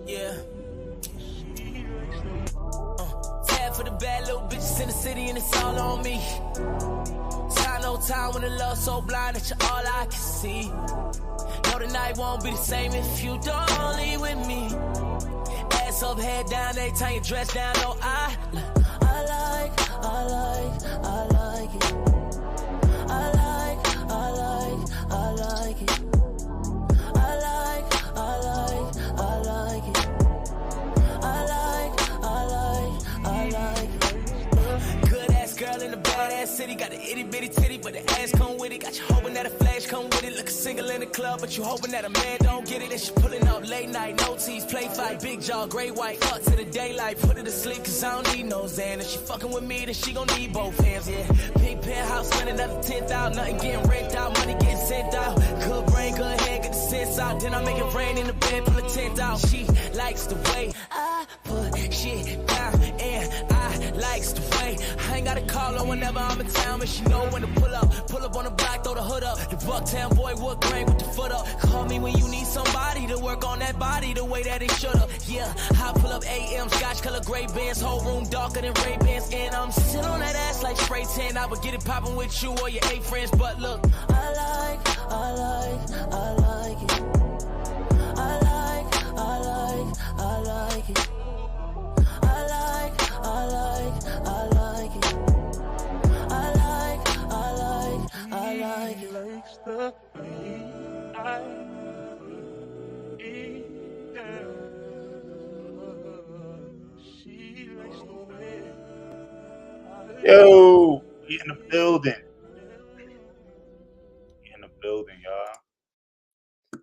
Yeah. Tab for the bad little bitches in the city and it's all on me. Time no time when the love so blind that you're all I can see. Know the night won't be the same if you don't leave with me. Ass up, head down, every time you dress down, no I like it. I like it. I like it. I like it. I like it. I like it. I like it. I like it. I like it. Good ass girl in the badass city, got the itty bitty titty, but the ass come with it. Got you hoping that a flash come with it. Looking single in the club, but you hoping that a man don't get it. And she pulling up late night, no teeth, play fight, big jaw, gray white, fuck to the daylight, put her to sleep, cause I don't need no Xan. If she fucking with me, then she gon' need both hands, yeah. Big penthouse, spend another 10,000, nothing getting rent out, money getting sent out. Good brain, good head, get the sense out. Then I make it rain in the bed, pull a tent out. She likes the way I put shit down, and I likes the way I ain't gotta call her whenever I'm in town, but she know when to pull up on the block, throw the hood up. The Bucktown boy, wood grain with the foot up. Call me when you need somebody to work on that body the way that it should've. Yeah, I pull up AM, scotch color gray bands, whole room darker than Ray-Bans, and I'm sitting on that ass like spray tan. I would get it poppin' with you or your 8 friends, but look, I like it. I like it. I like it. I like it. I like it. I like it. I like it. I like it. I like it. I like it. I like it. I like it. Likes the way I eat down. She likes the way. Yo, we in the building. We in the building, y'all.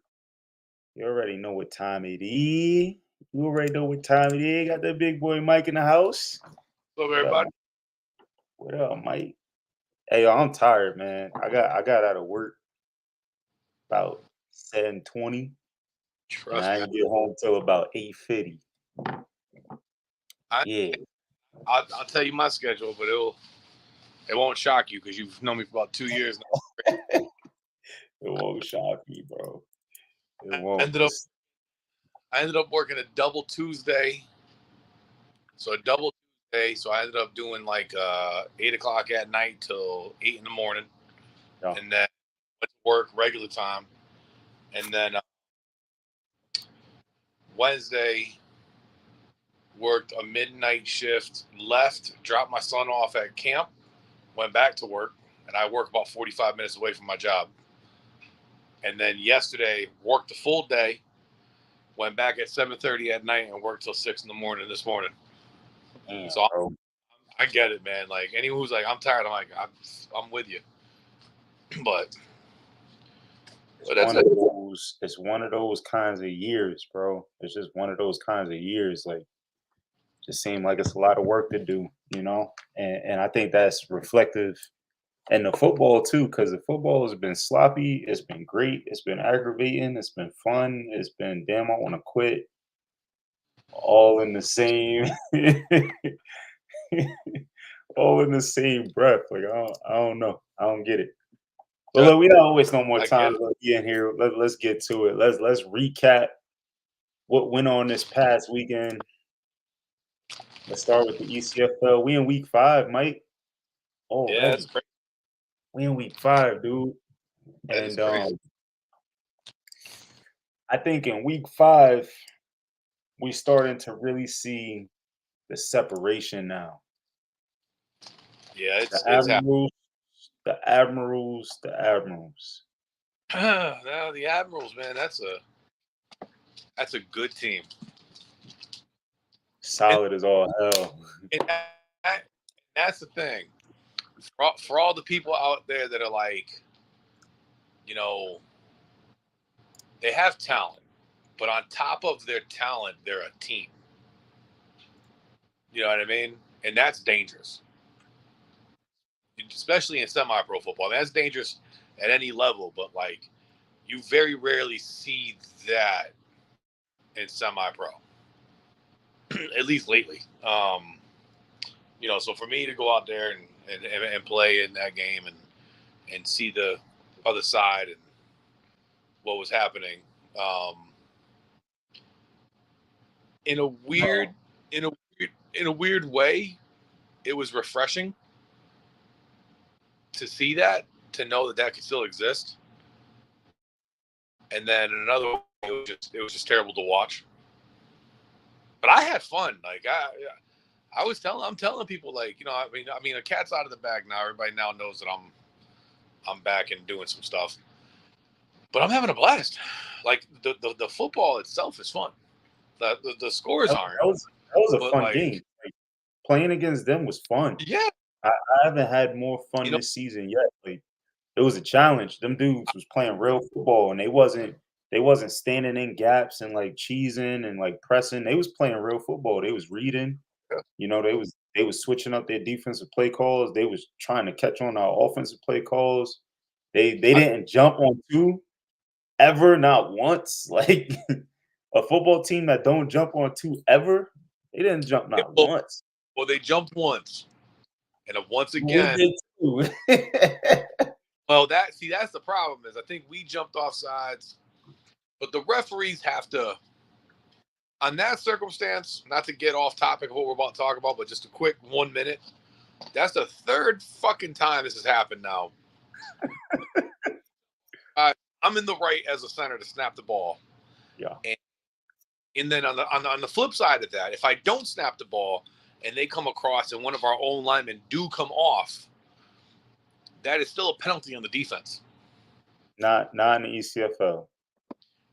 You already know what time it is. You already know what time it is. Got that big boy Mike in the house. Hello, everybody. What up, Mike? Hey, yo, I'm tired, man. I got out of work about 7:20. And I didn't get home till about 8:50. Yeah. I'll tell you my schedule, but it won't shock you because you've known me for about 2 years now. It won't shock me, bro. It won't. I ended up working a double Tuesday. So a double Tuesday. So I ended up doing like 8 o'clock at night till 8 in the morning. Yeah. And then went to work regular time. And then Wednesday worked a midnight shift, left, dropped my son off at camp, went back to work, and I work about 45 minutes away from my job. And then yesterday worked the full day, went back at 7:30 at night and worked till 6 in the morning this morning. Damn, so bro. I get it, man. Like anyone who's like, I'm tired, I'm like, I'm with you. But it's one of those kinds of years, bro. It's just one of those kinds of years. Like, just seem like it's a lot of work to do, you know? And I think that's reflective in the football too, because the football has been sloppy, it's been great, it's been aggravating, it's been fun, it's been damn, I want to quit. All in the same all in the same breath. Like I don't know. I don't get it. But look, we don't waste no more time. In here. Let's get to it. Let's recap what went on this past weekend. Let's start with the ECFL. We in week 5, Mike. Oh yeah, that's crazy. We in week 5, dude. And I think in week 5, we starting to really see the separation now. Yeah, it's the Admirals. Now the Admirals, man, that's a good team. Solid as all hell. And that's the thing. For all the people out there that are like, you know, they have talent, but on top of their talent, they're a team. You know what I mean? And that's dangerous. Especially in semi-pro football. I mean, that's dangerous at any level, but like you very rarely see that in semi-pro. At least lately. So for me to go out there and play in that game and see the other side and what was happening. In a weird way, it was refreshing to see that, to know that could still exist. And then in another way, it was just terrible to watch. But I had fun. Like I'm telling people, like, I mean, a cat's out of the bag now. Everybody now knows that I'm back and doing some stuff. But I'm having a blast. Like the football itself is fun. The scores aren't. That was a fun like, game. Like, playing against them was fun. Yeah. I haven't had more fun this season yet. Like, it was a challenge. Them dudes was playing real football, and they wasn't standing in gaps and like cheesing and like pressing. They was playing real football. They was reading. They was switching up their defensive play calls. They was trying to catch on our offensive play calls. They didn't jump on two ever, not once. Like a football team that don't jump on two ever, they didn't jump not once. Well, they jumped once, and once again. Well, that's the problem. Is I think we jumped off sides, but the referees have to. On that circumstance, not to get off topic of what we're about to talk about, but just a quick 1 minute. That's the third fucking time this has happened now. I'm in the right as a center to snap the ball. Yeah. And then on the flip side of that, if I don't snap the ball and they come across and one of our own linemen do come off, that is still a penalty on the defense. Not in the ECFL.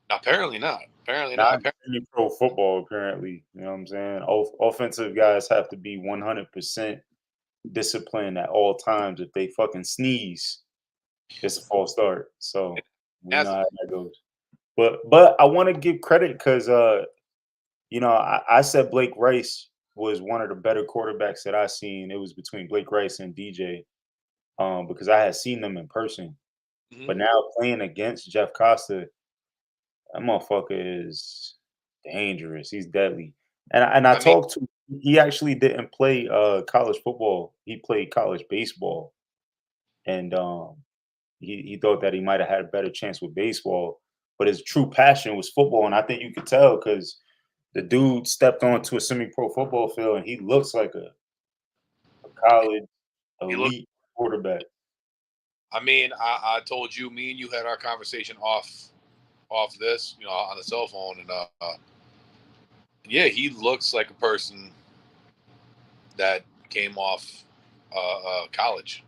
Apparently not. Apparently not. In pro football, apparently. You know what I'm saying? Offensive guys have to be 100% disciplined at all times. If they fucking sneeze, it's a false start. So we know how that goes. But I want to give credit because I said Blake Rice was one of the better quarterbacks that I seen. It was between Blake Rice and DJ, because I had seen them in person. Mm-hmm. But now playing against Jeff Costa, that motherfucker is dangerous. He's deadly. And I talked to him. He actually didn't play college football. He played college baseball. And he thought that he might have had a better chance with baseball. But his true passion was football. And I think you could tell because the dude stepped onto a semi-pro football field and he looks like a college elite quarterback. I mean, I told you, me and you had our conversation off this, on the cell phone, and yeah, he looks like a person that came off college.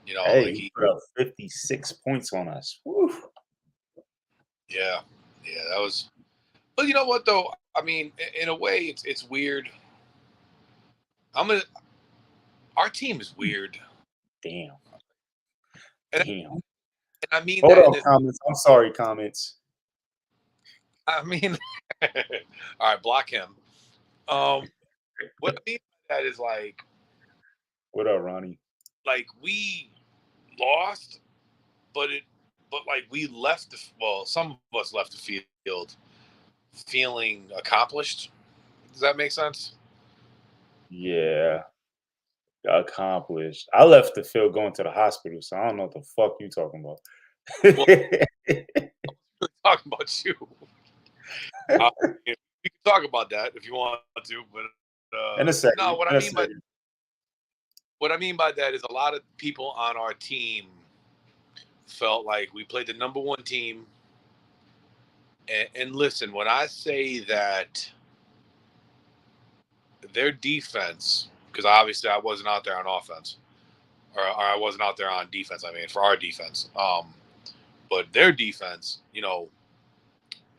Hey, like he put up 56 points on us. Woo. Yeah, that was. But you know what though? I mean, in a way, it's weird. Our team is weird. Damn. And I mean, hold on, comments. I'm sorry, comments. I mean, all right, block him. What I mean by that is like, what up, Ronnie? Like we lost, but like we left. Some of us left the field feeling accomplished. Does that make sense? Yeah, accomplished. I left the field going to the hospital, so I don't know what the fuck you talking about. Well, I'm talking about you. We can talk about that if you want to, but in a second. No, what I mean by that is a lot of people on our team felt like we played the number one team. And listen, when I say that their defense, because obviously I wasn't out there on offense, or I wasn't out there on defense. I mean, for our defense, but their defense,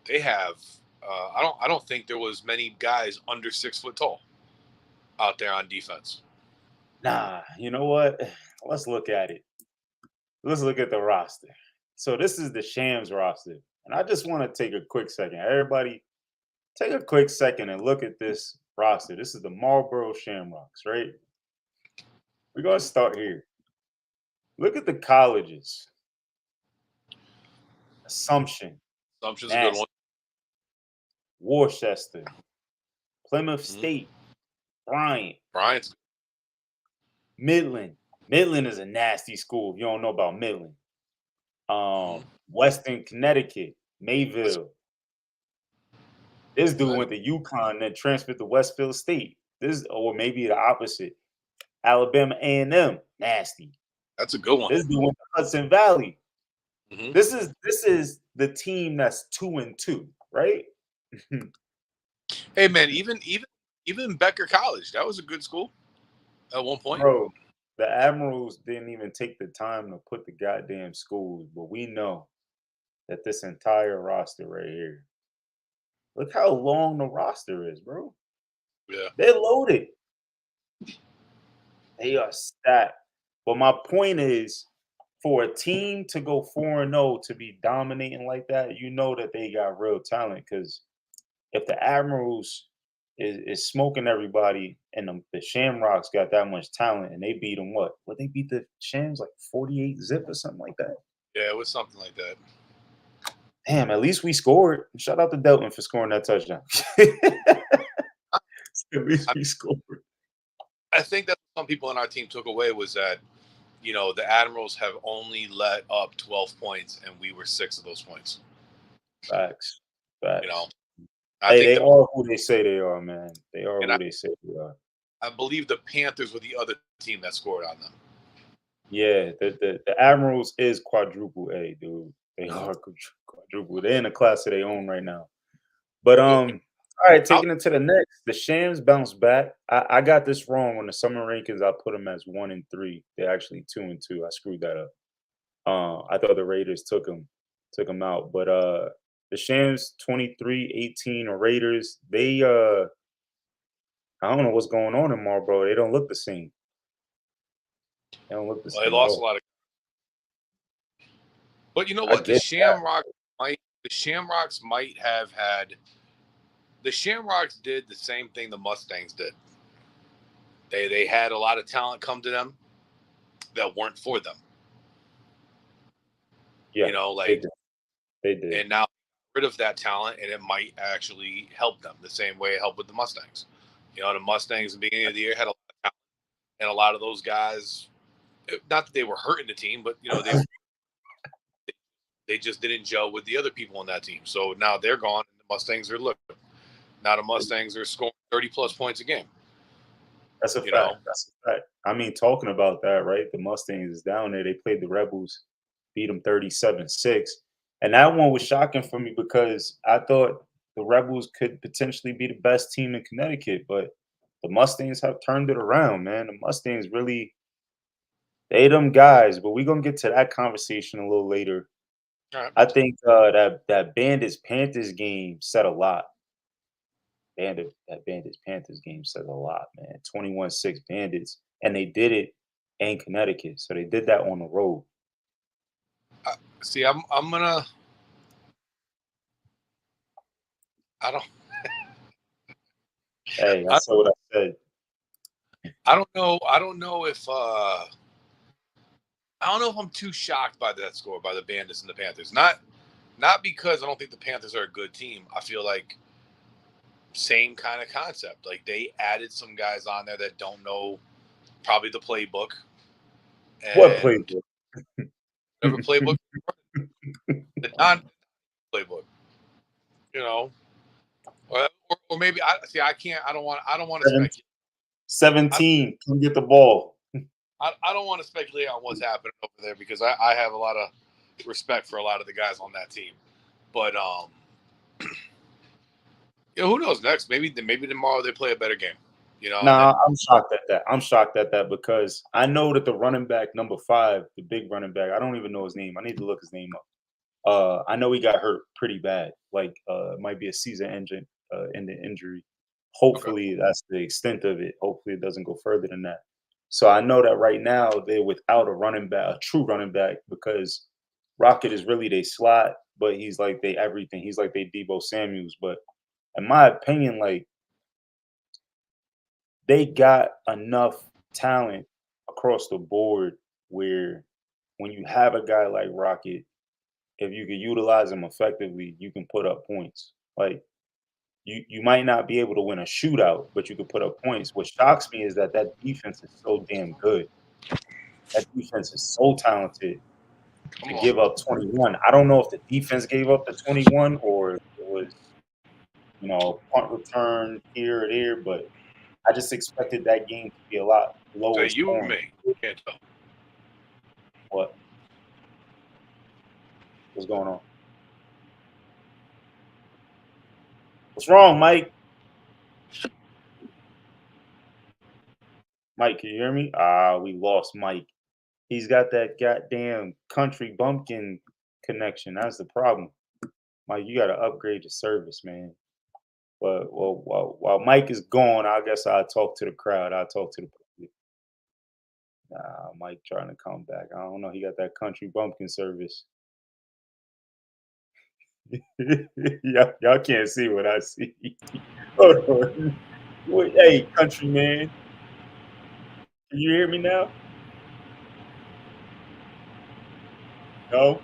they have. I don't think there was many guys under 6 foot tall out there on defense. Nah, you know what? Let's look at it. Let's look at the roster. So this is the Shams roster. And I just want to take a quick second. Everybody, take a quick second and look at this roster. This is the Marlboro Shamrocks, right? We're going to start here. Look at the colleges. Assumption's a good one. Worcester, Plymouth State, Bryant. Midland. Midland is a nasty school if you don't know about Midland. Weston, Connecticut, Mayville. This dude went to UConn and then transferred to Westfield State. Or maybe the opposite. Alabama A&M, nasty. That's a good one. This dude went to Hudson Valley. Mm-hmm. This is the team that's 2-2, right? Hey man, even Becker College, that was a good school at one point. Bro, the Admirals didn't even take the time to put the goddamn schools, but we know that this entire roster right here. Look how long the roster is, bro. Yeah. They're loaded. They are stacked. But my point is, for a team to go 4-0 to be dominating like that, you know that they got real talent. Because if the Admirals is smoking everybody and the Shamrocks got that much talent and they beat them what? What they beat the Shams like 48 zip or something like that? Yeah, it was something like that. Damn, at least we scored. Shout out to Delton for scoring that touchdown. At least we scored. I think that some people on our team took away was that, you know, the Admirals have only let up 12 points, and we were 6 of those points. Facts. You know, hey, they are who they say they are, man. They are who they say they are. I believe the Panthers were the other team that scored on them. Yeah, the Admirals is quadruple A, dude. They are quadruple. They're in a class of their own right now. But all right, taking it to the next. The Shams bounced back. I got this wrong on the summer rankings. I put them as 1 and 3. They're actually 2 and 2. I screwed that up. I thought the Raiders took them out, but the Shams 23-18 or Raiders. They I don't know what's going on in Marlboro. They don't look the same. They don't look the same. They lost a lot of. But you know what? The Shamrocks might have had. The Shamrocks did the same thing the Mustangs did. They had a lot of talent come to them that weren't for them. Yeah, you know, like they did. And now rid of that talent, and it might actually help them the same way it helped with the Mustangs. You know, the Mustangs at the beginning of the year had a lot of talent, and a lot of those guys, not that they were hurting the team, but you know, they just didn't gel with the other people on that team. So now they're gone, and the Mustangs are looking. Now the Mustangs are scoring 30+ points a game. That's a fact. That's a fact. I mean, talking about that, right? The Mustangs is down there. They played the Rebels, beat them 37-6. And that one was shocking for me because I thought the Rebels could potentially be the best team in Connecticut, but the Mustangs have turned it around, man. The Mustangs really, they them guys, but we're going to get to that conversation a little later. Right. I think that Bandits-Panthers game said a lot. That Bandits-Panthers game says a lot, man. 21-6 Bandits, and they did it in Connecticut, so they did that on the road. See, I'm gonna. I don't. Hey, I saw what I said. I don't know if I'm too shocked by that score by the Bandits and the Panthers. Not because I don't think the Panthers are a good team. I feel like same kind of concept. Like they added some guys on there that don't know probably the playbook. What playbook? Whatever playbook. The non-playbook. You know, or maybe I can't. I don't want to speculate. 17. Come get the ball. I don't want to speculate on what's happening over there because I have a lot of respect for a lot of the guys on that team. But you know, who knows next? Maybe tomorrow they play a better game. You know. Nah, I'm shocked at that. I'm shocked at that because I know that the running back number 5, the big running back, I don't even know his name. I need to look his name up. I know he got hurt pretty bad. Like it might be a season-ending injury. Hopefully that's the extent of it. Hopefully it doesn't go further than that. So I know that right now they're without a true running back, because Rocket is really their slot, but he's like they everything. He's like they Debo Samuels. But in my opinion, like they got enough talent across the board where when you have a guy like Rocket, if you can utilize him effectively, you can put up points. Like you might not be able to win a shootout, but you can put up points. What shocks me is that defense is so damn good. That defense is so talented. Come to on. give up 21. I don't know if the defense gave up the 21 or it was, punt return here or there, but I just expected that game to be a lot lower So you and scoring. me can't tell. What? What's going on? What's wrong, Mike? Mike, can you hear me? We lost Mike. He's got that goddamn country bumpkin connection. That's the problem. Mike, you got to upgrade your service, man. But while Mike is gone, I guess I'll talk to the crowd. I'll talk to the public. Mike trying to come back. I don't know. He got that country bumpkin service. Y'all can't see what I see. Hold on. Wait, hey, country man. Can you hear me now? No?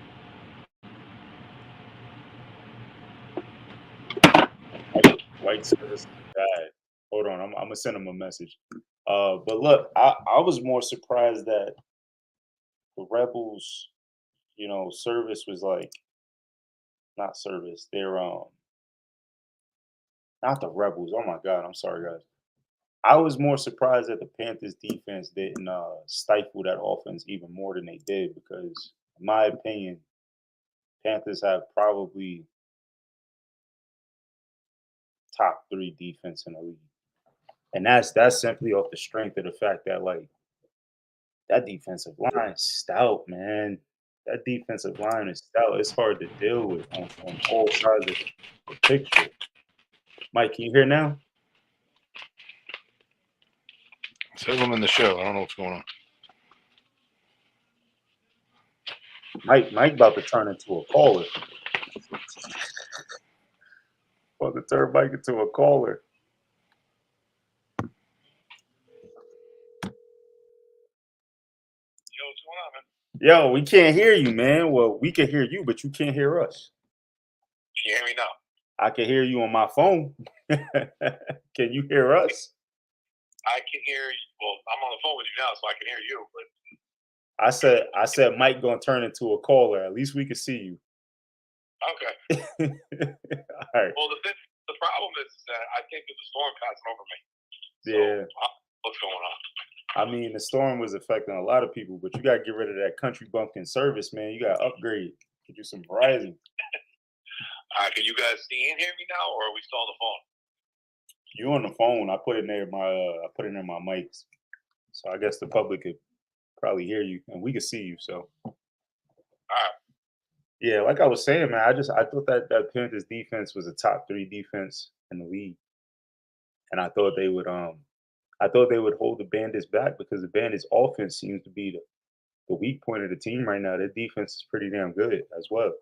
White service is bad. Hold on. I'm going to send him a message. But look, I was more surprised that the Rebels, service was like, not service. They're not the Rebels. Oh my God, I'm sorry, guys. I was more surprised that the Panthers defense didn't stifle that offense even more than they did because, in my opinion, Panthers have probably top 3 defense in the league, and that's simply off the strength of the fact that like that defensive line is stout, man. That defensive line is stout. It's hard to deal with on all sides of the picture. Mike, can you hear now? Says I'm in the show. I don't know what's going on. Mike about to turn into a caller. About to turn Mike into a caller. Yo, what's going on, man? Yo, we can't hear you, man. Well, we can hear you, but you can't hear us. Can you hear me now? I can hear you on my phone. Can you hear us? I can hear you. Well, I'm on the phone with you now, so I can hear you. But I said Mike gonna turn into a caller. At least we can see you. okay. All right. Well, the problem is that I think that the storm passing over me. So, Yeah. what's going on? I mean, the storm was affecting a lot of people, but you gotta get rid of that country bumpkin service, man. You gotta upgrade. Get you some Verizon. All right, can you guys see and hear me now, or are we still on the phone? You on the phone? I put it near my mics, so I guess the public could probably hear you and we could see you. So, all right. Yeah, like I was saying, man, I thought that Panthers defense was a top 3 defense in the league, and I thought they would hold the Bandits back because the Bandits offense seems to be the weak point of the team right now. Their defense is pretty damn good as well.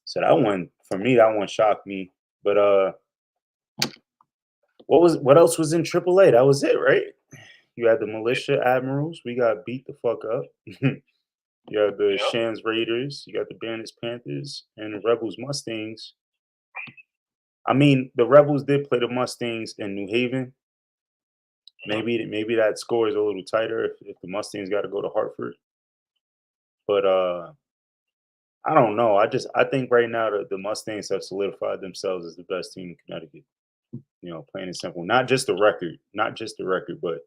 So that one for me, that one shocked me. But what else was in AAA? That was it, right? You had the Militia Admirals. We got beat the fuck up. You had the Shams Raiders. You got the Bandits Panthers and the Rebels Mustangs. I mean, the Rebels did play the Mustangs in New Haven. Maybe that score is a little tighter if the Mustangs got to go to Hartford. But I don't know. I think right now the Mustangs have solidified themselves as the best team in Connecticut. Plain and simple. Not just the record, but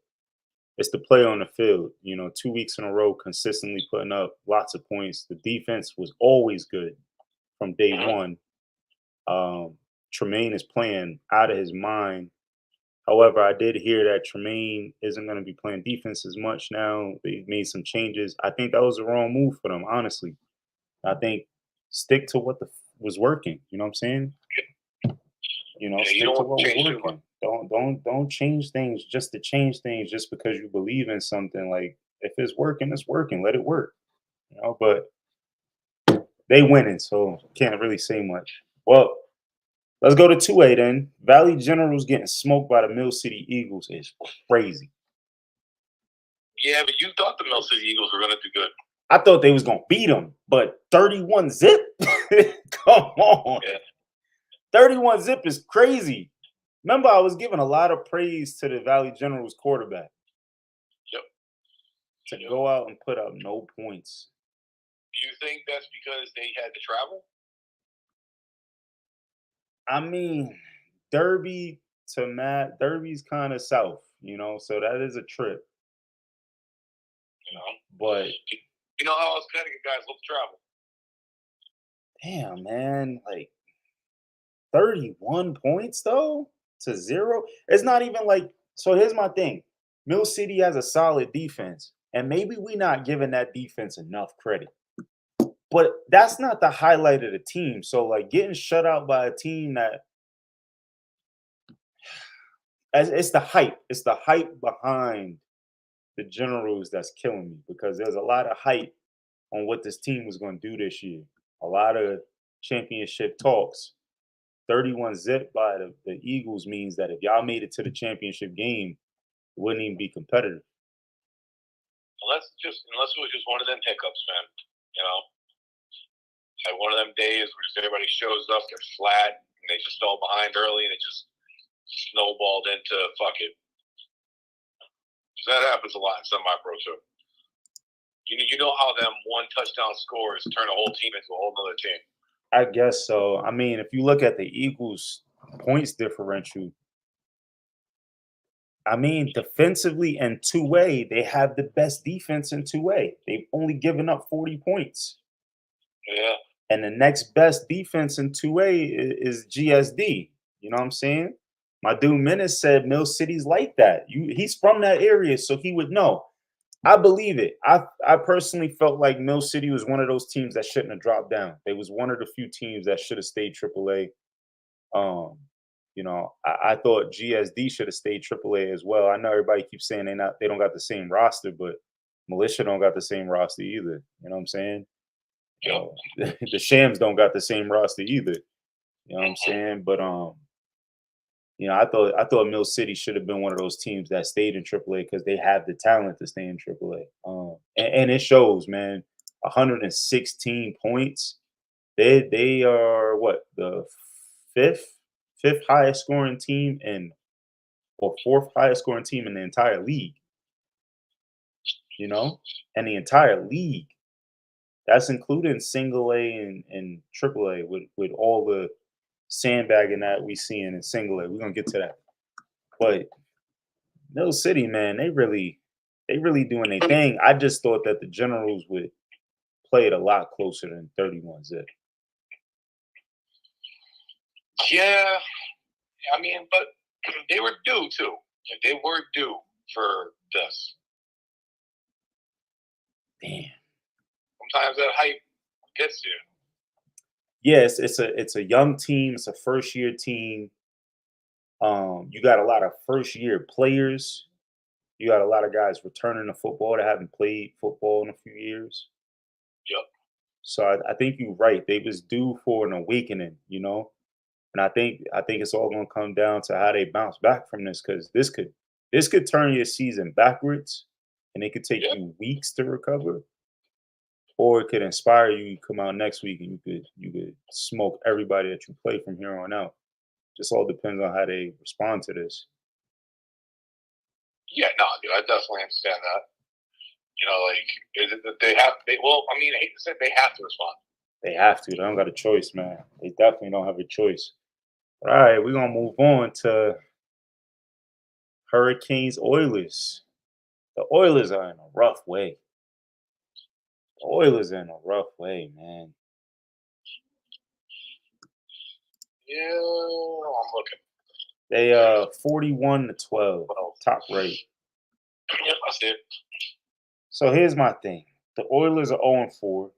it's the play on the field. 2 weeks in a row, consistently putting up lots of points. The defense was always good from day one. Tremaine is playing out of his mind. However, I did hear that Tremaine isn't going to be playing defense as much now. They made some changes. I think that was the wrong move for them, honestly. I think stick to what was working. You know what I'm saying? Stick to what was working. Don't change things just to change things just because you believe in something. Like if it's working, it's working. Let it work. But they winning, so can't really say much. Well, let's go to 2A then. Valley Generals getting smoked by the Mill City Eagles is crazy. Yeah, but you thought the Mill City Eagles were going to do good. I thought they was going to beat them, but 31-zip? Come on. Yeah. 31-zip is crazy. Remember, I was giving a lot of praise to the Valley Generals quarterback. Yep. to go out and put up no points. Do you think that's because they had to travel? I mean, Derby's kind of south, so that is a trip. You know, But you know how us Connecticut guys love to travel. damn, man, like 31 points though to 0. It's not even like. So here's my thing: Mill City has a solid defense, and maybe we not giving that defense enough credit. But that's not the highlight of the team. So like getting shut out by a team that it's the hype. It's the hype behind the Generals that's killing me, because there's a lot of hype on what this team was going to do this year. A lot of championship talks. 31 zip by the Eagles means that if y'all made it to the championship game, it wouldn't even be competitive. Unless it was just one of them hiccups, man. You know, like one of them days where just everybody shows up, they're flat, and they just fell behind early, and it just snowballed into fuck it. So that happens a lot in semi-pro too. You know how them one touchdown scores turn a whole team into a whole other team. I guess so. I mean, if you look at the Eagles' points differential, I mean, defensively and two-way, they have the best defense in two-way. They've only given up 40 points. Yeah. And the next best defense in two-way is GSD. You know what I'm saying? My dude Menace said Mill City's like that. He's from that area, so he would know. I believe it. I personally felt like Mill City was one of those teams that shouldn't have dropped down. They was one of the few teams that should have stayed AAA. I thought GSD should have stayed AAA as well. I know everybody keeps saying they don't got the same roster, but Militia don't got the same roster either. You know what I'm saying? The Shams don't got the same roster either. You know what I'm saying? But I thought Mill City should have been one of those teams that stayed in AAA because they have the talent to stay in AAA. And it shows, man. 116 points. They are what, the fifth highest scoring team or fourth highest scoring team in the entire league. And the entire league. That's including single A and triple A with all the sandbagging that we see in single A. We're gonna get to that. But Mill City, man, they really doing their thing. I just thought that the Generals would play it a lot closer than 31 zip. Yeah, I mean, but they were due too. Like, they were due for this. Damn. Sometimes that hype gets you. Yes, it's a young team. It's a first year team. You got a lot of first year players. You got a lot of guys returning to football that haven't played football in a few years. Yep. So I think you're right. They was due for an awakening, and I think it's all gonna come down to how they bounce back from this, because this could turn your season backwards, and it could take you weeks to recover, or it could inspire you. You come out next week and you could smoke everybody that you play from here on out. Just all depends on how they respond to this. Yeah, no, dude, I definitely understand that. I hate to say they have to respond. They have to. They don't got a choice, man. They definitely don't have a choice. All right, we're gonna move on to Hurricanes Oilers. The Oilers are in a rough way. The Oilers are in a rough way, man. Yeah, I'm looking. They 41-12, top right. Yep, I see it. So here's my thing. The Oilers are 0-4.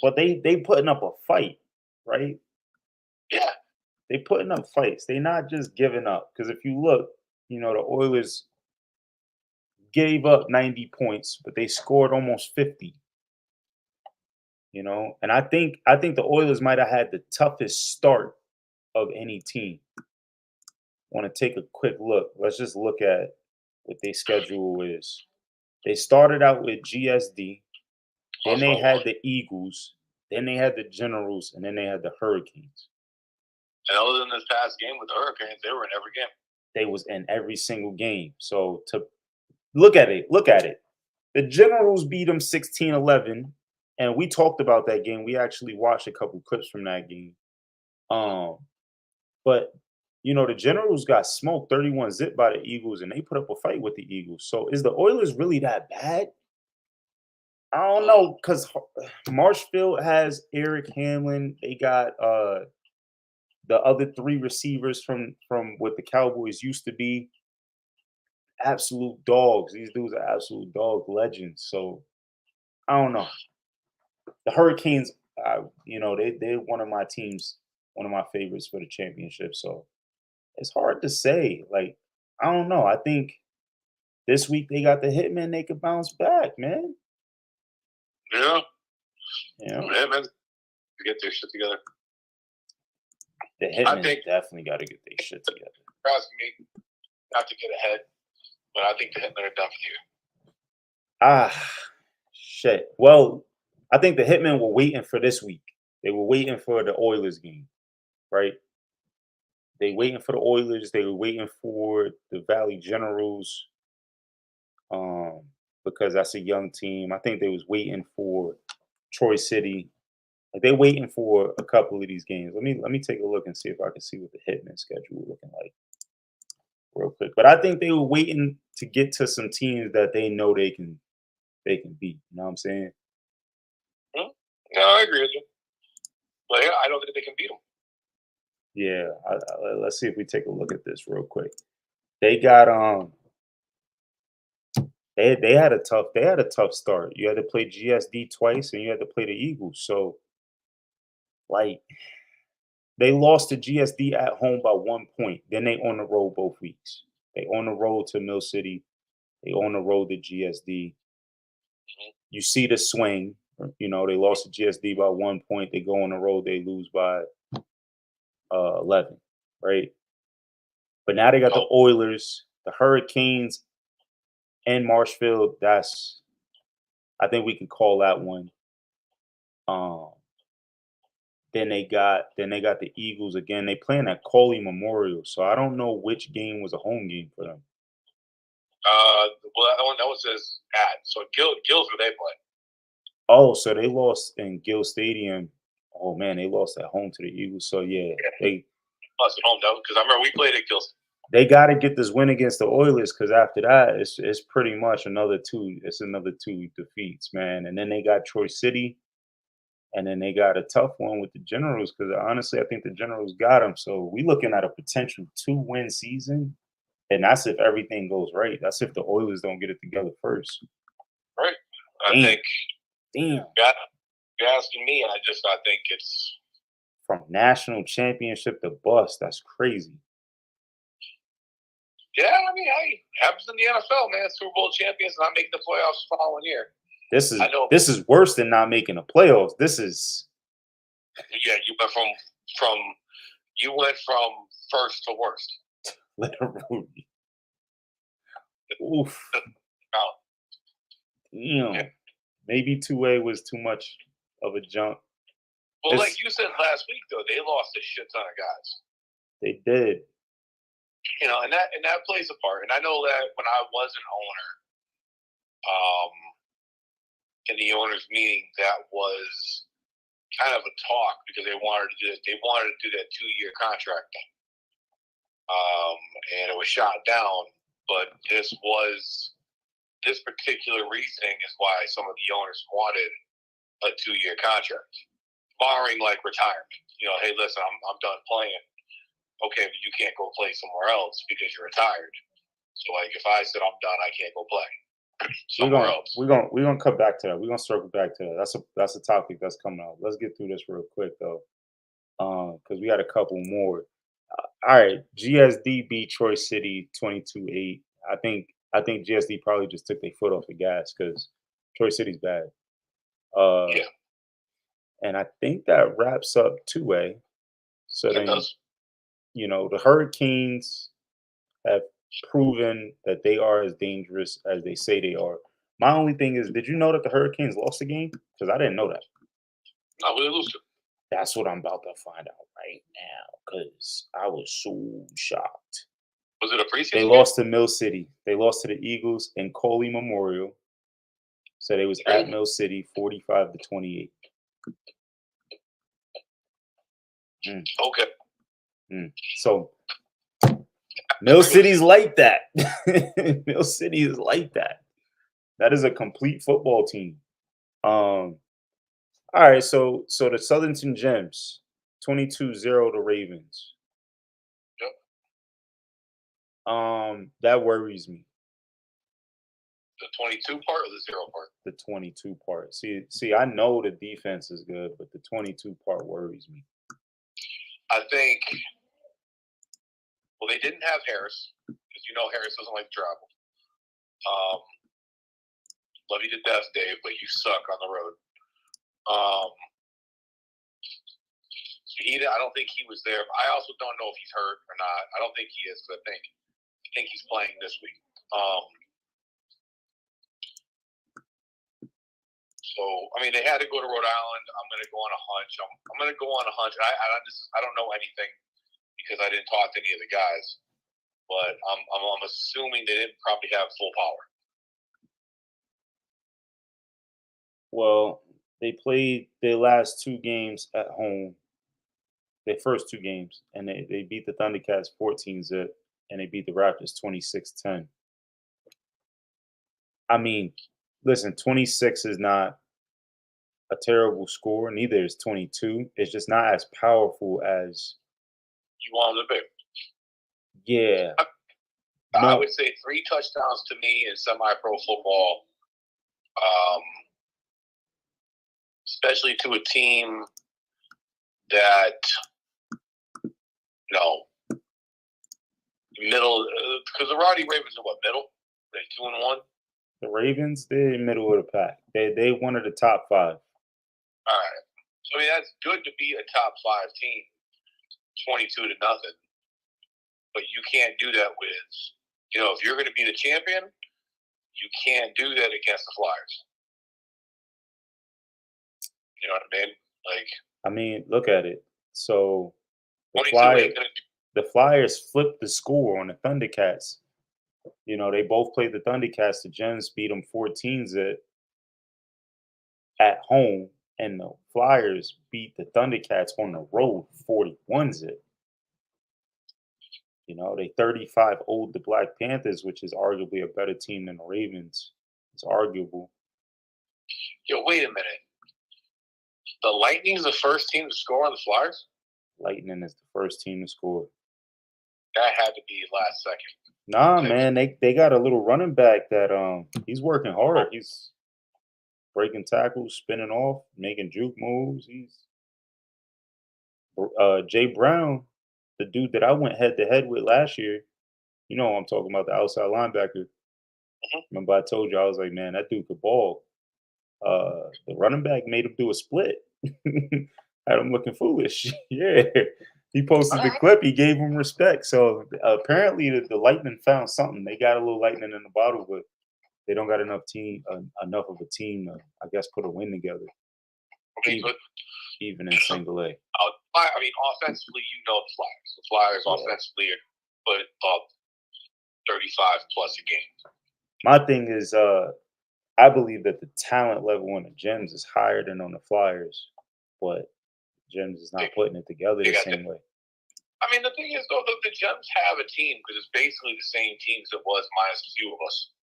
But they putting up a fight, right? Yeah. They putting up fights. They not just giving up. Because if you look, the Oilers gave up 90 points, but they scored almost 50. And I think the Oilers might have had the toughest start of any team. Want to take a quick look. Let's just look at what their schedule is. They started out with GSD, then they had the Eagles, then they had the Generals, and then they had the Hurricanes. And other than this past game with the Hurricanes, they were in every game. They was in every single game. So look at it. Look at it. The Generals beat them 16-11, and we talked about that game. We actually watched a couple clips from that game. But the Generals got smoked 31-zip by the Eagles, and they put up a fight with the Eagles. So is the Oilers really that bad? I don't know, because Marshfield has Eric Hamlin. They got the other three receivers from what the Cowboys used to be. Absolute dogs. These dudes are absolute dog legends. So I don't know. The Hurricanes, they're one of my teams, one of my favorites for the championship. So it's hard to say. Like, I don't know. I think this week they got the Hitmen. They could bounce back, man. Yeah. Yeah. Hitmen to get their shit together. The Hitmen definitely got to get their shit together. Asking me not to get ahead, but I think the Hitmen are done for you. Shit. Well, I think the Hitmen were waiting for this week. They were waiting for the Oilers game, right? They waiting for the Oilers. They were waiting for the Valley Generals, because that's a young team. I think they was waiting for Troy City. Like, they're waiting for a couple of these games. Let me take a look and see if I can see what the Hitmen schedule looking like real quick. But I think they were waiting to get to some teams that they know they can beat. You know what I'm saying? No, I agree with you. But yeah, I don't think they can beat them. Yeah, let's see if we take a look at this real quick. They got they had a tough start. You had to play GSD twice, and you had to play the Eagles. So, like, they lost to GSD at home by 1 point. Then they on the road both weeks. They on the road to Mill City. They on the road to GSD. You see the swing. They lost to GSD by 1 point. They go on the road. They lose by 11, right? But now they got the Oilers, the Hurricanes, and Marshfield. I think we can call that one. Then they got the Eagles again. They playing at Coley Memorial, so I don't know which game was a home game for them. Well, that was his ad. So Gills where they play. Oh, so they lost in Gill Stadium. Oh man, they lost at home to the Eagles. So yeah, they lost at home though, because I remember we played at Gills. They got to get this win against the Oilers, because after that, it's pretty much another two defeats, man. And then they got Troy City, and then they got a tough one with the Generals, because honestly, I think the Generals got them. So we looking at a potential 2-win season, and that's if everything goes right. That's if the Oilers don't get it together first. Right. I think. Damn. You're asking me, and I think it's from national championship to bust. That's crazy. Yeah, I mean, hey, happens in the NFL, man. Super Bowl champions not making the playoffs the following year. This is worse than not making the playoffs. This is. Yeah, you went from first to worst. Literally. Oof. Yeah. Maybe 2A was too much of a jump. Well, like you said last week, though, they lost a shit ton of guys. They did. And that plays a part. And I know that when I was an owner, in the owners' meeting, that was kind of a talk, because they wanted to do that 2-year contract thing. And it was shot down. But this particular reasoning is why some of the owners wanted a 2-year contract, barring like retirement. Hey, listen, I'm done playing. Okay, but you can't go play somewhere else because you're retired. So, like, if I said I'm done, I can't go play somewhere else. We're gonna come back to that. We're gonna circle back to that. That's a topic that's coming up. Let's get through this real quick though, because we got a couple more. All right, GSD beat Troy City 22-8. I think GSD probably just took their foot off the gas, because Troy City's bad. Yeah. And I think that wraps up 2A. So then, does. The Hurricanes have proven that they are as dangerous as they say they are. My only thing is, did you know that the Hurricanes lost the game? Because I didn't know that. No, we lose it. That's what I'm about to find out right now, because I was so shocked. Was it a preseason? They lost to Mill City. They lost to the Eagles in Coley Memorial. So they was at Mill City, 45-28. Okay. So Mill City's like that. Mill City is like that. That is a complete football team. All right, so the Southington Gems, 22-0 the Ravens. Yep. That worries me. The 22 part or the 0 part? The 22 part. See, I know the defense is good, but the 22 part worries me. I think. Well, they didn't have Harris because Harris doesn't like to travel. Love you to death, Dave, but you suck on the road. I don't think he was there. I also don't know if he's hurt or not. I don't think he is. I think he's playing this week. So they had to go to Rhode Island. I'm going to go on a hunch. I'm going to go on a hunch. I don't know anything because I didn't talk to any of the guys, but I'm assuming they didn't probably have full power. Well, they played their last 2 games at home. Their first 2 games, and they beat the Thundercats 14-0, and they beat the Raptors 26-10. Listen, 26 is not a terrible score. Neither is 22. It's just not as powerful as you want them to be. Yeah. I would say 3 touchdowns to me in semi-pro football, especially to a team that, middle, because the Rowdy Ravens are what, middle? They're 2-1? The Ravens, they're middle of the pack. They one of the top 5. All right. So, that's good to be a top 5 team, 22-0. But you can't do that with, if you're going to be the champion, you can't do that against the Flyers. You know what I mean? Look at it. So the Flyers flipped the score on the Thundercats. They both played the Thundercats. The Gems beat them 14-0 at home, and the Flyers beat the Thundercats on the road 41-0. They 35-0'd the Black Panthers, which is arguably a better team than the Ravens. It's arguable. Yo, wait a minute. The Lightning is the first team to score on the Flyers? Lightning is the first team to score. That had to be last second. Nah, man, they got a little running back that he's working hard. He's breaking tackles, spinning off, making juke moves. He's Jay Brown, the dude that I went head to head with last year. I'm talking about, the outside linebacker. Remember I told you, I was like, man, that dude could ball. The running back made him do a split. Had him looking foolish. Yeah. He posted the clip. He gave him respect. So apparently the Lightning found something. They got a little lightning in the bottle, but they don't got enough of a team to, I guess, put a win together. Even in single A. Offensively, the Flyers. The Flyers offensively are put up 35 plus a game. My thing is, I believe that the talent level on the Gems is higher than on the Flyers, but Gems is not putting it together the same way. The thing is, though, the Gems have a team because it's basically the same team as it was minus a few of us.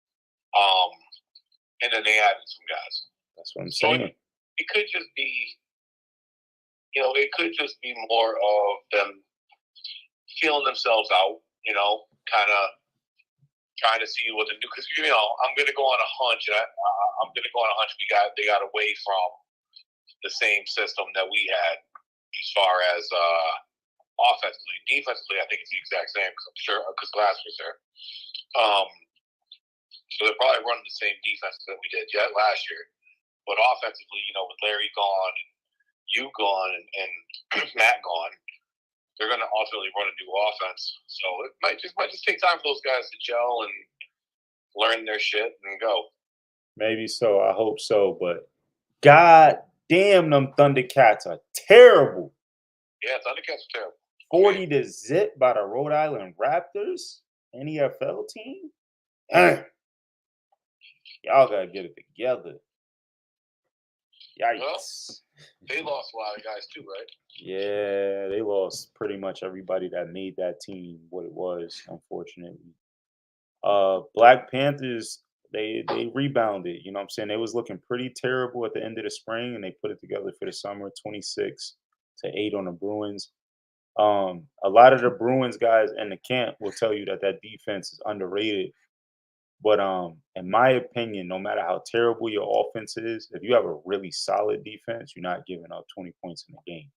And then they added some guys. That's what I'm saying. It could just be, more of them feeling themselves out, kind of trying to see what to do. Because, I'm going to go on a hunch. I'm going to go on a hunch. They got away from the same system that we had as far as offensively. Defensively, I think it's the exact same because Glass was there. So they're probably running the same defense that we did last year. But offensively, with Larry gone, and you gone, and Matt gone, they're going to ultimately run a new offense. So it might just take time for those guys to gel and learn their shit and go. Maybe so. I hope so. But God damn, them Thundercats are terrible. Yeah, Thundercats are terrible. 40-0 by the Rhode Island Raptors. NEFL team? Y'all gotta get it together. Yikes. Well, they lost a lot of guys too, right? Yeah, they lost pretty much everybody that made that team what it was, unfortunately. Black Panthers, they rebounded. You know what I'm saying? They was looking pretty terrible at the end of the spring, and they put it together for the summer, 26-8 on the Bruins. A lot of the Bruins guys in the camp will tell you that that defense is underrated. But in my opinion, no matter how terrible your offense is, if you have a really solid defense, you're not giving up 20 points in the game.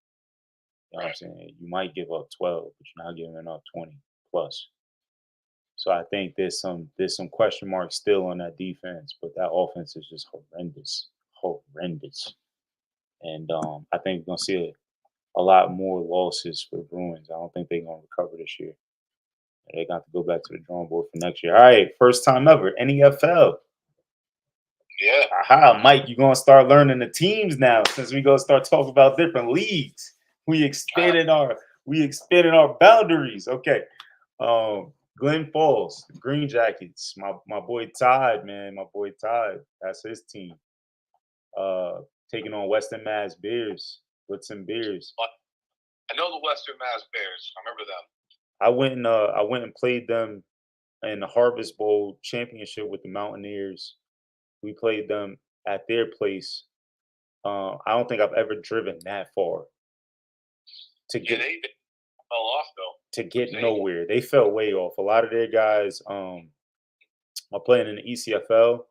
You know what I'm saying? You might give up 12, but you're not giving up 20 plus. So I think there's some question marks still on that defense, but that offense is just horrendous. And I think we're gonna see a lot more losses for the Bruins. I don't think they're gonna recover this year. They got to go back to the drawing board for next year. All right, first time ever, NEFL. Yeah. Aha, Mike, you're gonna start learning the teams now since we gonna start talking about different leagues. We expanded our boundaries. Okay. Glen Falls, the Green Jackets. My boy Todd, man. My boy Todd. That's his team. Taking on Western Mass Bears. Blitzen Bears. I know the Western Mass Bears. I remember them. I went and played them in the Harvest Bowl championship with the Mountaineers. We played them at their place. I don't think I've ever driven that far to get they fell off though. to get nowhere. They fell way off. A lot of their guys are playing in the ECFL,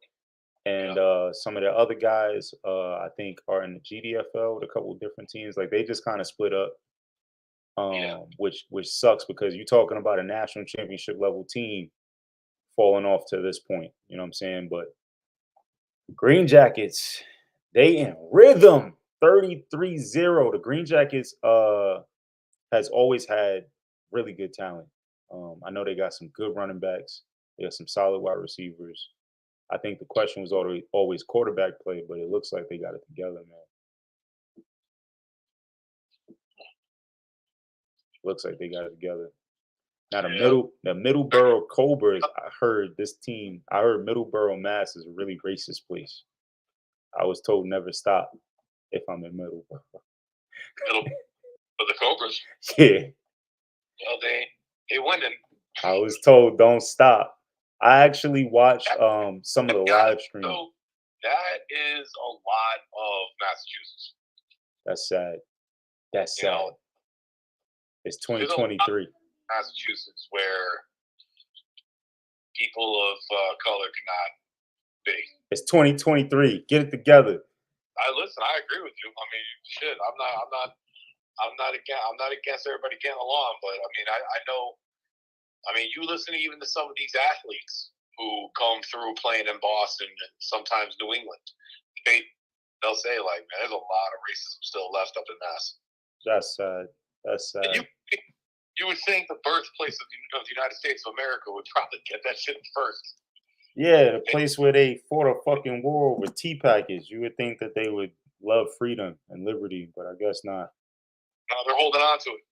and some of the other guys I think are in the GDFL with a couple of different teams. Like they just kind of split up. Which sucks because you're talking about a national championship level team falling off to this point. You know what I'm saying? But Green Jackets, they in rhythm. 33-0. The Green Jackets has always had really good talent. I know they got some good running backs. They got some solid wide receivers. I think the question was always quarterback play, but it looks like they got it together, man. Looks like they got it together. Now the Middleborough Cobras. I heard Middleborough, Mass is a really racist place. I was told never stop if I'm in Middleborough. For the Cobras. Yeah. Well, they winning. I was told don't stop. I actually watched some of the live streams. So that is a lot of Massachusetts. That's sad. That's sad. It's 2023. Massachusetts, where people of color cannot be. It's 2023. Get it together. I agree with you. I mean, shit. I'm not against everybody getting along, but I mean, I know. I mean, you listen even to some of these athletes who come through playing in Boston and sometimes New England. They'll say like, man, there's a lot of racism still left up in Mass. That's sad. That's sad. And you would think the birthplace of the United States of America would probably get that shit first. Yeah, the place where they fought a fucking war with tea packets. You would think that they would love freedom and liberty, but I guess not. No, they're holding on to it.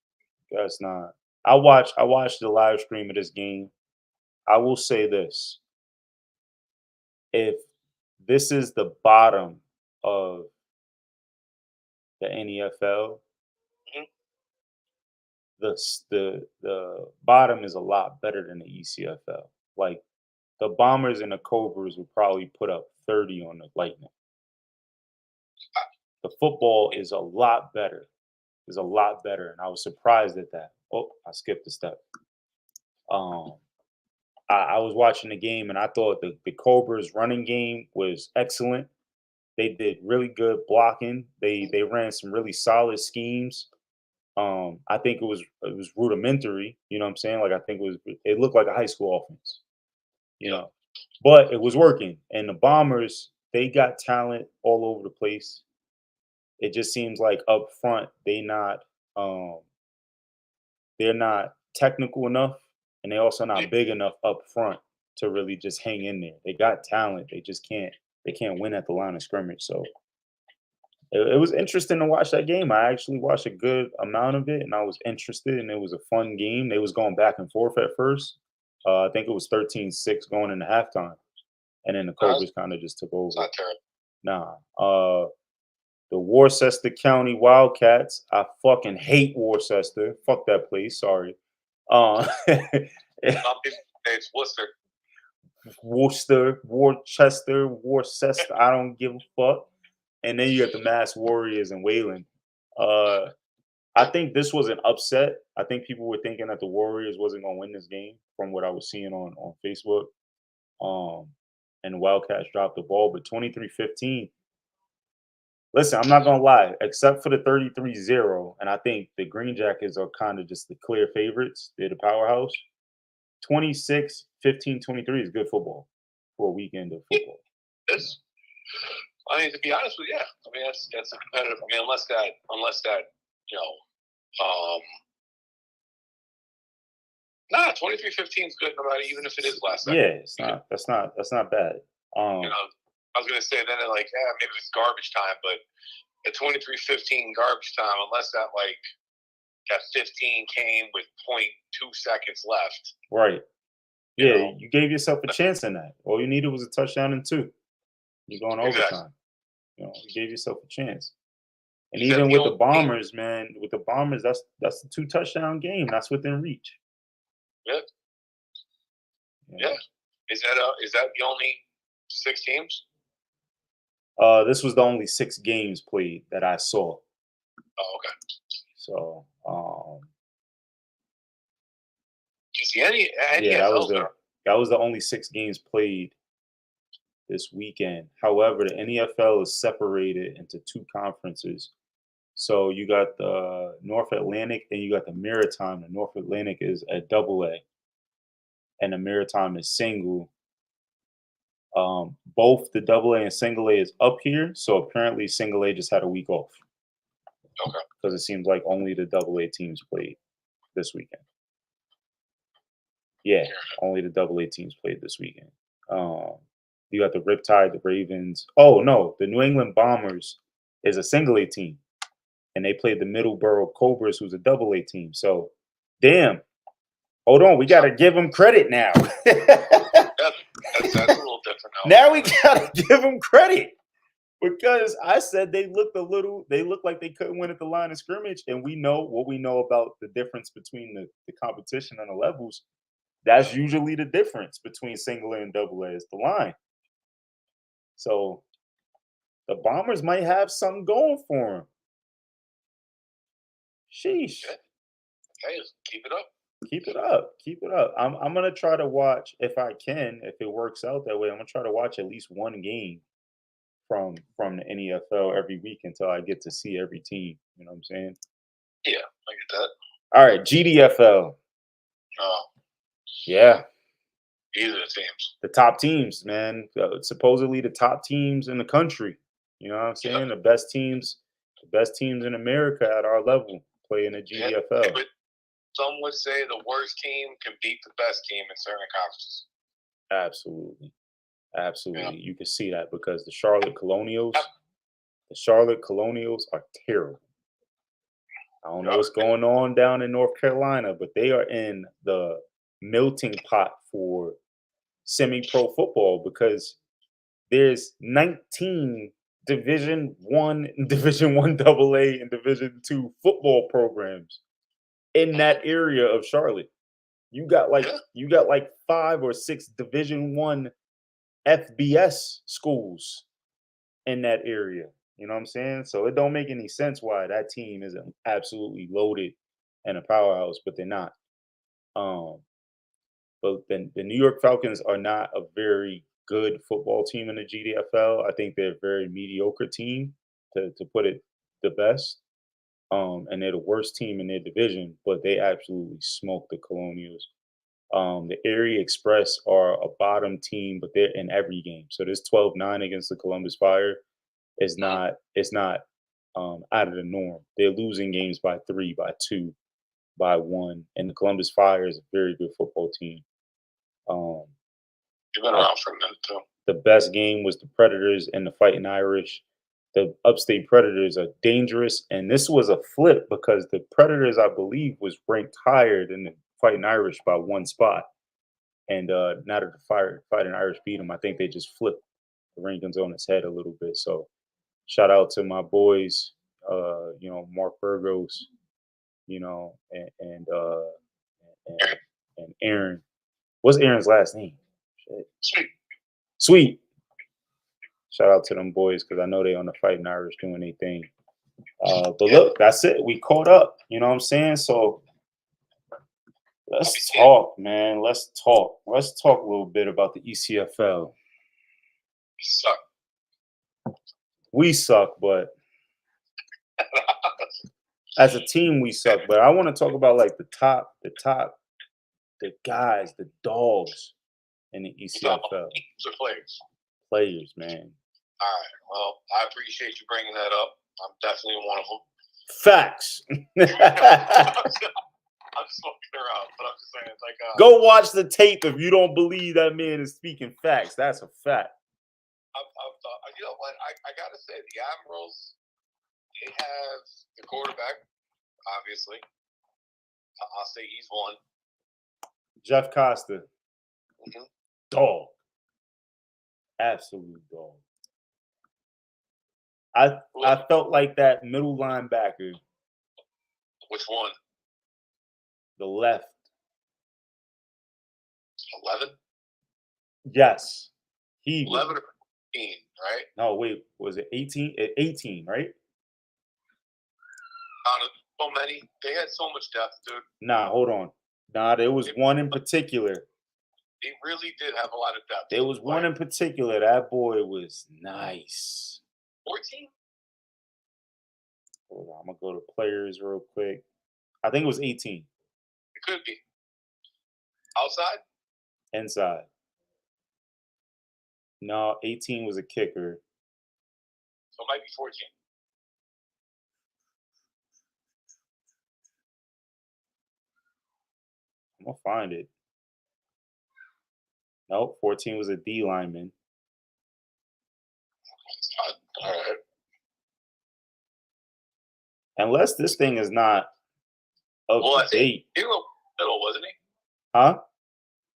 Guess not. I watched the live stream of this game. I will say this. If this is the bottom of the NEFL, the bottom is a lot better than the ECFL. Like the Bombers and the Cobras would probably put up 30 on the Lightning. The football is a lot better. Is a lot better, and I was surprised at that. Oh, I skipped a step. I was watching the game, and I thought the Cobras' running game was excellent. They did really good blocking. They ran some really solid schemes. I think it was rudimentary. You know what I'm saying? Like I think it looked like a high school offense. You know, but it was working. And the Bombers, they got talent all over the place. It just seems like up front they're not technical enough, and they also not big enough up front to really just hang in there. They got talent, they just can't win at the line of scrimmage. So it was interesting to watch that game. I actually watched a good amount of it, and I was interested, and it was a fun game. They was going back and forth at first, I think it was 13-6 going into halftime, and then the Cobras kind of just took over. It's not terrible. Nah. The Worcester County Wildcats. I fucking hate Worcester. Fuck that place. Sorry. Some people say it's Worcester. Worcester. I don't give a fuck. And then you got the Mass Warriors in Wayland. I think this was an upset. I think people were thinking that the Warriors wasn't going to win this game from what I was seeing on Facebook. And the Wildcats dropped the ball, but 23-15. Listen, I'm not going to lie, except for the 33-0, and I think the Green Jackets are kind of just the clear favorites. They're the powerhouse. 26, 15, 23 is good football for a weekend of football. I mean, to be honest with you, I mean that's a competitive. I mean, unless that, you know, 23-15 is good, no matter, even if it is last second. Yeah, it's not. That's not bad. You know, I was gonna say then like, yeah, maybe it's garbage time, but at 23-15 garbage time, unless that 15 came with 0.2 seconds left. Right. Yeah, you gave yourself a chance in that. All you needed was a touchdown and 2. You're going overtime. Exactly. You know, you gave yourself a chance. And even with the Bombers, man, that's the 2 touchdown game. That's within reach. Yep. Yeah. Is that the only 6 teams? This was the only 6 games played that I saw. Oh, okay. So, that was the only 6 games played this weekend. However, the NEFL is separated into 2 conferences. So you got the North Atlantic and you got the Maritime. The North Atlantic is a AA, and the Maritime is single. Both the AA and single A is up here. So apparently single A just had a week off. Okay. Because it seems like only the AA teams played this weekend. Yeah, only the AA teams played this weekend. You got the Riptide, the Ravens. Oh, no, the New England Bombers is a single A team. And they played the Middleborough Cobras, who's a AA team. So, damn. Hold on, we got to give them credit now. That's a little different now we got to give them credit. Because I said they looked like they couldn't win at the line of scrimmage. And we know what we know about the difference between the competition and the levels. That's usually the difference between single A and AA is the line. So the Bombers might have something going for them. Sheesh. Hey, keep it up. Keep it up. Keep it up. I'm gonna try to watch if I can, if it works out that way. I'm gonna try to watch at least one game from the NEFL every week until I get to see every team. You know what I'm saying? Yeah, I get that. All right, GDFL. Oh. Yeah. These are the teams. The top teams, man. Supposedly the top teams in the country. You know what I'm saying? Yeah. The best teams in America at our level play in the GDFL. Yeah, but some would say the worst team can beat the best team in certain conferences. Absolutely. Yeah. You can see that because the Charlotte Colonials are terrible. I don't know what's going on down in North Carolina, but they are in the melting pot for semi-pro football because there's 19 Division I, Division I AA, and Division II football programs in that area of Charlotte. You got like 5 or 6 Division I FBS schools in that area. You know what I'm saying? So it don't make any sense why that team isn't absolutely loaded and a powerhouse, but they're not. But the New York Falcons are not a very good football team in the GDFL. I think they're a very mediocre team, to put it the best. And they're the worst team in their division, but they absolutely smoked the Colonials. The Erie Express are a bottom team, but they're in every game. So this 12-9 against the Columbus Fire is not out of the norm. They're losing games by 3, by 2, by 1, and the Columbus Fire is a very good football team. You've been around for a minute too. The best game was the Predators and the Fighting Irish. The Upstate Predators are dangerous, and this was a flip because the Predators, I believe, was ranked higher than the Fighting Irish by 1 spot. And now that the Fighting Irish beat him, I think they just flipped the rankings on his head a little bit. So shout out to my boys, Mark Burgos, and Aaron. What's Aaron's last name? Shit. Sweet. Shout out to them boys because I know they on the Fighting Irish doing their thing. But look, that's it. We caught up. You know what I'm saying? So let's talk, man. Let's talk. Let's talk a little bit about the ECFL. We suck, but as a team, we suck. But I want to talk about like the guys, the dogs in the ECFL. Teams or players? Players, man. All right. Well, I appreciate you bringing that up. I'm definitely one of them. Facts. I'm just fucking around, but I'm just saying, like, go watch the tape if you don't believe that man is speaking facts. That's a fact. You know what? I gotta say, the Admirals, they have the quarterback, obviously. I'll say he's one. Jeff Costa. Mm-hmm. Dog. Absolute dog. I felt like that middle linebacker. Which one? The left. 11? Yes. He 11 or 15, right? No, wait. Was it 18? 18, right? So many. They had so much depth, dude. Nah, hold on. Nah, there was one in particular. They really did have a lot of depth. There was one in particular. That boy was nice. 14? Hold on. I'm going to go to players real quick. I think it was 18. It could be. Outside? Inside. No, 18 was a kicker. So it might be 14. I'm going to find it. Nope, 14 was a D lineman. All right. Unless this thing is not up to date. Zero middle, wasn't he? Huh?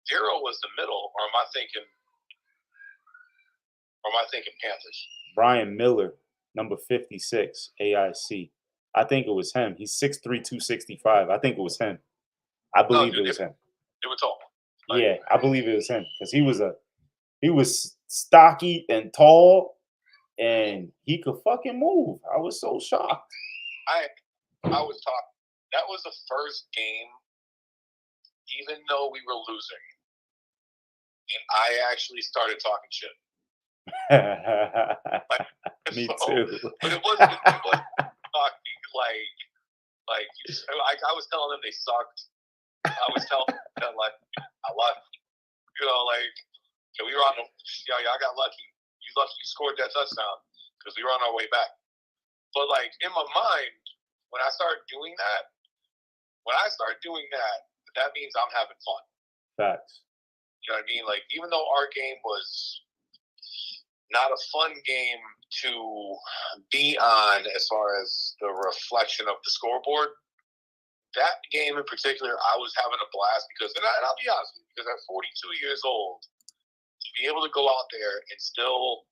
Zero was the middle, or am I thinking Panthers? Brian Miller, number 56, AIC. I think it was him. He's 6'3", 265. I think it was him. I believe it was him. They were tall. Yeah, I believe it was him because he was stocky and tall, and he could fucking move. I was so shocked. I was talking. That was the first game, even though we were losing, and I actually started talking shit. Me too. But it wasn't talking like I was telling them they sucked. I was telling them like I left. We were on the y'all got lucky. You scored that touchdown because we were on our way back. But like in my mind, when I started doing that, that means I'm having fun. Facts. You know what I mean? Like even though our game was not a fun game to be on as far as the reflection of the scoreboard, that game in particular, I was having a blast because, and I'll be honest with you, because at 42 years old, to be able to go out there and still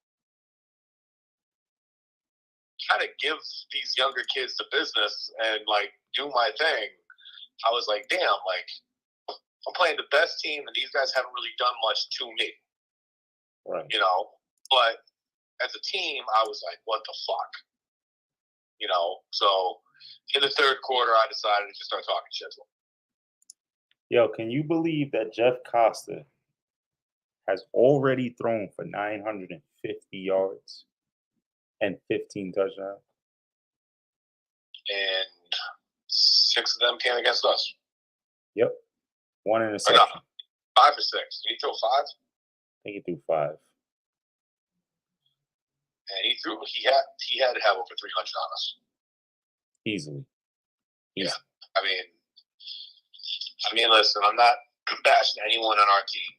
kind of give these younger kids the business and like do my thing, I was like, damn, like I'm playing the best team and these guys haven't really done much to me. Right. You know, but as a team, I was like, what the fuck? You know, so in the third quarter, I decided to just start talking shit to him. Yo, can you believe that Jeff Costa has already thrown for 950 yards and 15 touchdowns? And 6 of them came against us. Yep. 1 interception. No, 5 or 6. Did he throw 5? I think he threw 5. And he had to have over 300 on us. Easily. Yeah. I mean, listen, I'm not bashing anyone on our team,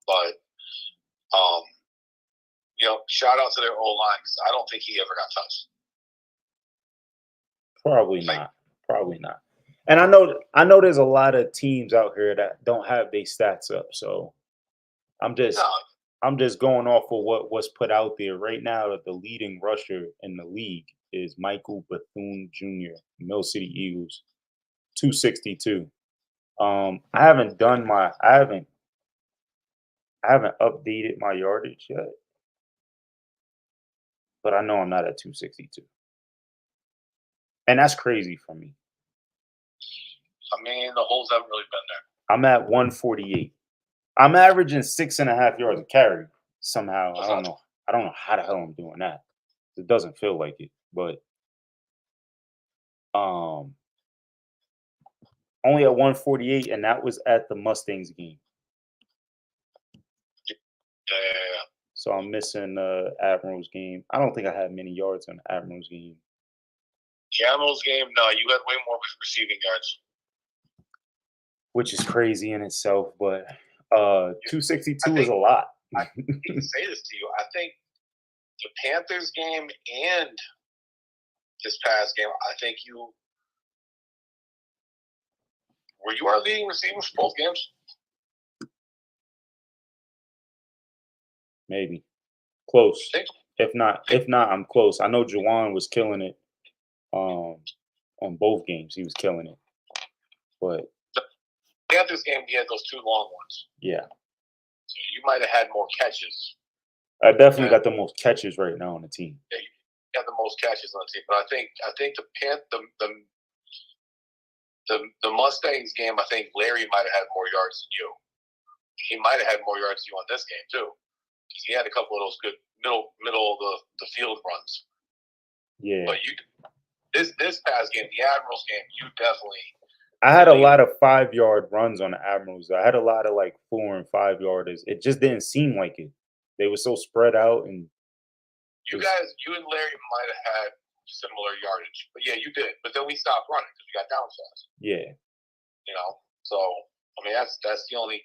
but shout out to their O-line because I don't think he ever got touched. Probably not. And I know there's a lot of teams out here that don't have their stats up. So I'm just No, I'm just going off of what's put out there right now. The leading rusher in the league is Michael Bethune Jr., Mill City Eagles, 262. I haven't updated my yardage yet, but I know I'm not at 262, and that's crazy for me. I mean, the holes haven't really been there. I'm at 148. I'm averaging 6.5 yards a carry somehow. I don't know. I don't know how the hell I'm doing that. It doesn't feel like it, but only at 148, and that was at the Mustangs game. Yeah. So I'm missing Admirals game. I don't think I had many yards on the Admirals game. The Admirals game, no, you had way more receiving yards. Which is crazy in itself, but 262 is a lot. I need to say this to you. I think the Panthers game and this past game, I think were you our leading receiver for both games? Maybe close. If not, I'm close. I know Juwan was killing it on both games. He was killing it, but the Panthers game, he had those two long ones. Yeah. So you might have had more catches. I definitely got the most catches right now on the team. Yeah, you got the most catches on the team. But I think the Mustangs game, I think Larry might have had more yards than you. He might have had more yards than you on this game too. He had a couple of those good middle of the field runs. Yeah. But this past game, the Admirals game, you definitely. I had a lot of 5-yard runs on the Admirals. I had a lot of like 4 and 5 yarders. It just didn't seem like it. They were so spread out, and you and Larry might have had similar yardage, but yeah, you did. But then we stopped running because we got down fast. Yeah. You know, so I mean that's the only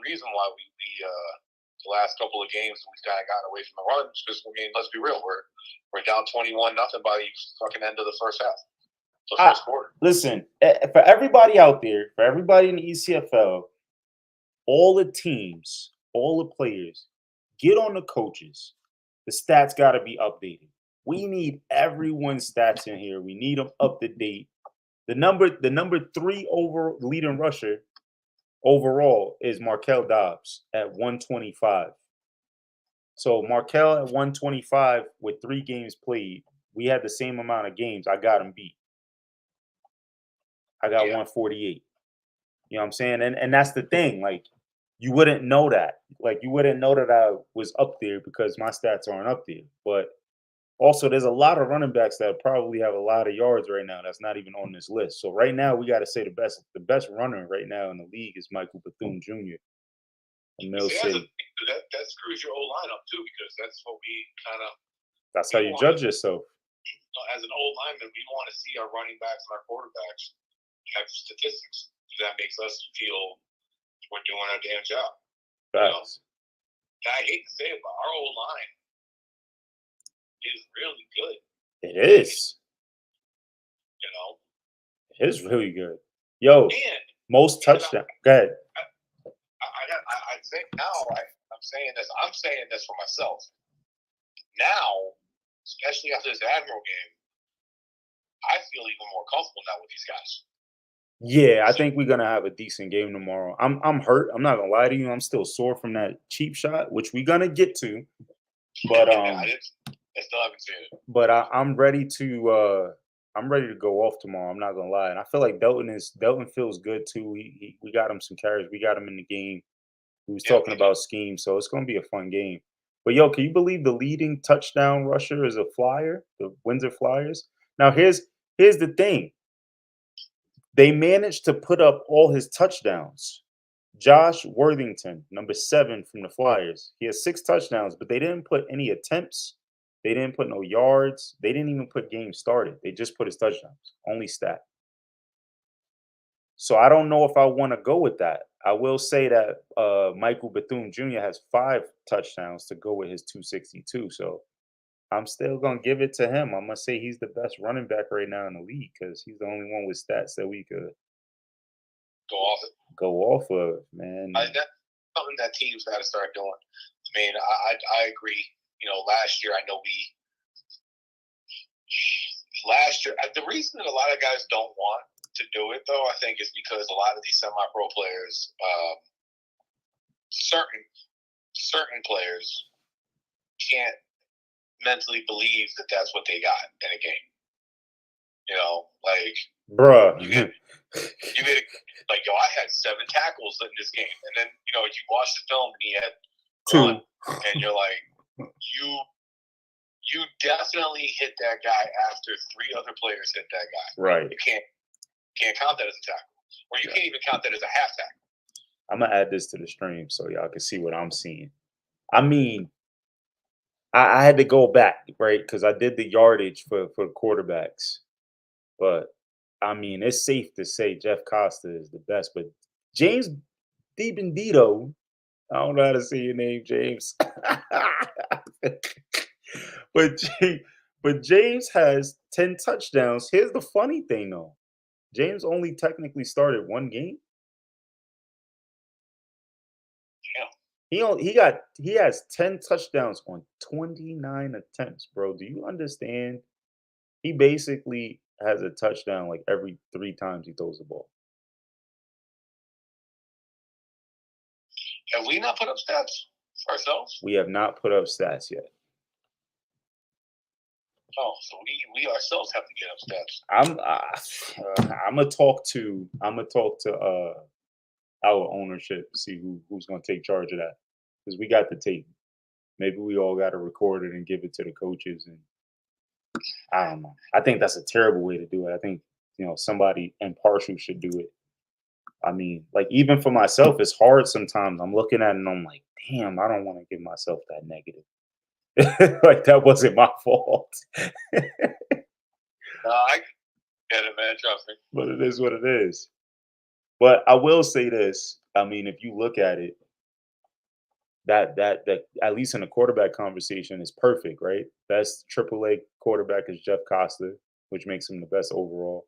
reason why we the last couple of games we've kind of gotten away from the runs because I mean let's be real, we're down 21-0 by the fucking end of the first half. First quarter. Listen, for everybody out there, for everybody in the ECFL, all the teams, all the players, get on the coaches. The stats got to be updated. We need everyone's stats in here. We need them up to date. The number 3 over leading rusher overall is Markel Dobbs at 125. So Markel at 125 with 3 games played. We had the same amount of games. I got him beat. I got 148. You know what I'm saying? And that's the thing. Like, you wouldn't know that. Like, you wouldn't know that I was up there because my stats aren't up there. But also, there's a lot of running backs that probably have a lot of yards right now that's not even on this list. So right now, we got to say the best runner right now in the league is Michael Bethune Jr. in Mill City. That screws your old line up too because that's what we kind of. That's how you judge yourself. As an old lineman, we want to see our running backs and our quarterbacks have statistics. That makes us feel we're doing our damn job. Facts. And I hate to say it, but our old line is really good. It is. You know? It is really good. Yo, most touchdown. Go ahead. I think now I'm saying this for myself. Now, especially after this Admiral game, I feel even more comfortable now with these guys. Yeah, I think we're gonna have a decent game tomorrow. I'm hurt. I'm not gonna lie to you. I'm still sore from that cheap shot, which we're gonna get to. But I still haven't seen it. But I'm ready to go off tomorrow. I'm not gonna lie, and I feel like Delton feels good too. We got him some carries. We got him in the game. We was talking about scheme, so it's gonna be a fun game. But yo, can you believe the leading touchdown rusher is a Flyer, the Windsor Flyers? Now here's the thing. They managed to put up all his touchdowns. Josh Worthington, number 7 from the Flyers. He has 6 touchdowns, but they didn't put any attempts. They didn't put no yards. They didn't even put games started. They just put his touchdowns. Only stat. So I don't know if I want to go with that. I will say that Michael Bethune Jr. has 5 touchdowns to go with his 262. So I'm still gonna give it to him. I'm gonna say he's the best running back right now in the league because he's the only one with stats that we could go off of, man. That's something that teams got to start doing. I mean, I agree. You know, last year I know the reason that a lot of guys don't want to do it though, I think, is because a lot of these semi-pro players, certain players can't mentally believe that that's what they got in a game. You know, like, bruh, you get like, yo, I had 7 tackles in this game, and then you know you watch the film and he had 1, and you're like, you definitely hit that guy after 3 other players hit that guy. Right. You can't count that as a tackle, or you can't even count that as a half tackle. I'm gonna add this to the stream so y'all can see what I'm seeing. I mean, I had to go back, right? Because I did the yardage for quarterbacks. But I mean, it's safe to say Jeff Costa is the best. But James DiBendito, I don't know how to say your name, James. but James has 10 touchdowns. Here's the funny thing, though. James only technically started 1 game. He has 10 touchdowns on 29 attempts, bro. Do you understand? He basically has a touchdown like every 3 times he throws the ball. Have we not put up stats for ourselves? We have not put up stats yet. Oh, so we ourselves have to get up stats. I'm gonna talk to our ownership, see who's gonna take charge of that, because we got the tape. Maybe we all got to record it and give it to the coaches, and I don't know. I think that's a terrible way to do it. I think, you know, somebody impartial should do it. I mean, like, even for myself, it's hard sometimes. I'm looking at it and I'm like, damn, I don't want to give myself that negative. Like, that wasn't my fault. I get it, man. Trust me. But it is what it is. But I will say this. I mean, if you look at it, that at least in the quarterback conversation is perfect, right? Best AAA quarterback is Jeff Costa, which makes him the best overall.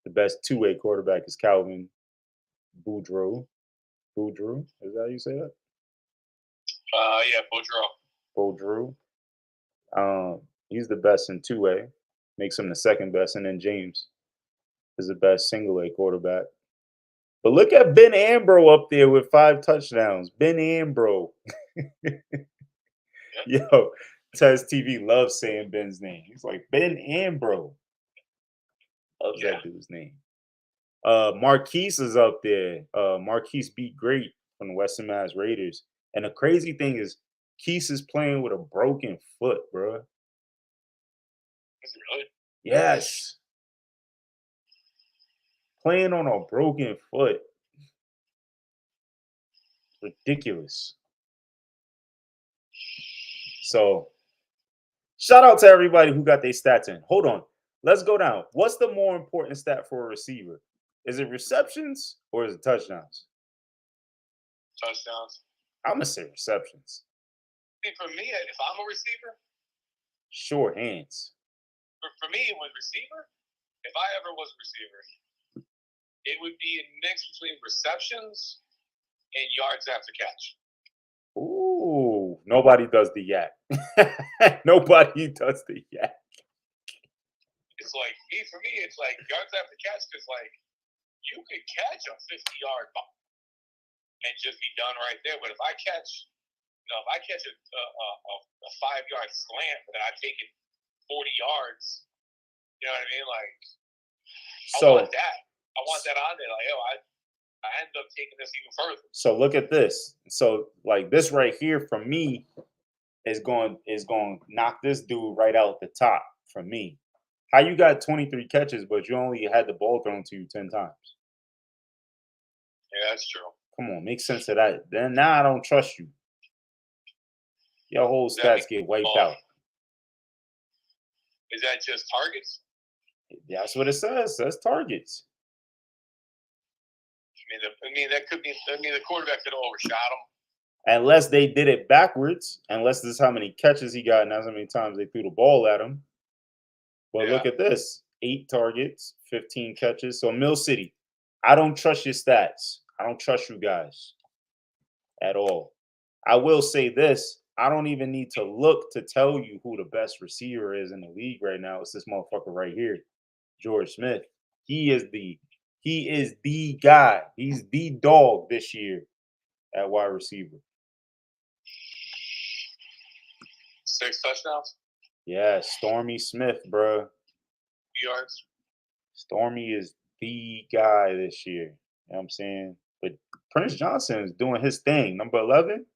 The best 2-way quarterback is Calvin Boudreaux. Boudreaux, is that how you say that? Yeah, Boudreaux. He's the best in 2-way, makes him the second best, and then James is the best single-A quarterback. But look at Ben Ambro up there with 5 touchdowns. Ben Ambro. Yo, Tez TV loves saying Ben's name. He's like, Ben Ambro. Loves that dude's name. Marquise is up there. Marquise beat Great from the Western Mass Raiders. And the crazy thing is, Keese is playing with a broken foot, bro. Is it really? Yes. Playing on a broken foot. Ridiculous. So, shout out to everybody who got their stats in. Hold on. Let's go down. What's the more important stat for a receiver? Is it receptions or is it touchdowns? Touchdowns. I'm going to say receptions. See, for me, if I'm a receiver, sure hands. For me, with receiver, if I ever was a receiver, it would be a mix between receptions and yards after catch. Ooh, nobody does the yak. Nobody does the yak. It's like, for me, it's like yards after catch, because, like, you could catch a 50-yard ball and just be done right there. But if I catch, a 5-yard slant, but I take it 40 yards, you know what I mean? Like, I want that. I want that on there. Like, yo, I end up taking this even further. So look at this. So, like, this right here from me is going to knock this dude right out the top for me. How you got 23 catches, but you only had the ball thrown to you 10 times? Yeah, that's true. Come on, make sense of that. Then now I don't trust you. Your whole stats get wiped out. Is that just targets? That's what it says. It says targets. I mean, that could be. I mean, the quarterback could have overshot him. Unless they did it backwards, unless this is how many catches he got and that's how many times they threw the ball at him. But look at this. 8 targets, 15 catches. So Mill City, I don't trust your stats. I don't trust you guys at all. I will say this. I don't even need to look to tell you who the best receiver is in the league right now. It's this motherfucker right here, George Smith. He is the guy. He's the dog this year at wide receiver. 6 touchdowns. Yeah, Stormy Smith, bro. Yards. Stormy is the guy this year. You know what I'm saying? But Prince Johnson is doing his thing. Number 11,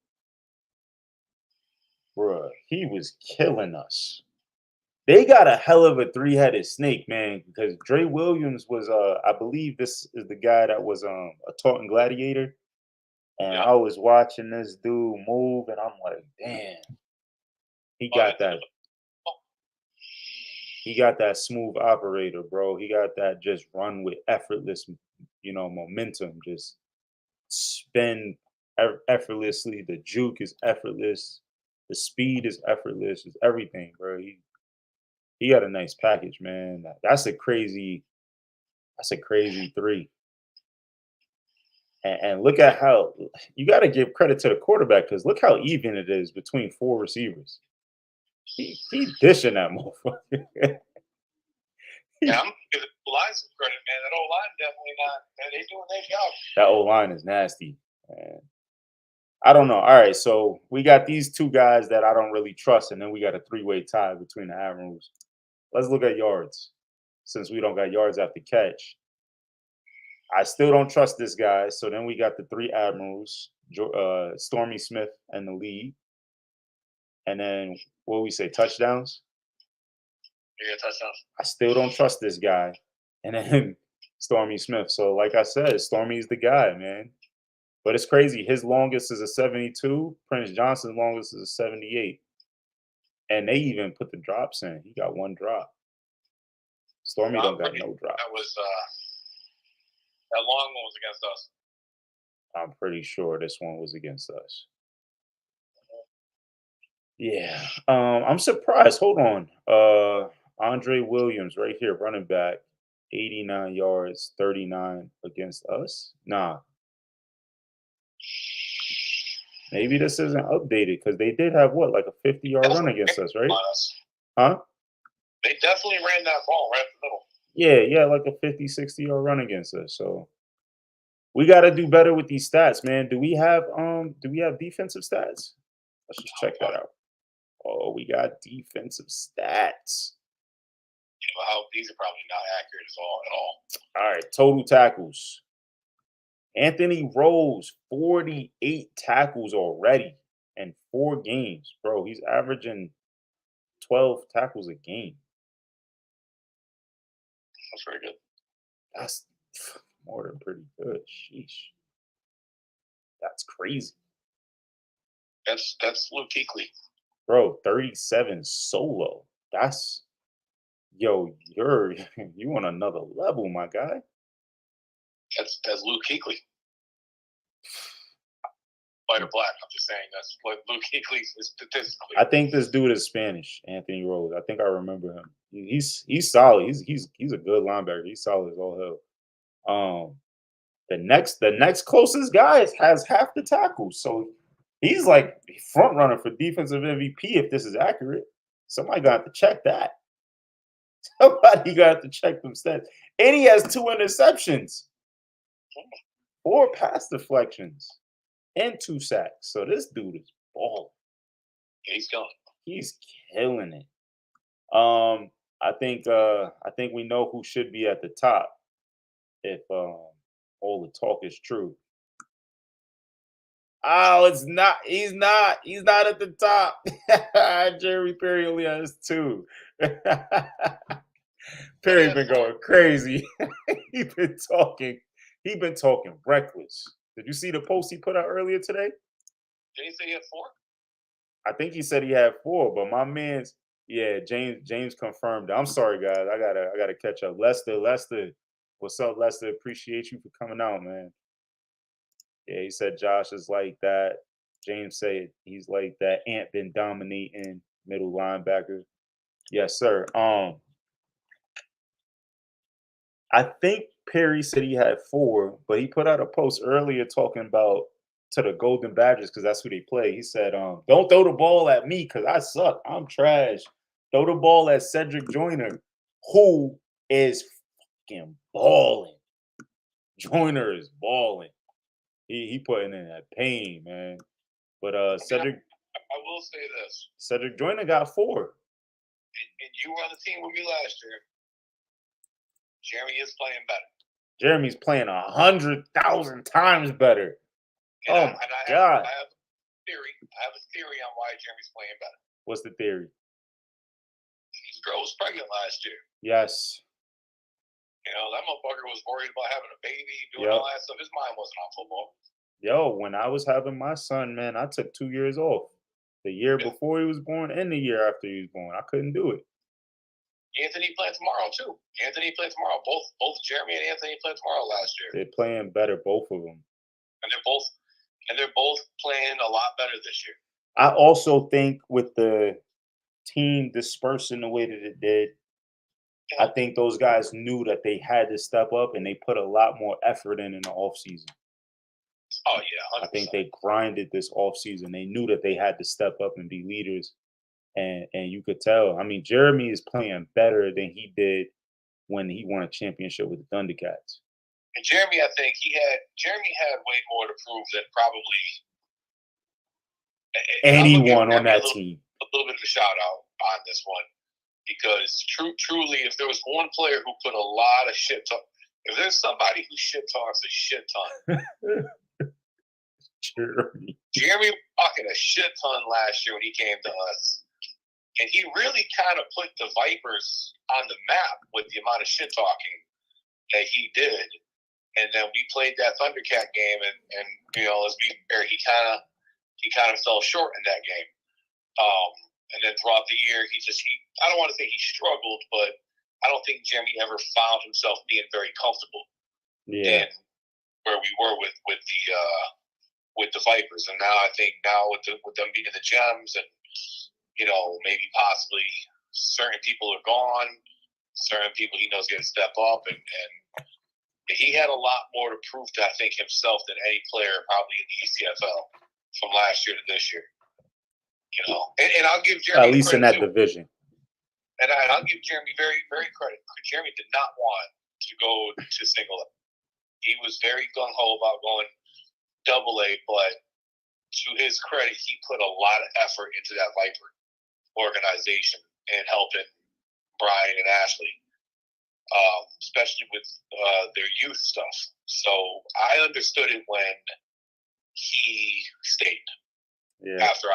bro, he was killing us. They got a hell of a 3-headed snake, man, because Dre Williams was, I believe this is the guy that was a Taunton Gladiator. And I was watching this dude move, and I'm like, damn. He got that. He got that smooth operator, bro. He got that just run with effortless, momentum. Just spin effortlessly. The juke is effortless. The speed is effortless. It's everything, bro. He got a nice package, man. That's a crazy 3. And look at how you got to give credit to the quarterback because look how even it is between 4 receivers. He dishing that motherfucker. Yeah, I'm giving the line some credit, man. That O-line definitely not. Man, they doing their job. That O-line is nasty. Man. I don't know. All right, so we got these 2 guys that I don't really trust, and then we got a 3-way tie between the Admirals. Let's look at yards, since we don't got yards after catch. I still don't trust this guy. So then we got the 3 Admirals, Stormy Smith and the lead. And then what we say, touchdowns? Yeah, touchdowns. I still don't trust this guy. And then Stormy Smith. So like I said, Stormy's the guy, man. But it's crazy. His longest is a 72. Prince Johnson's longest is a 78. And they even put the drops in. He got 1 drop. Stormy don't got no drop. That was that long one was against us. I'm pretty sure this one was against us. Yeah. I'm surprised. Hold on. Andre Williams right here, running back, 89 yards, 39 against us. Nah. Maybe this isn't updated because they did have what, like a 50-yard run against us, right? Huh? They definitely ran that ball right up the middle. Yeah, like a 50, 60-yard run against us. So we got to do better with these stats, man. Do we have defensive stats? Let's just check that out. Oh, we got defensive stats. Yeah, well, these are probably not accurate at all. All right, total tackles. Anthony Rose, 48 tackles already in 4 games. Bro, he's averaging 12 tackles a game. That's very good. That's more than pretty good. Sheesh. That's crazy. That's Luke Kuechly. Bro, 37 solo. That's you on another level, my guy. That's Luke Kuechly. White or black, I'm just saying that's what Luke Kuechly is statistically. I think this dude is Spanish, Anthony Rose. I think I remember him. He's solid. He's a good linebacker. He's solid as all hell. The next closest guy has half the tackles. So he's like front runner for defensive MVP if this is accurate. Somebody got to check that. Somebody got to check them stats. And he has 2 interceptions, 4 pass deflections, and 2 sacks. So this dude is balling. Yeah, he's killing. He's killing it. I think we know who should be at the top if all the talk is true. Oh, it's not. He's not. He's not at the top. Jeremy Perry only has 2. Perry been going crazy. He been talking reckless. Did you see the post he put out earlier today? Did he say he had 4? I think he said he had 4, but my man's James confirmed. I'm sorry, guys. I gotta catch up. Lester, what's up, Lester? Appreciate you for coming out, man. Yeah, he said Josh is like that. James said he's like that Ant been dominating middle linebacker. Yes, sir. I think Perry said he had 4, but he put out a post earlier talking about to the Golden Badgers because that's who they play. He said, "Don't throw the ball at me because I suck. I'm trash. Throw the ball at Cedric Joyner, who is fucking balling. Joyner is balling. He putting in that pain, man. But Cedric, I will say this. Cedric Joyner got 4. And you were on the team with me last year. Jeremy is playing better. Jeremy's playing 100,000 times better. And my God. I have a theory on why Jeremy's playing better. What's the theory? His girl was pregnant last year. Yes. You know, that motherfucker was worried about having a baby, doing all that stuff. His mind wasn't on football. Yo, when I was having my son, man, I took 2 years off. The year before he was born and the year after he was born. I couldn't do it. Anthony playing tomorrow too. Anthony playing tomorrow. Both Jeremy and Anthony played tomorrow last year. They're playing better, both of them. And they're both playing a lot better this year. I also think with the team dispersing the way that it did, I think those guys knew that they had to step up and they put a lot more effort in the offseason. Oh, yeah. 100%. I think they grinded this offseason. They knew that they had to step up and be leaders. And you could tell. I mean, Jeremy is playing better than he did when he won a championship with the Thundercats. And Jeremy, I think Jeremy had way more to prove than probably anyone on that team. A little bit of a shout out on this one. Because truly, if there was one player who put a lot of shit talk, if there's somebody who shit talks a shit ton, Jeremy talking a shit ton last year when he came to us. And he really kind of put the Vipers on the map with the amount of shit talking that he did. And then we played that Thundercat game, and you know, let's be fair, he kind of fell short in that game. And then throughout the year, I don't want to say he struggled, but I don't think Jeremy ever found himself being very comfortable in where we were with the Vipers. And now I think with them being the Gems and, you know, maybe possibly certain people are gone, certain people he knows going to step up, and he had a lot more to prove to, I think, himself than any player probably in the ECFL from last year to this year. You know, and I'll give Jeremy at least in that division. And I'll give Jeremy very, very credit. Jeremy did not want to go to single A. He was very gung ho about going double A, but to his credit, he put a lot of effort into that Viper organization and helping Brian and Ashley, especially with their youth stuff. So I understood it when he stayed. Yeah. After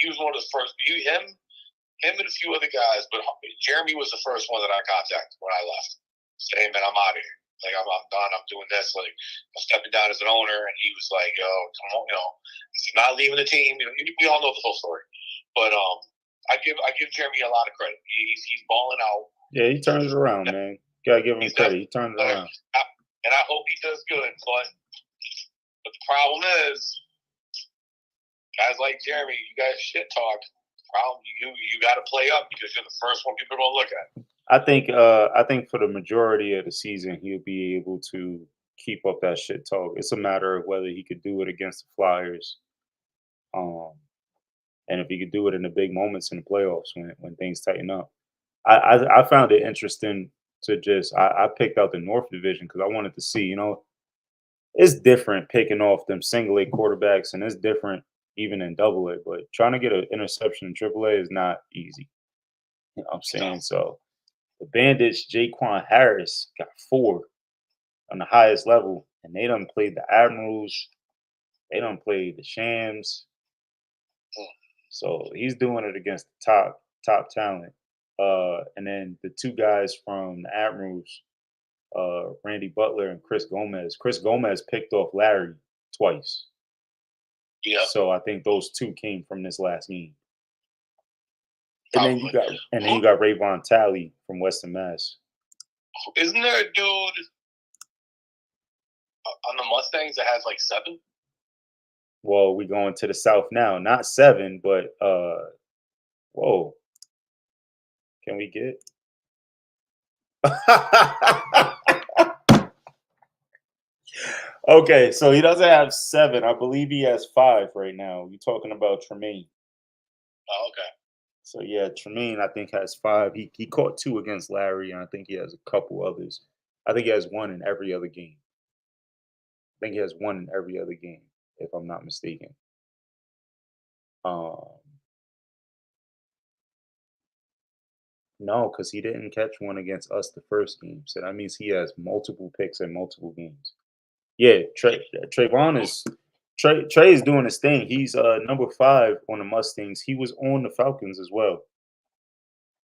he was one of the first. Him and a few other guys, but Jeremy was the first one that I contacted when I left. Saying, man, I'm out of here. Like, I'm done. I'm doing this. Like, I'm stepping down as an owner. And he was like, yo, come on, you know, he's not leaving the team. You know, we all know the whole story. But I give Jeremy a lot of credit. He's balling out. Yeah, he turns it around, man. Gotta give him credit. He turns it around. And I hope he does good. But the problem is, guys like Jeremy, you guys shit talk. Problem, you got to play up because you're the first one people don't look at. I think for the majority of the season, he'll be able to keep up that shit talk. It's a matter of whether he could do it against the Flyers, and if he could do it in the big moments in the playoffs when things tighten up. I found it interesting to I picked out the North Division because I wanted to see, you know, it's different picking off them single A quarterbacks, and it's different even in double A, but trying to get an interception in triple A is not easy. You know what I'm saying? So the Bandits, Jaquan Harris, got 4 on the highest level, and they done played the Admirals. They done played the Shams. So he's doing it against the top talent. And then the 2 guys from the Admirals, Randy Butler and Chris Gomez. Chris Gomez picked off Larry twice. Yeah. So I think those 2 came from this last game. And then you got Rayvon Talley from Western Mass. Isn't there a dude on the Mustangs that has like 7? Well, we going to the South now. Not 7, but whoa. Can we get? Okay, so he doesn't have 7. I believe he has 5 right now. You're talking about Tremaine. Oh, okay. So yeah, Tremaine I think has 5. He caught 2 against Larry, and I think he has a couple others. I think he has 1 in every other game. I think he has 1 in every other game, if I'm not mistaken. No, because he didn't catch one against us the first game. So that means he has multiple picks in multiple games. Yeah, Trayvon is Trey is doing his thing. He's number 5 on the Mustangs. He was on the Falcons as well.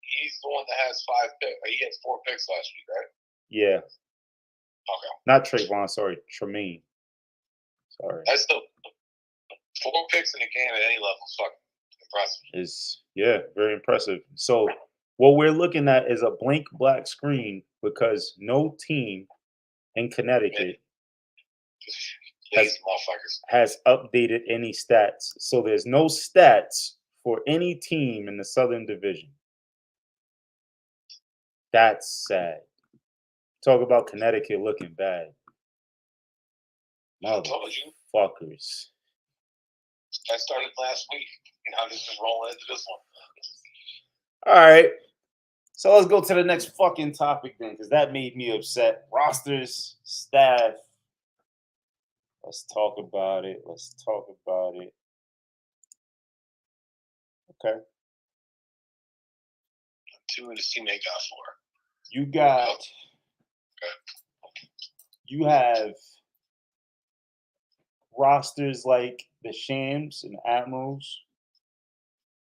He's the one that has 5 picks. He had 4 picks last week, right? Yeah. Okay. Not Trayvon, sorry, Tremaine. Sorry. That's the 4 picks in a game at any level is fucking impressive. Is very impressive. So what we're looking at is a blank black screen because no team in Connecticut has updated any stats. So there's no stats for any team in the Southern Division. That's sad. Talk about Connecticut looking bad. Motherfuckers. That started last week, and how this is rolling into this one. All right. So let's go to the next fucking topic then, because that made me upset. Rosters, staff. Let's talk about it. Okay. 2 in the team they got 4. You have rosters like the Shams and Admirals.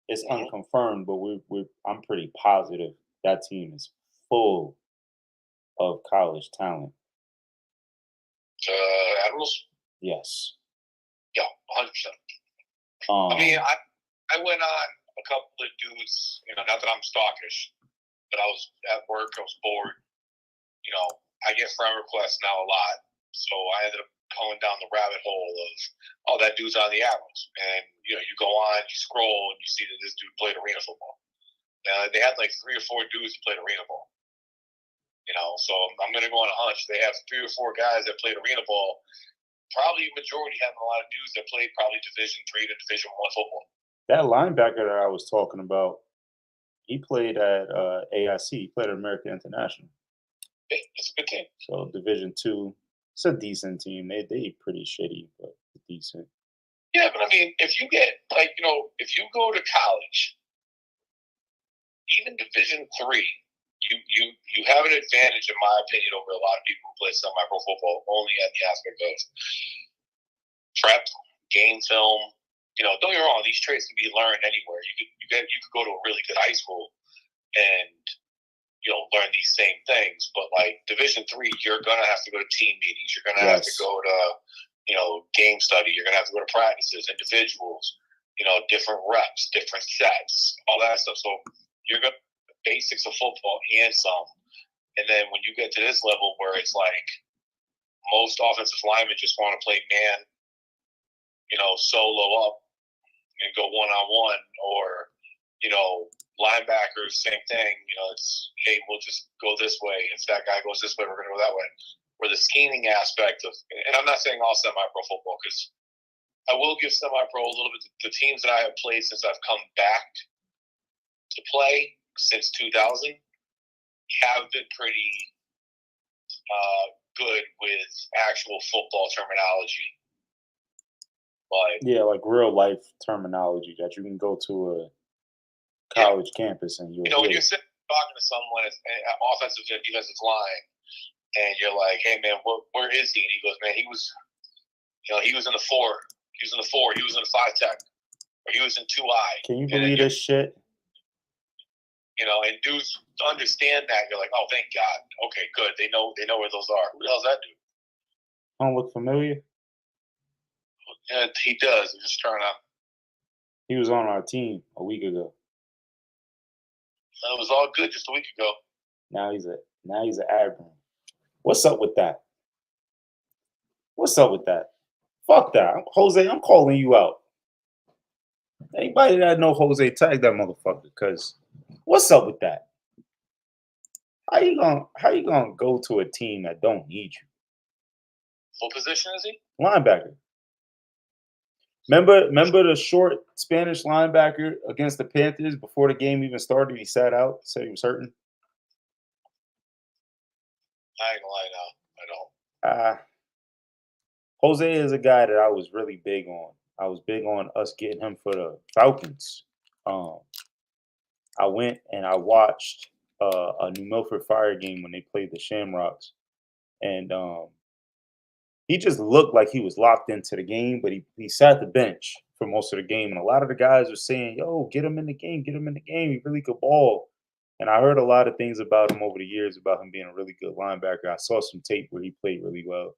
It's unconfirmed, but I'm pretty positive that team is full of college talent. Admirals? Yes. Yeah, 100%. I mean, I went on a couple of dudes, not that I'm stalkish, but I was at work, I was bored. I get friend requests now a lot. So I ended up going down the rabbit hole of, that dude's on the Admirals. And, you go on, you scroll, and you see that this dude played arena football. They had like 3 or 4 dudes that played arena ball. So I'm going to go on a hunch. They have 3 or 4 guys that played arena ball. Probably majority having a lot of dudes that played probably Division 3 to Division 1 football. That linebacker that I was talking about, he played at AIC. He played at American International. It's a good team. So Division 2, it's a decent team. They pretty shitty, but decent. Yeah, but I mean, if you get if you go to college, even Division 3, you have an advantage, in my opinion, over a lot of people who play semi-pro football only at the aspect of prep, game film. Don't get me wrong; these traits can be learned anywhere. You could go to a really good high school and learn these same things. But like Division 3, you're gonna have to go to team meetings. You're gonna have to go to game study. You're gonna have to go to practices, individuals. Different reps, different sets, all that stuff. So you're gonna basics of football and some. And then when you get to this level where it's like most offensive linemen just want to play man, solo up and go one-on-one, or, linebackers, same thing. It's, hey, we'll just go this way. If that guy goes this way, we're going to go that way. Where the scheming aspect of, and I'm not saying all semi-pro football, because I will give semi-pro a little bit. The teams that I have played since I've come back to play since 2000 have been pretty good with actual football terminology. Like real life terminology that you can go to a college campus and when you're sitting talking to someone at offensive and defensive line, and you're like, "Hey man, where is he?" And he goes, "Man, he was in the 4. He was in the 4. He was in the 5 tech, or he was in 2I." Can you believe this shit? And dudes understand that. You're like, "Oh, thank God. Okay, good. They know where those are." Who the hell's that dude? Don't look familiar. Yeah, he does. I'm just trying to. He was on our team a week ago. It was all good just a week ago. Now he's an admiral. What's up with that? Fuck that. Jose, I'm calling you out. Anybody that know Jose, tag that motherfucker, because what's up with that? How you gonna go to a team that don't need you? What position is he? Linebacker. Remember the short Spanish linebacker against the Panthers before the game even started? He sat out, said he was hurting. I ain't gonna lie now. I don't. Jose is a guy that I was really big on. I was big on us getting him for the Falcons. I went and I watched a New Milford Fire game when they played the Shamrocks, and he just looked like he was locked into the game, but he sat the bench for most of the game. And a lot of the guys were saying, yo, get him in the game, get him in the game. He really could ball. And I heard a lot of things about him over the years, about him being a really good linebacker. I saw some tape where he played really well.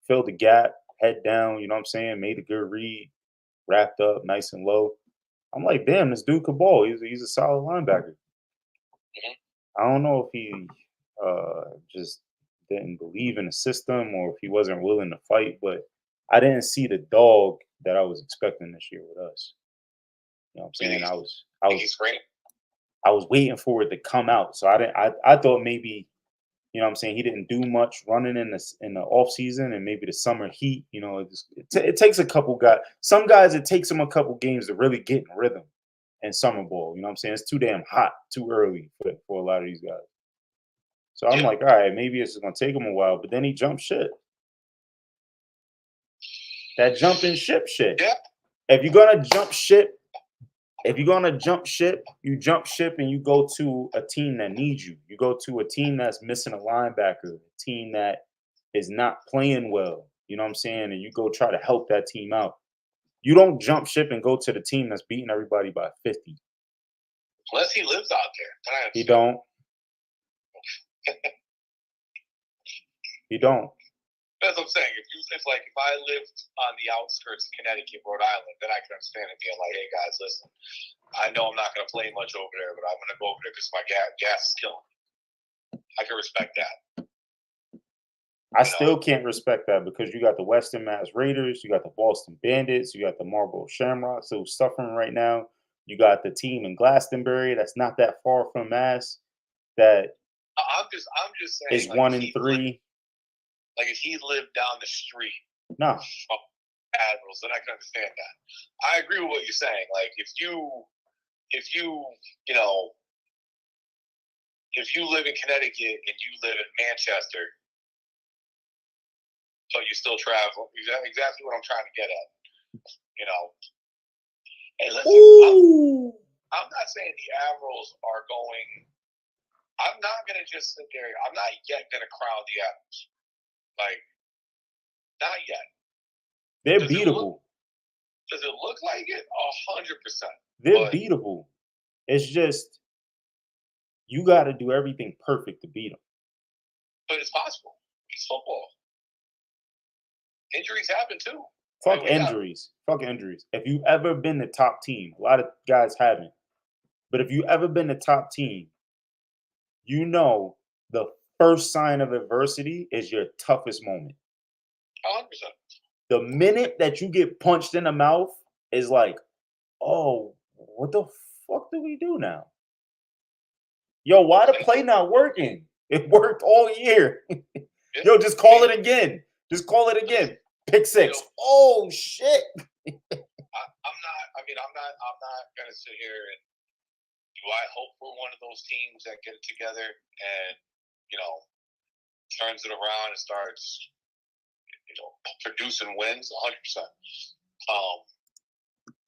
Filled the gap, head down, you know what I'm saying? Made a good read, wrapped up nice and low. I'm like, damn, this dude could ball. He's a solid linebacker. I don't know if he just didn't believe in the system or if he wasn't willing to fight, but I didn't see the dog that I was expecting this year with us. You know what I'm saying? I was waiting for it to come out. So I thought maybe, you know what I'm saying, he didn't do much running in the off season and maybe the summer heat, you know, it takes a couple guys. Some guys, it takes them a couple games to really get in rhythm in summer ball. You know what I'm saying? It's too damn hot, too early for a lot of these guys. So I'm like, all right, maybe it's going to take him a while, but then he jumped ship. That jumping ship shit. Yeah. If you're going to jump ship, you jump ship and you go to a team that needs you. You go to a team that's missing a linebacker, a team that is not playing well. You know what I'm saying? And you go try to help that team out. You don't jump ship and go to the team that's beating everybody by 50. Unless he lives out there. He don't. He don't. That's what I'm saying. If I lived on the outskirts of Connecticut, Rhode Island, then I can understand it being like, hey guys, listen, I know I'm not going to play much over there, but I'm going to go over there because my gas is killing me. I can respect that. I still can't respect that because you got the Western Mass Raiders, you got the Boston Bandits, you got the Marlboro Shamrocks who's suffering right now. You got the team in Glastonbury that's not that far from Mass that I'm just saying is 1-3. If he lived down the street from Admirals, then I can understand that. I agree with what you're saying. Like if you live in Connecticut and you live in Manchester, so you still travel. Exactly what I'm trying to get at. You know. Hey, listen, I'm not saying the Admirals are going. I'm not going to just sit there. I'm not yet going to crown the Admirals. Like, not yet. They're beatable. Does it look like it? 100%. They're beatable. It's just you got to do everything perfect to beat them. But it's possible. It's football. Injuries happen too. Fuck injuries. If you've ever been the top team, a lot of guys haven't. But if you've ever been the top team, you know the first sign of adversity is your toughest moment. 100%. The minute that you get punched in the mouth is like, oh, what the fuck do we do now? Yo, why the play not working? It worked all year. Yo, just call it again. Pick six. Oh shit. I'm not gonna sit here and do I hope we're one of those teams that get it together and turns it around and starts producing wins 100%.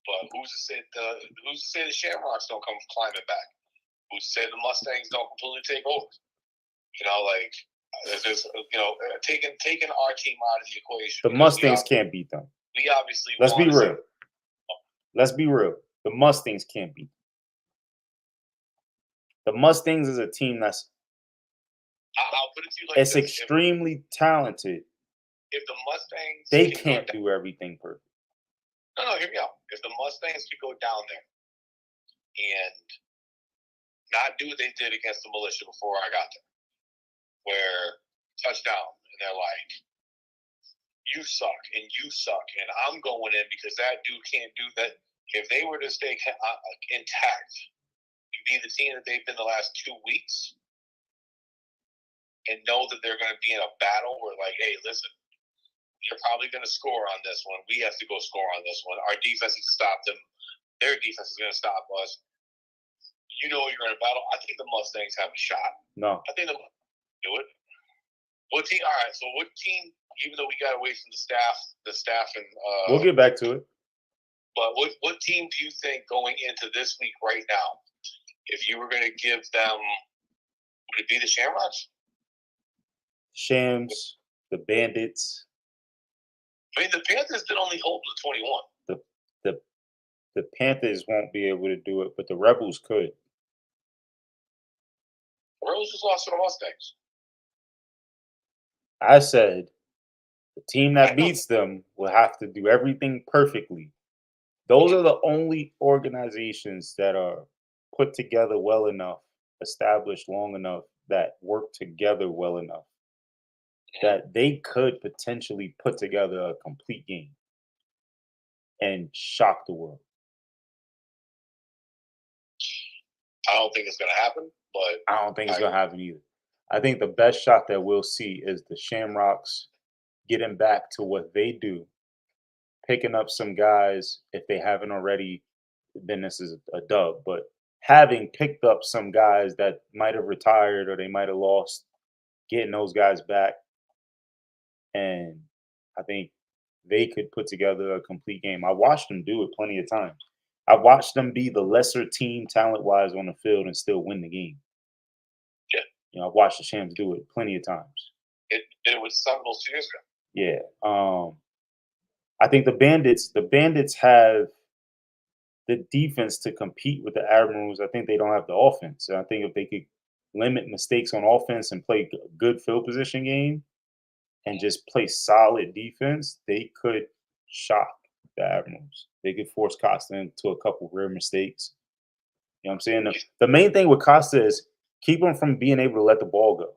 But who's to say the Shamrocks don't come climbing back? Who's to say the Mustangs don't completely take over? Taking our team out of the equation. The Mustangs can't beat them. We obviously Let's be real. The Mustangs can't beat them. The Mustangs is a team that's I'll put it to you like it's this. extremely talented. If the Mustangs they can't do everything perfect. No, hear me out. If the Mustangs could go down there and not do what they did against the militia before I got there, where touchdown, and they're like, you suck and you suck, and I'm going in because that dude can't do that. If they were to stay intact and be the team that they've been the last 2 weeks, and know that they're going to be in a battle where, like, hey, listen, you're probably going to score on this one. We have to go score on this one. Our defense has to stop them. Their defense is going to stop us. You know you're in a battle. I think the Mustangs have a shot. No. I think they'll do it. What team? All right, so what team, even though we got away from the staff and we'll get back to it. But what team do you think going into this week right now, if you were going to give them, would it be the Shamrocks? Shams, the Bandits. I mean, the Panthers did only hold to 21. The Panthers won't be able to do it, but the Rebels could. The Rebels just lost to the Mustangs. I said the team that beats them will have to do everything perfectly. Those are the only organizations that are put together well enough, established long enough, that work together well enough that they could potentially put together a complete game and shock the world. I don't think it's going to happen, but I don't think it's going to happen either. I think the best shot that we'll see is the Shamrocks getting back to what they do, picking up some guys if they haven't already. Then this is a dub, but having picked up some guys that might have retired or they might have lost, getting those guys back, and I think they could put together a complete game. I watched them do it plenty of times. I watched them be the lesser team talent-wise on the field and still win the game. Yeah. You know, I've watched the Shams do it plenty of times. It was Seminoles 2 years ago. Yeah. I think the Bandits have the defense to compete with the Admirals. I think they don't have the offense. And I think if they could limit mistakes on offense and play good field position game and just play solid defense, they could shock the Admirals. They could force Costa into a couple rare mistakes. You know what I'm saying? The main thing with Costa is keep him from being able to let the ball go.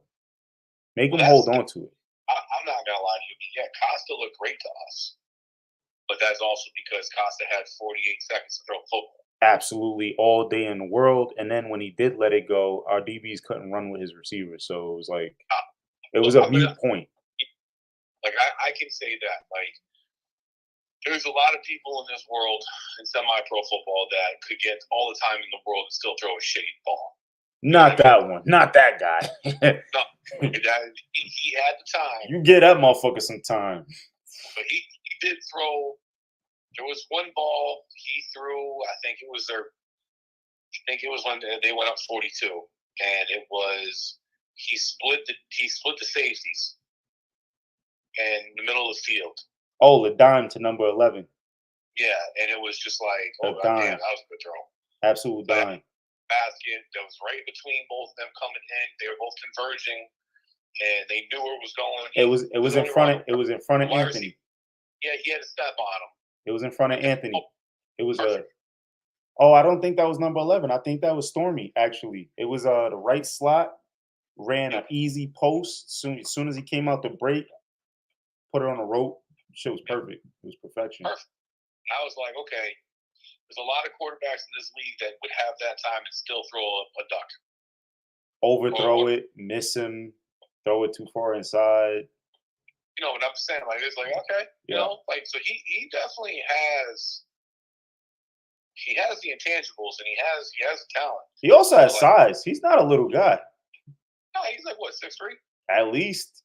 Make him hold on to it. I'm not going to lie to you. Yeah, Costa looked great to us. But that's also because Costa had 48 seconds to throw football. Absolutely, all day in the world. And then when he did let it go, our DBs couldn't run with his receivers. So it was like, it was a mute point. Like, I can say that. Like, there's a lot of people in this world in semi-pro football that could get all the time in the world and still throw a shitty ball. Not that one. Not that guy. No, he had the time. You get that motherfucker some time. But he did throw. There was one ball he threw. I think it was when they went up 42, and it was he split the safeties in the middle of the field. Oh, the dime to number 11. Yeah, and it was just like, oh damn, that was a good throw. Absolute dime. Basket that was right between both of them coming in. They were both converging, and they knew where it was going. It was in front of Anthony. Yeah, he had to step on him. It was in front of Anthony. It was I don't think that was number 11. I think that was Stormy, actually. It was the right slot, ran an easy post. As soon as he came out the break, put it on a rope. Shit was perfect. It was perfection. Perfect. I was like, okay, there's a lot of quarterbacks in this league that would have that time and still throw a duck. Overthrow it, miss him, throw it too far inside. You know what I'm saying? Like, it's like, okay, you know, like, so he definitely has the intangibles and he has the talent. He also has size. He's not a little guy. No, he's like what, 6'3"? At least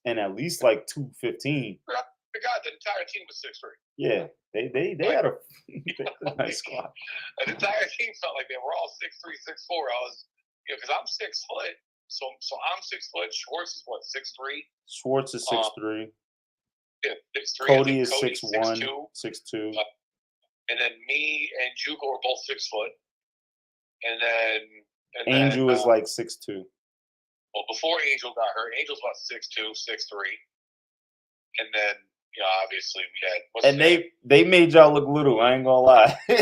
like 215. The entire team was 6'3". Yeah, they had a nice squad. The entire team felt like they were all 6'3", 6'4". I was, because I'm 6 foot, so I'm 6 foot. Schwartz is what, 6'3"? Schwartz is 6'3". Yeah, 6'3". Cody is 6'1", 6'2". And then me and Juco are both 6 foot. And then Angel is like 6'2". Well, before Angel got hurt, Angel's about 6'2", 6'3". And then, you know, obviously we had. And they made y'all look little. I ain't gonna lie. I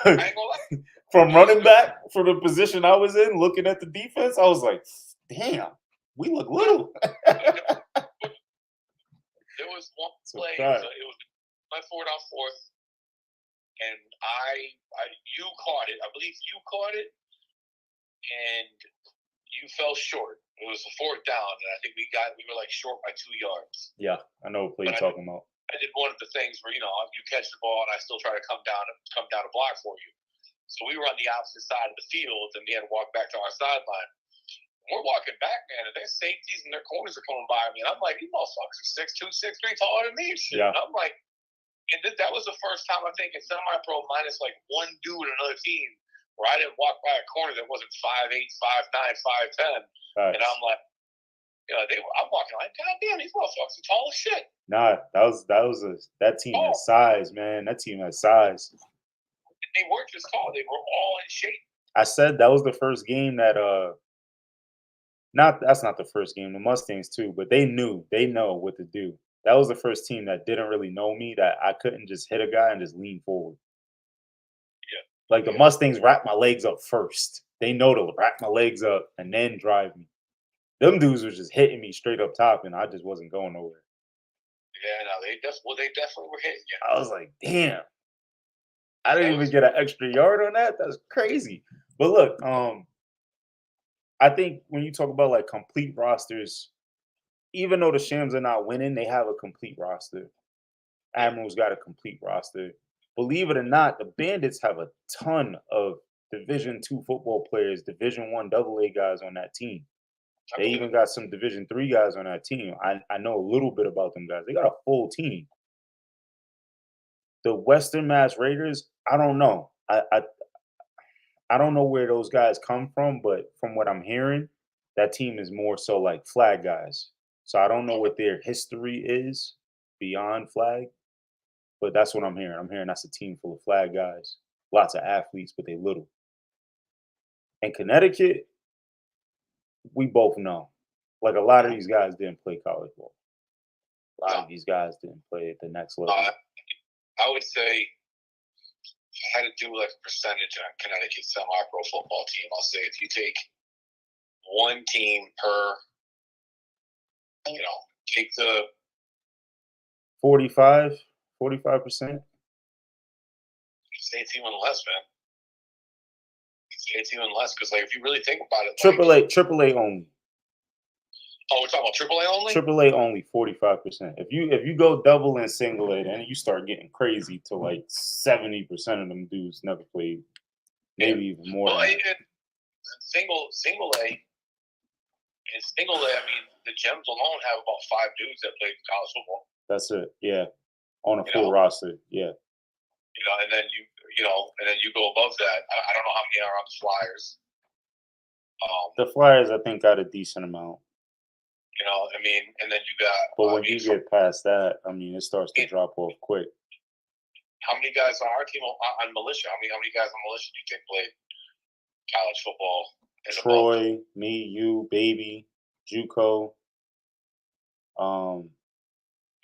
ain't gonna lie. From running back, from the position I was in, looking at the defense, I was like, damn, we look little. There was one play. Right. It was my 4 on 4th, and you caught it. I believe you caught it, and you fell short. It was a 4th down, and I think we were like short by 2 yards. Yeah, I know what play you're talking about. I did one of the things where you catch the ball, and I still try to come down a block for you. So we were on the opposite side of the field, and we had to walk back to our sideline. We're walking back, man, and their safeties and their corners are coming by me, and I'm like, these motherfuckers are 6'2", 6'3", taller than me. Shit. Yeah. And I'm like, and that was the first time I think in semi-pro minus like one dude on another team where I didn't walk by a corner that wasn't 5'8", 5'9", 5'10", and I'm like, I'm walking like, God damn, these motherfuckers are tall as shit. Nah, that team has size, man. That team has size. They weren't just tall; they were all in shape. I said that was the first game that that's not the first game. The Mustangs too, but they know what to do. That was the first team that didn't really know me, that I couldn't just hit a guy and just lean forward. Yeah. Like the Mustangs wrap my legs up first. They know to wrap my legs up and then drive me. Them dudes was just hitting me straight up top, and I just wasn't going nowhere. Yeah, no, they definitely were hitting you. I was like, damn. I didn't even get an extra yard on that. That's crazy. But look, I think when you talk about like complete rosters, even though the Shams are not winning, they have a complete roster. Admiral's got a complete roster. Believe it or not, the Bandits have a ton of Division II football players, Division I AA guys on that team. They even got some Division III guys on that team. I know a little bit about them guys. They got a full team. The Western Mass Raiders, I don't know. I don't know where those guys come from, but from what I'm hearing, that team is more so like flag guys. So I don't know what their history is beyond flag, but that's what I'm hearing. I'm hearing that's a team full of flag guys. Lots of athletes, but they little. In Connecticut, we both know. Like a lot of these guys didn't play college ball. A lot of these guys didn't play at the next level. I would say if I had to do like a percentage on Connecticut semi-pro football team, I'll say if you take one team per, take the 45%. Say it's even less, man. Say it's even less because, like, if you really think about it, AAA only. Oh, we're talking about AAA only. AAA only 45%. If you go double and single A, then you start getting crazy to like 70% of them dudes never played, maybe even more. Well, single A. In single A, I mean, the Gems alone have about 5 dudes that played college football. That's it. Yeah, on a full roster. Yeah. And then you go above that. I don't know how many are on the Flyers. The Flyers, I think, got a decent amount. And then you got. But when you get past that, I mean, it starts to drop off quick. How many guys on our team on militia? How many guys on militia do you think played college football? Troy, me, you, Baby, JUCO.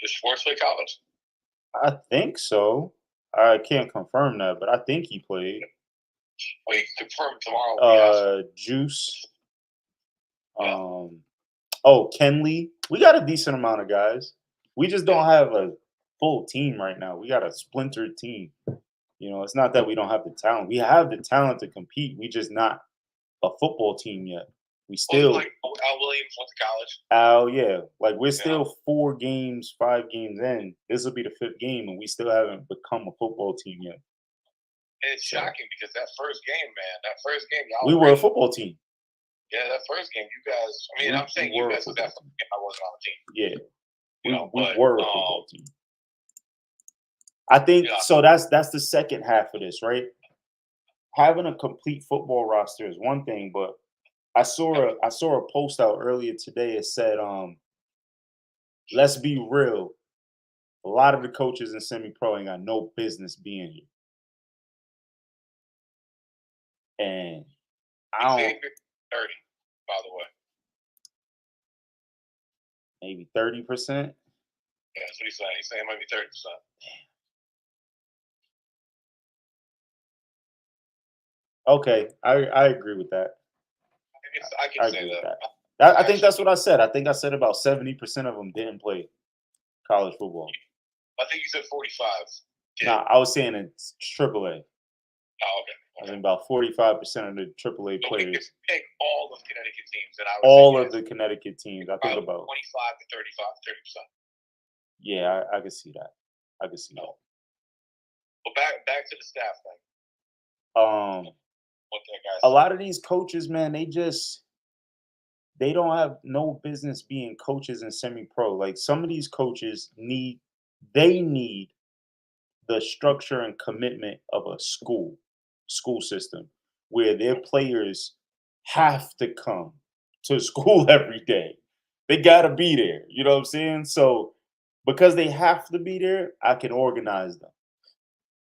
Does Schwartz play college? I think so. I can't confirm that, but I think he played. Well, you can confirm tomorrow. Juice. Yeah. Kenley. We got a decent amount of guys. We just don't have a full team right now. We got a splintered team. It's not that we don't have the talent. We have the talent to compete. We just not a football team yet. We still like Al Williams went to college. Al, yeah. Like we're still 5 games in. This will be the 5th game, and we still haven't become a football team yet. And it's shocking because that first game, we were a football team. Yeah, that first game, you guys. I mean, I'm saying you guys, because that first game I wasn't on the team. Yeah, we were a football team. I think so. That's the second half of this, right? Having a complete football roster is one thing, but I saw a post out earlier today. It said, "Let's be real. A lot of the coaches in semi-pro ain't got no business being here." And I don't. 30, by the way. Maybe 30%. Yeah, that's what he's saying. He's saying it might be 30%. Okay, I agree with that. I can say that. I think that's what I said. I think I said about 70% of them didn't play college football. I think you said 45. Yeah. Nah, I was saying it's AAA. Oh, okay. I think about 45% of the AAA so players. We could pick all of Connecticut teams, and I would all say of the Connecticut teams. I think about 25 to 35, 30%. Yeah, I can see that. I can see that. But back to the staff thing. What that guy a lot of these coaches, man, they don't have no business being coaches in semi-pro. Like some of these coaches need the structure and commitment of a school system where their players have to come to school every day. They gotta be there. You know what I'm saying? So because they have to be there, I can organize them.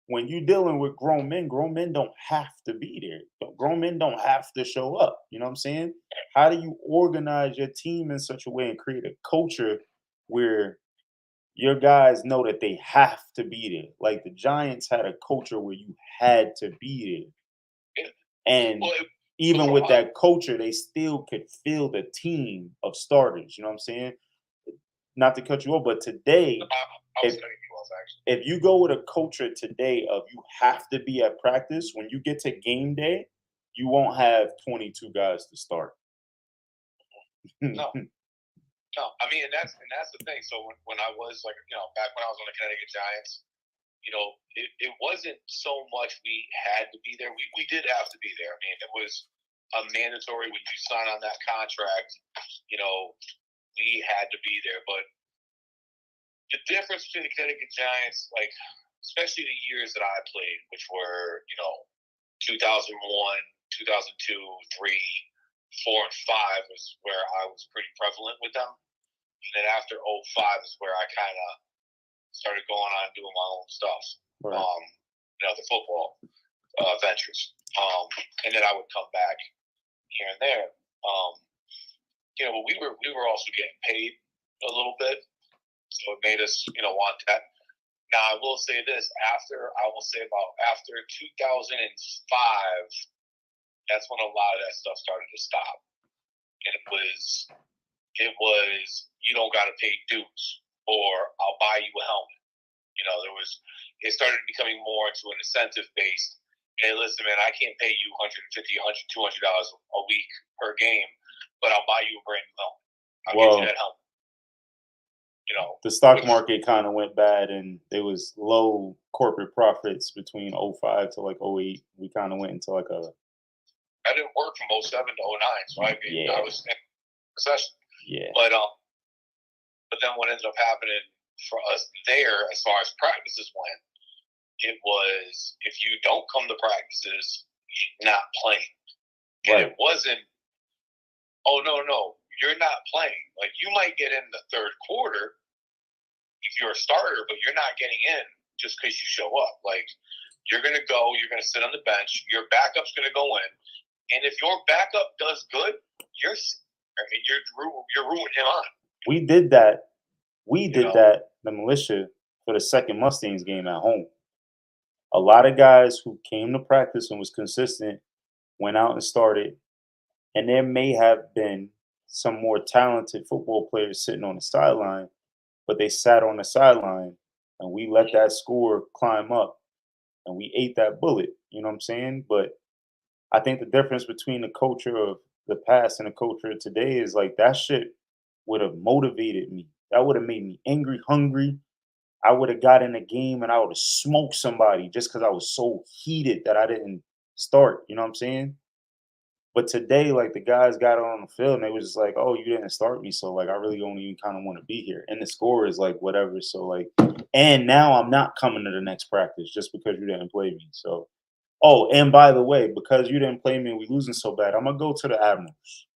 When you're dealing with grown men don't have to be there. Grown men don't have to show up. You know what I'm saying? How do you organize your team in such a way and create a culture where your guys know that they have to be there? Like the Giants had a culture where you had to be there. And even with that culture, they still could field a team of starters. You know what I'm saying? Not to cut you off, but today, if you go with a culture today of you have to be at practice, when you get to game day, you won't have 22 guys to start. No. No, I mean, and that's the thing. So when I was back when I was on the Connecticut Giants, it wasn't so much we had to be there. We did have to be there. I mean, it was a mandatory when you sign on that contract. We had to be there. But the difference between the Connecticut Giants, like especially the years that I played, which were 2001, 2002, 3, 4, and 5 was where I was pretty prevalent with them. And then after 05 is where I kind of started going on doing my own stuff, right. The football ventures. And then I would come back here and there. But we were also getting paid a little bit, so it made us want that. Now I will say this: after 2005, that's when a lot of that stuff started to stop, and it was you don't got to pay dues, or I'll buy you a helmet. It started becoming more into an incentive based. Hey, listen, man, I can't pay you $150, $200 a week per game, but I'll buy you a brand new helmet. I'll get you that helmet. The stock market kind of went bad, and there was low corporate profits between 05 to like 08. We kind of went into like a. I didn't work from 07 to 09, so I was in recession. Yeah. But then what ended up happening for us there, as far as practices went, it was if you don't come to practices, you're not playing. And right. It wasn't, oh, no, you're not playing. Like, you might get in the third quarter if you're a starter, but you're not getting in just because you show up. Like, you're going to go, you're going to sit on the bench, your backup's going to go in, and if your backup does good, you're rooting him on. We did that. The militia, for the second Mustangs game at home. A lot of guys who came to practice and was consistent went out and started. And there may have been some more talented football players sitting on the sideline, but they sat on the sideline and we let that score climb up and we ate that bullet. You know what I'm saying? But I think the difference between the culture of the past and the culture of today is like that shit would have motivated me. That would have made me angry, hungry. I would have got in the game and I would have smoked somebody just because I was so heated that I didn't start. You know what I'm saying? But today, like the guys got on the field and they was just like, "Oh, you didn't start me, so like I really don't even kind of want to be here." And the score is like whatever. So like, and now I'm not coming to the next practice just because you didn't play me. So, oh, and by the way, because you didn't play me and we losing so bad, I'm gonna go to the Admirals.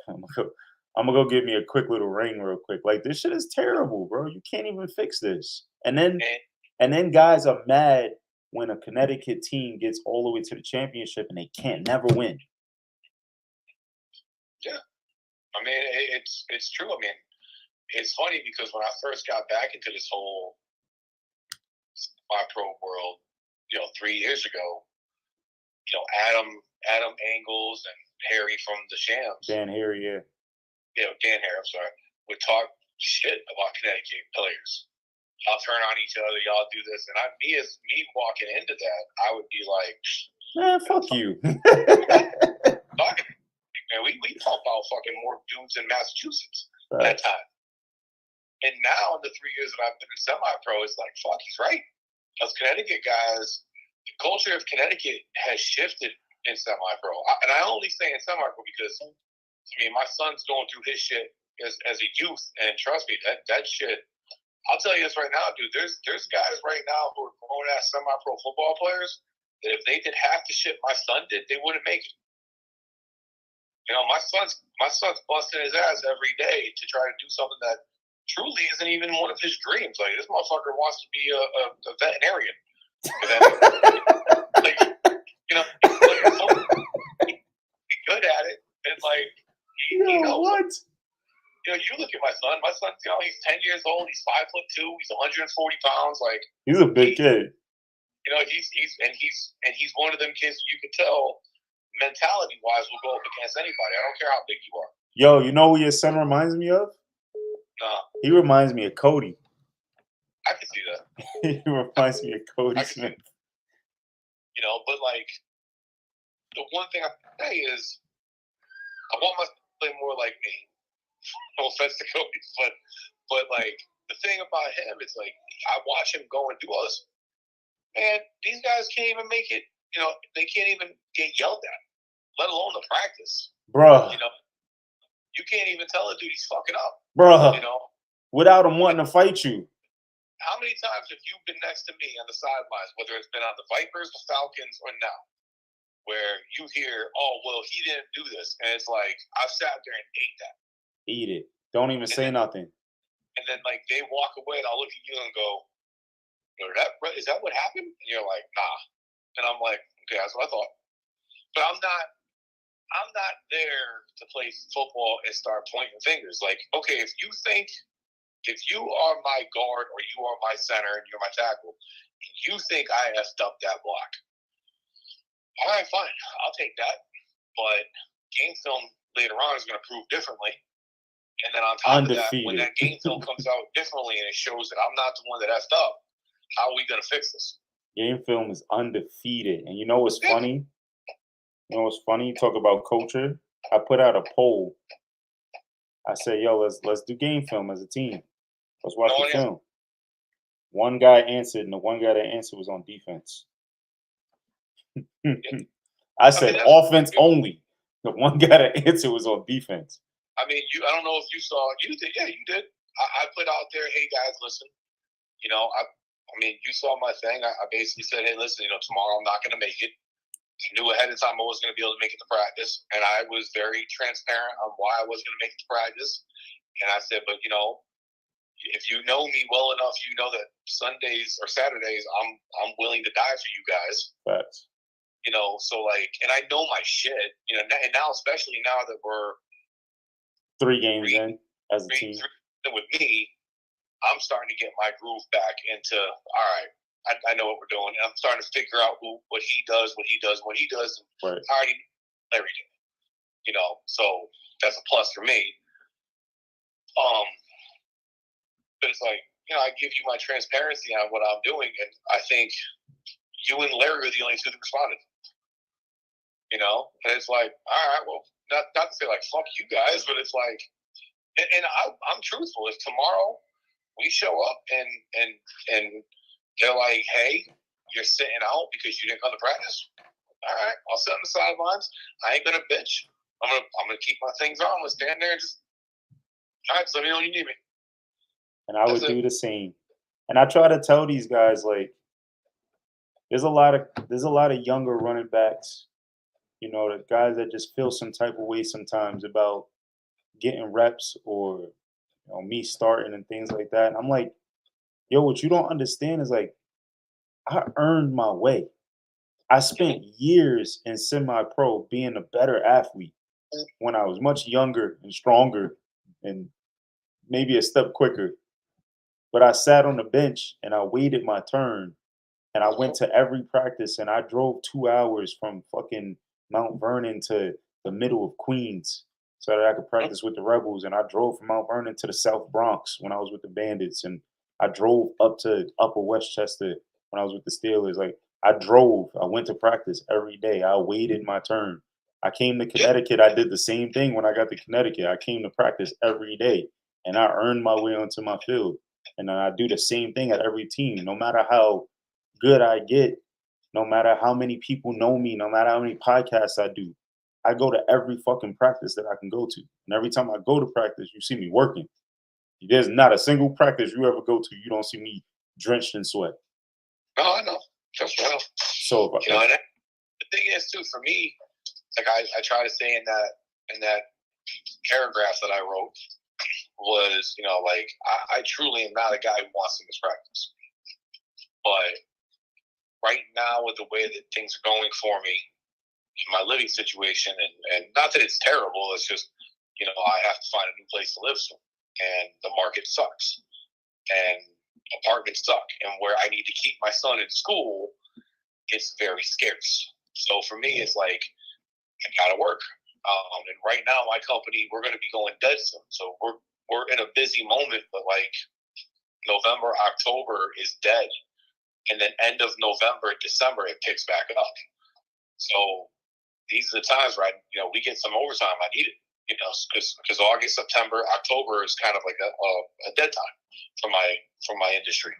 I'm gonna go get me a quick little ring real quick. Like this shit is terrible, bro. You can't even fix this. And then guys are mad when a Connecticut team gets all the way to the championship and they can't never win. Yeah, I mean it's true. I mean, it's funny because when I first got back into this whole pro world, 3 years ago, Adam Angles and Harry from the Shams, Dan Harry, yeah. Dan Harry, I'm sorry, would talk shit about Connecticut players. Y'all turn on each other. Y'all do this, and me walking into that, I would be like, man, fuck you. Fucking, man, we talk about fucking more dudes in Massachusetts at that time. And now in the 3 years that I've been in semi-pro, it's like, fuck, he's right. Because Connecticut guys, the culture of Connecticut has shifted in semi-pro. And I only say in semi-pro because, I mean, my son's going through his shit as a youth, and trust me, that shit, I'll tell you this right now, dude, there's guys right now who are grown-ass semi-pro football players that if they did half the shit my son did, they wouldn't make it. You know, my son's busting his ass every day to try to do something that truly isn't even one of his dreams. Like, this motherfucker wants to be a veterinarian. Like, you know, he's good at it, and like, he knows. What? You know, you look at my son. My son's, you know, he's 10 years old. He's 5'2". He's 140 pounds. Like, he's a big kid. You know, he's one of them kids you could tell mentality wise will go up against anybody. I don't care how big you are. Yo, you know who your son reminds me of? Nah. He reminds me of Cody. I can see that. He reminds me of Cody Smith. You know, but like, the one thing I can say is, I want my son to play more like me. No offense to Cody, but like, the thing about him, it's like, I watch him go and do all this. Man, these guys can't even make it. You know, they can't even get yelled at, let alone the practice. Bruh. You know, you can't even tell a dude he's fucking up. Bruh. You know, without him wanting to fight you. How many times have you been next to me on the sidelines, whether it's been on the Vipers, the Falcons, or now, where you hear, "Oh, well, he didn't do this," and it's like, I've sat there and ate that. Eat it. Don't even say nothing. And then, like, they walk away, and I'll look at you and go, "Is that what happened?" And you're like, "Nah." And I'm like, "Okay, that's what I thought." But I'm not there to play football and start pointing fingers. Like, okay, if you are my guard or you are my center and you're my tackle, and you think I effed up that block, all right, fine, I'll take that. But game film later on is going to prove differently. And then on top of that, when that game film comes out differently and it shows that I'm not the one that effed up, how are we going to fix this? Game film is undefeated. And you know what's funny? You know what's funny? Talk about culture. I put out a poll. I said, yo, let's do game film as a team. Let's watch the film. One guy answered, and the one guy that answered was on defense. I said offense only. The one guy that answered was on defense. I mean, I don't know if you saw. You did, yeah, you did. I put out there, hey guys, listen. You know, I mean, you saw my thing. I basically said, hey, listen. You know, tomorrow I'm not going to make it. I knew ahead of time I wasn't going to be able to make it to practice, and I was very transparent on why I wasn't going to make it to practice. And I said, but you know, if you know me well enough, you know that Sundays or Saturdays I'm willing to die for you guys. Facts. You know, so like, and I know my shit. You know, and now especially now that we're 3 games in as a team with me, I'm starting to get my groove back into all right. I know what we're doing. And I'm starting to figure out what he does. Right. I already know everything. You know, so that's a plus for me. But it's like, you know, I give you my transparency on what I'm doing, and I think you and Larry are the only two that responded. You know, and it's like, all right, well, not to say like fuck you guys, but it's like, and I'm truthful. If tomorrow we show up and they're like, hey, you're sitting out because you didn't come to practice. All right, I'll sit on the sidelines. I ain't gonna bitch. I'm gonna keep my things on. I'm gonna stand there and just, all right, so let me know when you need me. And I would do the same. And I try to tell these guys, like, there's a lot of younger running backs, you know, the guys that just feel some type of way sometimes about getting reps or, you know, me starting and things like that. And I'm like, yo, what you don't understand is like, I earned my way. I spent years in semi-pro being a better athlete when I was much younger and stronger and maybe a step quicker. But I sat on the bench and I waited my turn and I went to every practice and I drove 2 hours from fucking Mount Vernon to the middle of Queens so that I could practice with the Rebels. And I drove from Mount Vernon to the South Bronx when I was with the Bandits, and I drove up to Upper Westchester when I was with the Steelers. Like, I drove. I went to practice every day. I waited my turn. I came to Connecticut. I did the same thing when I got to Connecticut. I came to practice every day, and I earned my way onto my field. And I do the same thing at every team. No matter how good I get, no matter how many people know me, no matter how many podcasts I do, I go to every fucking practice that I can go to. And every time I go to practice, you see me working. There's not a single practice you ever go to, you don't see me drenched in sweat. No, I know. Just well. So, and the thing is, too, for me, like I try to say in that paragraph that I wrote was, like I truly am not a guy who wants to miss practice. But right now, with the way that things are going for me in my living situation, and not that it's terrible, it's just, I have to find a new place to live soon. And the market sucks. And apartments suck. And where I need to keep my son in school, it's very scarce. So for me, it's like, I gotta work. And right now, my company, we're going to be going dead soon. So we're in a busy moment, but like November, October is dead. And then end of November, December, it picks back up. So these are the times where we get some overtime. I need it, because August, September, October is kind of like a dead time for my industry.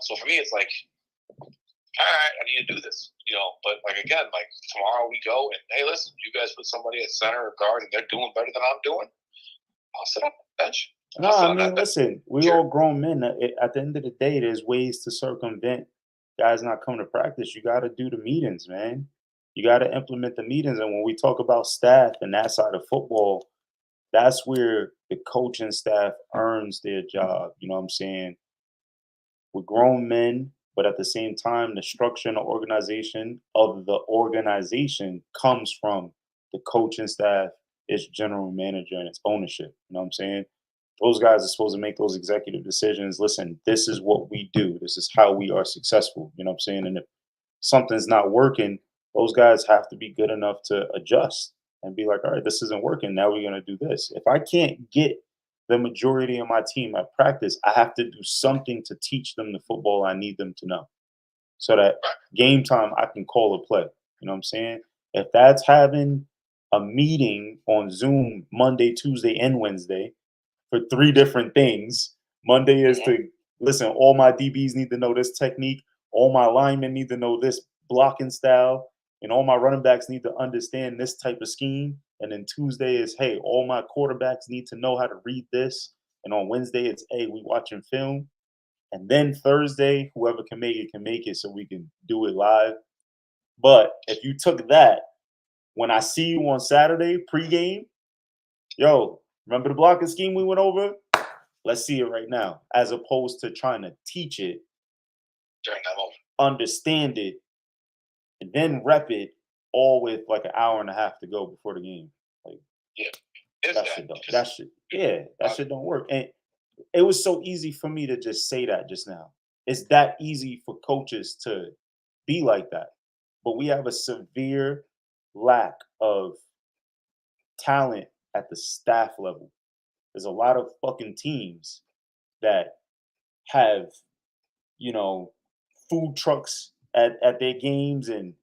So for me, it's like, all right, I need to do this, but like, again, like tomorrow we go and, hey, listen, you guys put somebody at center or guard and they're doing better than I'm doing, I'll sit on the bench. No, I mean, listen, we all grown men. At the end of the day, there's ways to circumvent guys not coming to practice. You got to do the meetings, man. You got to implement the meetings. And when we talk about staff and that side of football, that's where the coaching staff earns their job. You know what I'm saying? We're grown men, but at the same time, the structure and the organization of the organization comes from the coaching staff, its general manager, and its ownership. You know what I'm saying? Those guys are supposed to make those executive decisions. Listen, this is what we do. This is how we are successful. You know what I'm saying? And if something's not working, those guys have to be good enough to adjust and be like, all right, this isn't working. Now we're going to do this. If I can't get the majority of my team at practice, I have to do something to teach them the football I need them to know. So that game time, I can call a play. You know what I'm saying? If that's having a meeting on Zoom Monday, Tuesday, and Wednesday for 3 different things. Monday is to listen, all my DBs need to know this technique. All my linemen need to know this blocking style. And all my running backs need to understand this type of scheme. And then Tuesday is, hey, all my quarterbacks need to know how to read this. And on Wednesday, it's, hey, we watching film. And then Thursday, whoever can make it so we can do it live. But if you took that, when I see you on Saturday pregame, yo, remember the blocking scheme we went over? Let's see it right now, as opposed to trying to teach it, during that moment, understand it, and then rep it all with like an hour and a half to go before the game. Like, that shit don't work. And it was so easy for me to just say that just now. It's that easy for coaches to be like that. But we have a severe lack of talent at the staff level. There's a lot of fucking teams that have, food trucks at their games, and,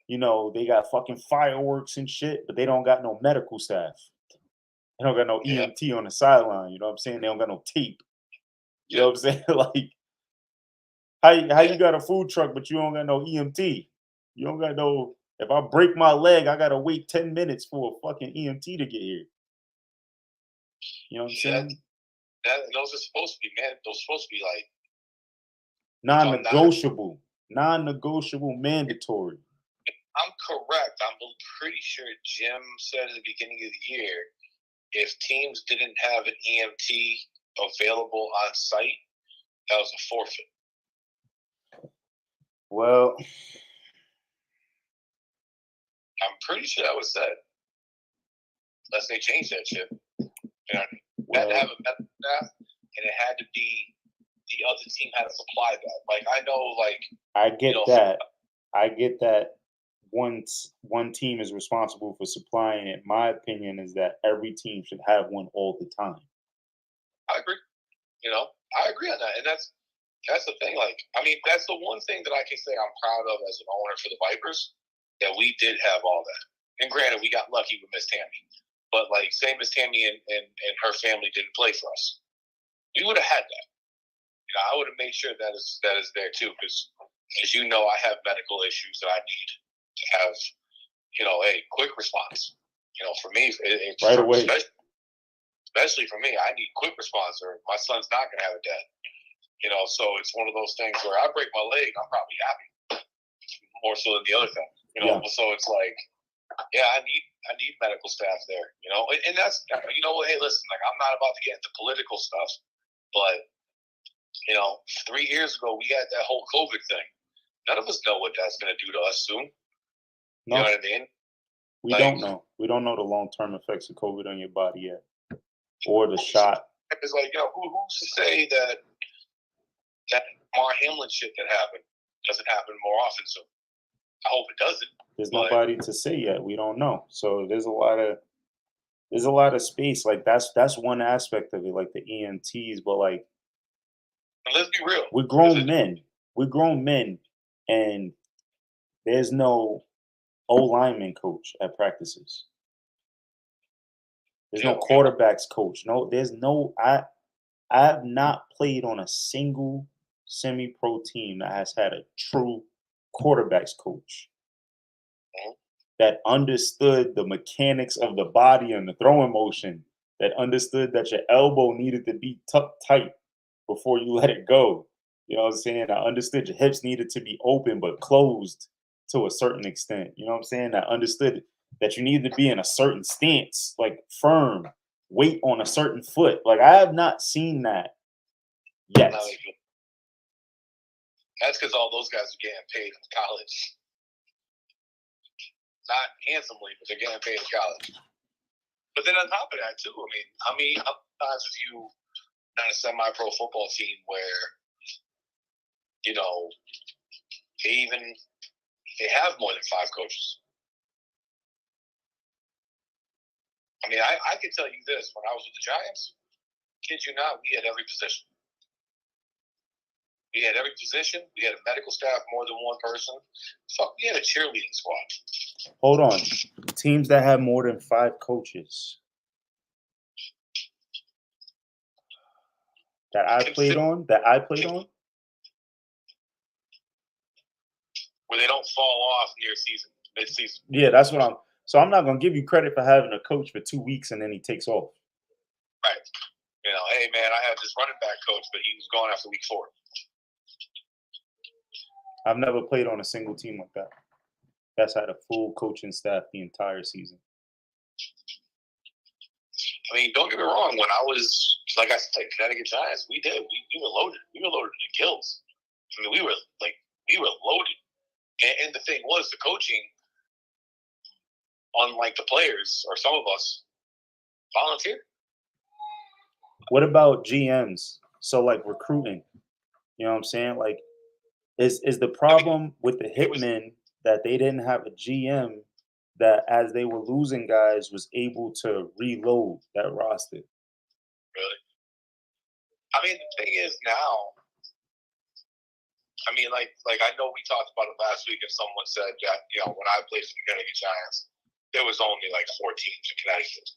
they got fucking fireworks and shit, but they don't got no medical staff. They don't got no EMT on the sideline. You know what I'm saying? They don't got no tape. You know what I'm saying? Like, how you got a food truck, but you don't got no EMT? You don't got no, if I break my leg, I got to wait 10 minutes for a fucking EMT to get here. You know what I'm saying? Those are supposed to be, man. Those are supposed to be like non-negotiable, mandatory. I'm correct. I'm pretty sure Jim said at the beginning of the year, if teams didn't have an EMT available on site, that was a forfeit. Well, I'm pretty sure that was said. Unless they changed that shit. Had to have a medical staff, and it had to be the other team had to supply that. Like, I know, like, I get that. one team is responsible for supplying it. My opinion is that every team should have one all the time. I agree. I agree on that, and that's the thing. Like, I mean, that's the one thing that I can say I'm proud of as an owner for the Vipers, that we did have all that. And granted, we got lucky with Miss Tammy, but like, say Miss Tammy and her family didn't play for us, we would have had that. I would have made sure that is there too, because as you know, I have medical issues that I need to have, a quick response. For me, Right away. Especially for me, I need quick response, or my son's not going to have a dad. So it's one of those things where I break my leg, I'm probably happy, more so than the other thing. Yeah. So it's like, yeah, I need medical staff there. And that's hey, listen, like, I'm not about to get into political stuff, but 3 years ago we had that whole COVID thing. None of us know what that's going to do to us soon. No. You know what I mean? We don't know. We don't know the long-term effects of COVID on your body yet, or the shot. It's like, who's to say that Mar Hamlin shit that happened doesn't happen more often soon? I hope it doesn't. There's nobody to say yet. We don't know. So there's a lot of space. Like, that's one aspect of it, like the EMTs. But like, and let's be real. We're grown men. We're grown men, and there's no O-lineman coach at practices. There's no quarterbacks coach. No, there's no. I have not played on a single semi-pro team that has had a true quarterbacks coach that understood the mechanics of the body and the throwing motion, that understood that your elbow needed to be tucked tight before you let it go. You know what I'm saying? I understood your hips needed to be open but closed to a certain extent. You know what I'm saying? I understood that you needed to be in a certain stance, like firm, weight on a certain foot. Like, I have not seen that yet. That's because all those guys are getting paid in college. Not handsomely, but they're getting paid in college. But then on top of that, too, I mean, how many times have you done a semi-pro football team where, they have more than 5 coaches? I mean, I can tell you this. When I was with the Giants, kid you not, we had every position. We had every position. We had a medical staff, more than one person. Fuck, we had a cheerleading squad. Hold on. Teams that have more than 5 coaches that I played on? Where they don't fall off near season, mid-season. Yeah, that's what So I'm not going to give you credit for having a coach for 2 weeks and then he takes off. Right. Hey, man, I had this running back coach, but he was gone after week 4. I've never played on a single team like that. That's had a full coaching staff the entire season. I mean, don't get me wrong. When I was, like I said, Connecticut Giants, we did. We were loaded. We were loaded to the gills. I mean, we were loaded. And the thing was, the coaching, unlike the players or some of us, volunteer. What about GMs? So, like, recruiting, you know what I'm saying? Like, is the problem with the Hitmen that they didn't have a GM that, as they were losing guys, was able to reload that roster? Really? I mean, the thing is now, I mean, like I know we talked about it last week, and someone said that, when I played for the Connecticut Giants, there was only like 4 teams in Connecticut,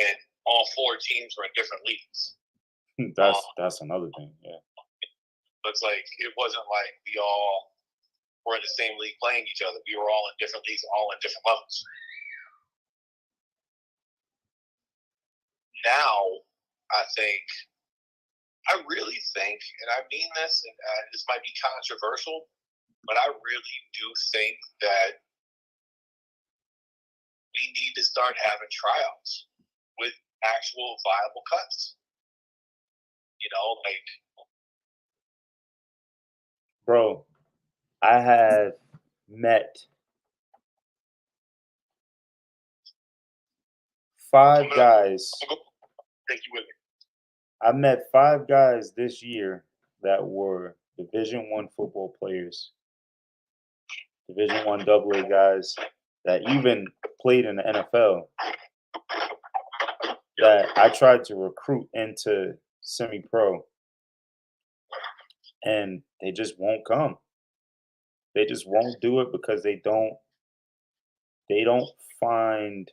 and all 4 teams were in different leagues. That's another thing, yeah. But it's like, it wasn't like we all were in the same league playing each other. We were all in different leagues, all in different levels. Now, I really think, and I mean this, and this might be controversial, but I really do think that we need to start having tryouts with actual viable cuts. Bro, I have met 5 guys. Take you with me. I met 5 guys this year that were Division I football players Division I AA guys that even played in the NFL that I tried to recruit into semi-pro, and they just won't come. They just won't do it because they don't find.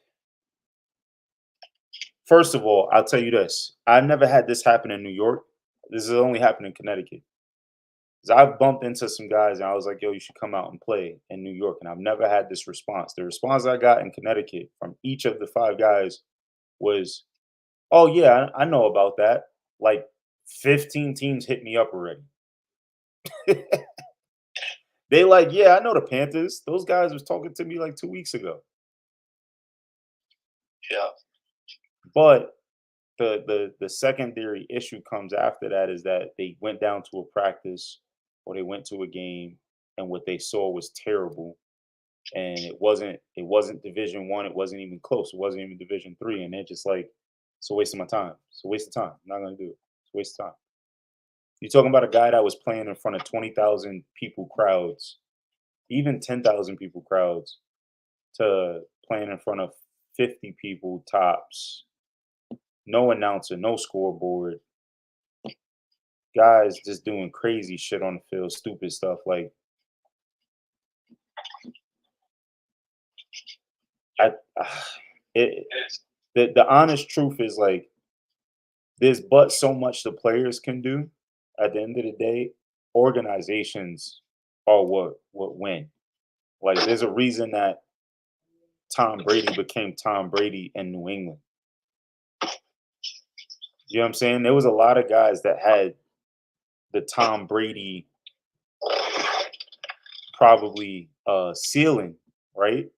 First of all, I'll tell you this. I've never had this happen in New York. This has only happened in Connecticut. 'Cause I've bumped into some guys and I was like, yo, you should come out and play in New York. And I've never had this response. The response I got in Connecticut from each of the 5 guys was, oh, yeah, I know about that. Like 15 teams hit me up already. They like, yeah, I know the Panthers. Those guys was talking to me like 2 weeks ago. Yeah. But the secondary issue comes after that is that they went down to a practice or they went to a game and what they saw was terrible. And it wasn't Division I, it wasn't even close. It wasn't even Division III. And they're just like, it's a waste of my time. It's a waste of time. I'm not gonna do it. It's a waste of time. You're talking about a guy that was playing in front of 20,000 people crowds, even 10,000 people crowds, to playing in front of 50 people tops. No announcer, no scoreboard. Guys just doing crazy shit on the field, stupid stuff. Like, the honest truth is like, there's but so much the players can do. At the end of the day, organizations are what win. Like, there's a reason that Tom Brady became Tom Brady in New England. You know what I'm saying? There was a lot of guys that had the Tom Brady probably ceiling, right?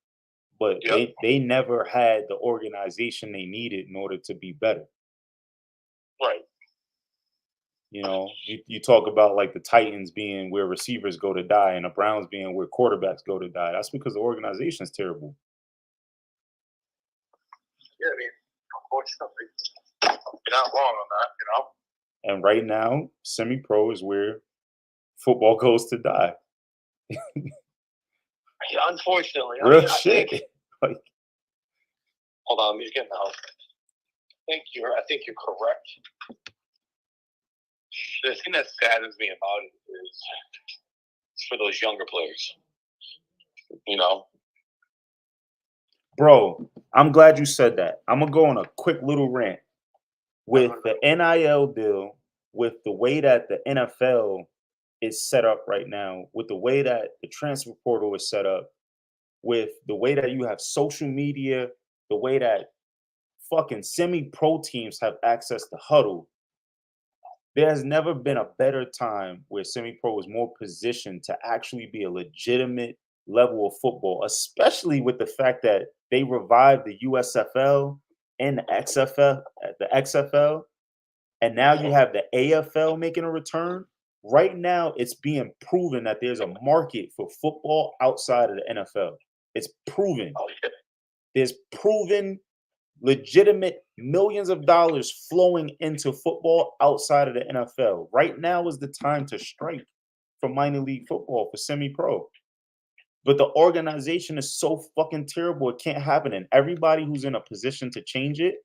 But they never had the organization they needed in order to be better. Right. You know, you talk about like the Titans being where receivers go to die and the Browns being where quarterbacks go to die. That's because the organization is terrible. Yeah, I mean, unfortunately, you're not wrong on that, you know? And right now, semi-pro is where football goes to die. Yeah, unfortunately. Real shit. Like, hold on, I'm getting out. I think you're correct. The thing that saddens me about it is for those younger players. You know? Bro, I'm glad you said that. I'm gonna go on a quick little rant. With the NIL deal, with the way that the NFL is set up right now, with the way that the transfer portal is set up, with the way that you have social media, the way that fucking semi-pro teams have access to Huddle, there has never been a better time where semi-pro is more positioned to actually be a legitimate level of football, especially with the fact that they revived the USFL and the XFL, and now you have the AFL making a return. Right now, it's being proven that there's a market for football outside of the NFL. It's proven. There's proven legitimate millions of dollars flowing into football outside of the NFL. Right now is the time to strike for minor league football, for semi-pro. But the organization is so fucking terrible, it can't happen. And everybody who's in a position to change it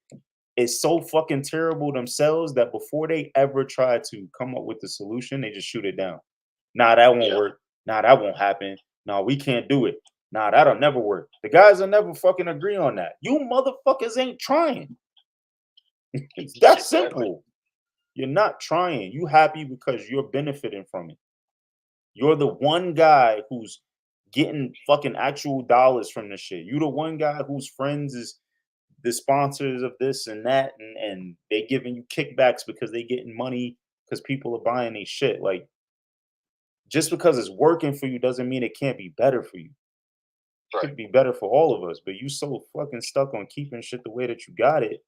is so fucking terrible themselves that before they ever try to come up with the solution, they just shoot it down. Nah, that won't work. Nah, that won't happen. No, we can't do it. Nah, that'll never work. The guys will never fucking agree on that. You motherfuckers ain't trying. It's that simple. You're not trying. You happy because you're benefiting from it. You're the one guy who's getting fucking actual dollars from this shit. You the one guy whose friends is the sponsors of this and that, and they giving you kickbacks because they getting money because people are buying these shit. Like, just because it's working for you doesn't mean it can't be better for you. It could be better for all of us, but you so fucking stuck on keeping shit the way that you got it.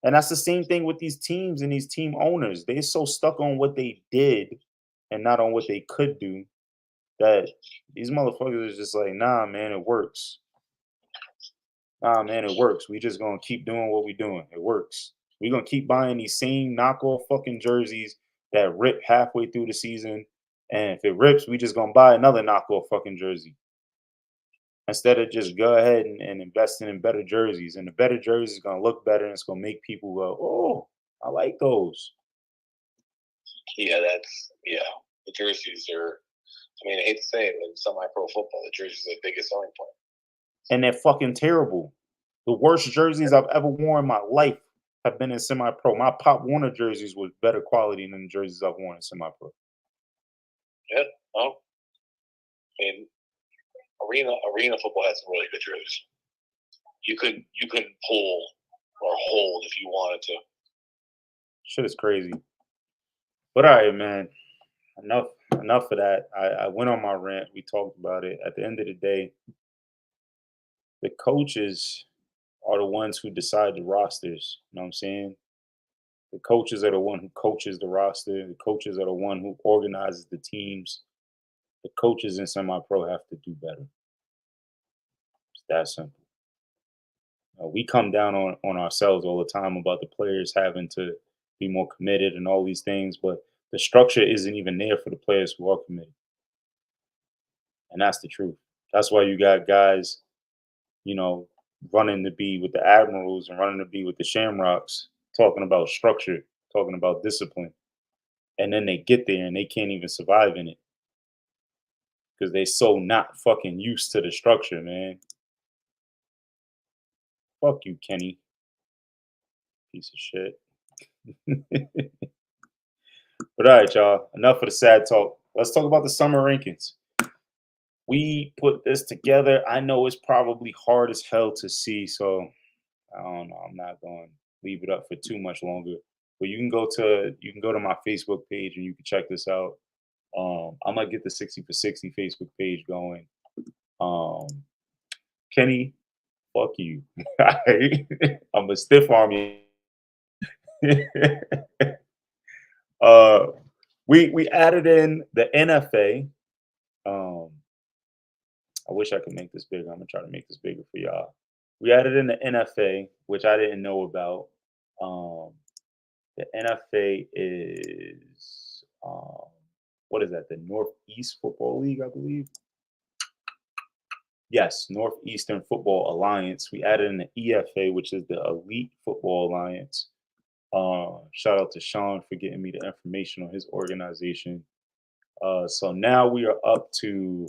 And that's the same thing with these teams and these team owners. They're so stuck on what they did and not on what they could do that these motherfuckers are just like, nah, man, it works. Nah, man, it works. We just gonna keep doing what we doing. It works. We gonna keep buying these same knockoff fucking jerseys that rip halfway through the season And if it rips, we just gonna buy another knockoff fucking jersey. Instead of just go ahead and investing in better jerseys. And the better jerseys is gonna look better and it's gonna make people go, oh, I like those. Yeah, the jerseys are. I mean, I hate to say it, but in semi-pro football, the jerseys are the biggest selling point. And they're fucking terrible. The worst jerseys I've ever worn in my life have been in semi-pro. My Pop Warner jerseys was better quality than the jerseys I've worn in semi-pro. Yeah, well, I mean, arena football has some really good jerseys. You could pull or hold if you wanted to. Shit is crazy. But all right, man. Enough of that. I went on my rant. We talked about it. At the end of the day, the coaches are the ones who decide the rosters. You know what I'm saying? The coaches are the one who coaches the roster. The coaches are the one who organizes the teams. The coaches in semi-pro have to do better. It's that simple. We come down on ourselves all the time about the players having to be more committed and all these things, but the structure isn't even there for the players who are committed. And that's the truth. That's why you got guys, running to be with the Admirals and running to be with the Shamrocks, talking about structure, talking about discipline. And then they get there and they can't even survive in it. Because they so not fucking used to the structure, man. Fuck you, Kenny. Piece of shit. But all right, y'all. Enough of the sad talk. Let's talk about the summer rankings. We put this together. I know it's probably hard as hell to see, so I don't know. I'm not going to leave it up for too much longer. But you can go to my Facebook page and you can check this out. I'm gonna get the 60 for 60 Facebook page going. Kenny, fuck you. I'm a stiff arm you. We added in the NFA. I wish I could make this bigger. I'm gonna try to make this bigger for y'all. We added in the NFA, which I didn't know about. The NFA is what is that? The Northeast Football League, I believe. Yes, Northeastern Football Alliance. We added in the EFA, which is the Elite Football Alliance. Shout out to Sean for getting me the information on his organization. So now we are up to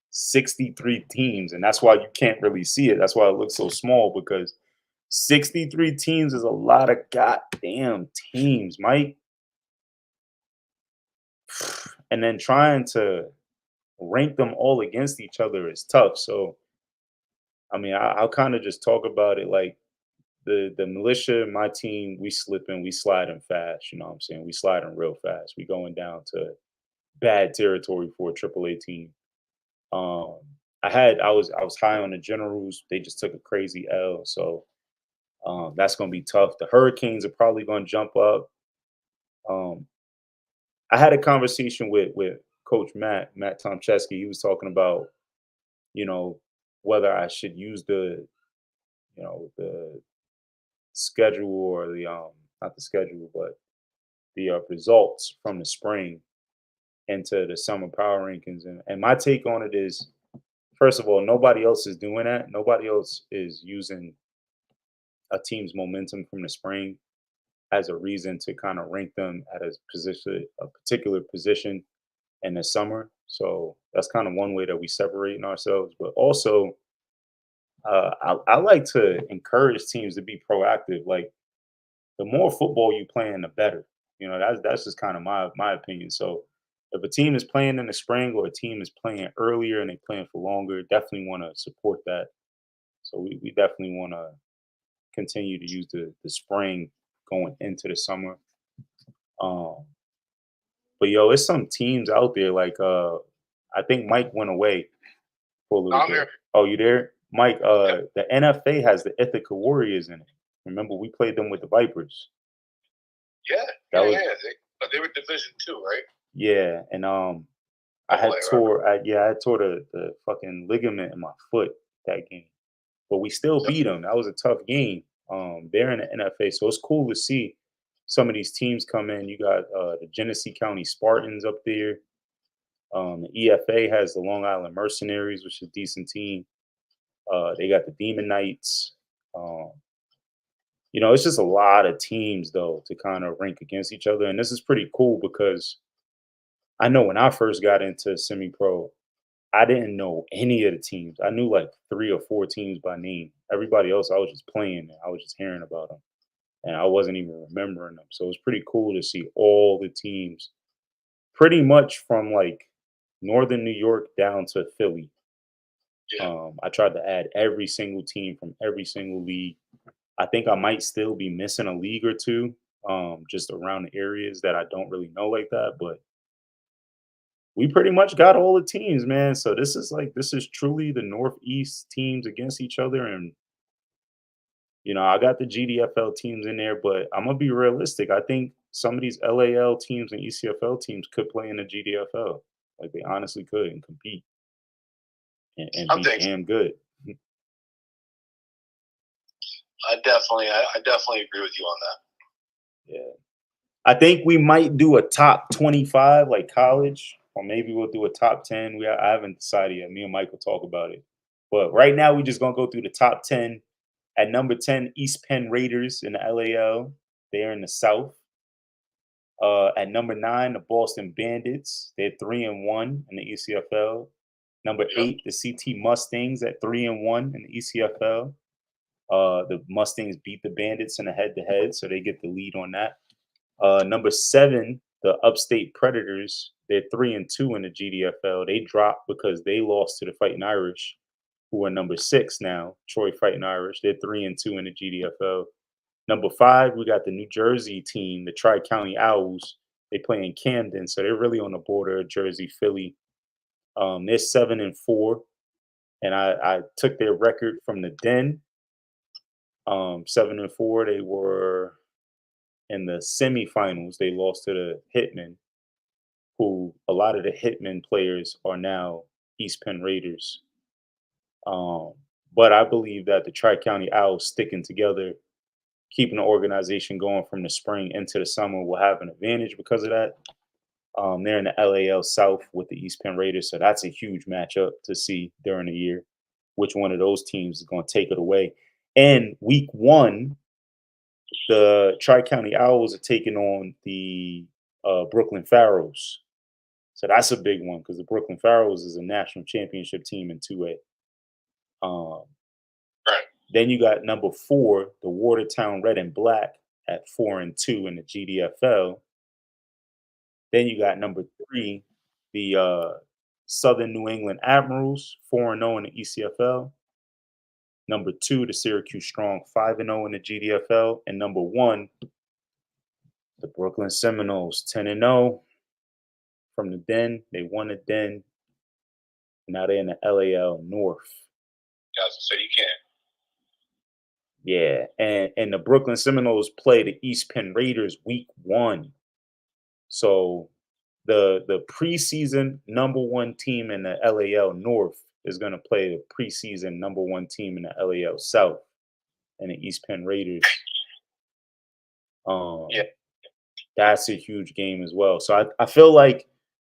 63 teams, and that's why you can't really see it. That's why it looks so small, because 63 teams is a lot of goddamn teams, Mike. And then trying to rank them all against each other is tough. So, I mean, I'll kind of just talk about it like the militia, my team, we slipping, we sliding fast. You know what I'm saying? We sliding real fast. We going down to bad territory for a AAA team. I was high on the Generals. They just took a crazy L. So that's going to be tough. The Hurricanes are probably going to jump up. I had a conversation with Coach Matt Tomczewski. He was talking about, whether I should use the schedule or the not the schedule, but the results from the spring into the summer power rankings. And my take on it is, first of all, nobody else is doing that. Nobody else is using a team's momentum from the spring as a reason to kind of rank them at a particular position in the summer. So that's kind of one way that we separating ourselves. But also, I like to encourage teams to be proactive. Like, the more football you playing, the better. That's just kind of my opinion. So if a team is playing in the spring or a team is playing earlier and they playing for longer, definitely want to support that. So we definitely want to continue to use the spring going into the summer. But yo, it's some teams out there like I think Mike went away for a little bit. Here. Oh, you there? Mike, the NFA has the Ithaca Warriors in it. Remember, we played them with the Vipers. Yeah. They were Division 2, right? Yeah, and I tore the fucking ligament in my foot that game. But we still beat them. That was a tough game. They're in the NFA, so it's cool to see some of these teams come in. You got the Genesee County Spartans up there. The EFA has the Long Island Mercenaries, which is a decent team. They got the Demon Knights. Um, it's just a lot of teams though to kind of rank against each other, and this is pretty cool because I know when I first got into semi-pro, I didn't know any of the teams. I knew like 3 or 4 teams by name. Everybody else, I was just playing. And I was just hearing about them, and I wasn't even remembering them. So it was pretty cool to see all the teams, pretty much from like northern New York down to Philly. Yeah. I tried to add every single team from every single league. I think I might still be missing a league or two, just around the areas that I don't really know like that. But we pretty much got all the teams, man. So this is truly the Northeast teams against each other, and I got the GDFL teams in there, but I'm gonna be realistic. I think some of these LAL teams and ECFL teams could play in the GDFL, like they honestly could and compete and I'm be thinking. damn good. I definitely agree with you on that. Yeah. I think we might do a top 25 like college, or maybe we'll do a top 10. I haven't decided yet. Me and Mike will talk about it. But right now, we're just going to go through the top 10. At number 10, East Penn Raiders in the LAL. They're in the South. At number 9, the Boston Bandits. They're 3-1 in the ECFL. Number 8, the CT Mustangs at 3-1 in the ECFL. The Mustangs beat the Bandits in a head-to-head, so they get the lead on that. Number 7, the Upstate Predators. They're 3-2 in the GDFL. They dropped because they lost to the Fighting Irish, who are number 6 now. Troy Fighting Irish. They're 3-2 in the GDFL. Number 5, we got the New Jersey team, the Tri-County Owls. They play in Camden, so they're really on the border of Jersey, Philly. They're 7-4, and I took their record from the Den. 7-4. They were in the semifinals. They lost to the Hitmen, who a lot of the Hitmen players are now East Penn Raiders. But I believe that the Tri-County Owls sticking together, keeping the organization going from the spring into the summer, will have an advantage because of that. They're in the LAL South with the East Penn Raiders, so that's a huge matchup to see during the year. Which one of those teams is going to take it away? And week 1, the Tri-County Owls are taking on the Brooklyn Pharaohs. So that's a big one because the Brooklyn Pharaohs is a national championship team in 2A. Right. Then you got number 4, the Watertown Red and Black at 4-2 in the GDFL. Then you got number 3, the Southern New England Admirals, 4-0 in the ECFL. Number 2, the Syracuse Strong, 5-0 in the GDFL. And number 1, the Brooklyn Seminoles, 10-0 from the Den. They won the Den. Now they're in the LAL North. Guys, so you can't. Yeah, and the Brooklyn Seminoles play the East Penn Raiders week 1. So the preseason number 1 team in the LAL North is going to play the preseason number 1 team in the LAL South and the East Penn Raiders. Yeah. That's a huge game as well. So I feel like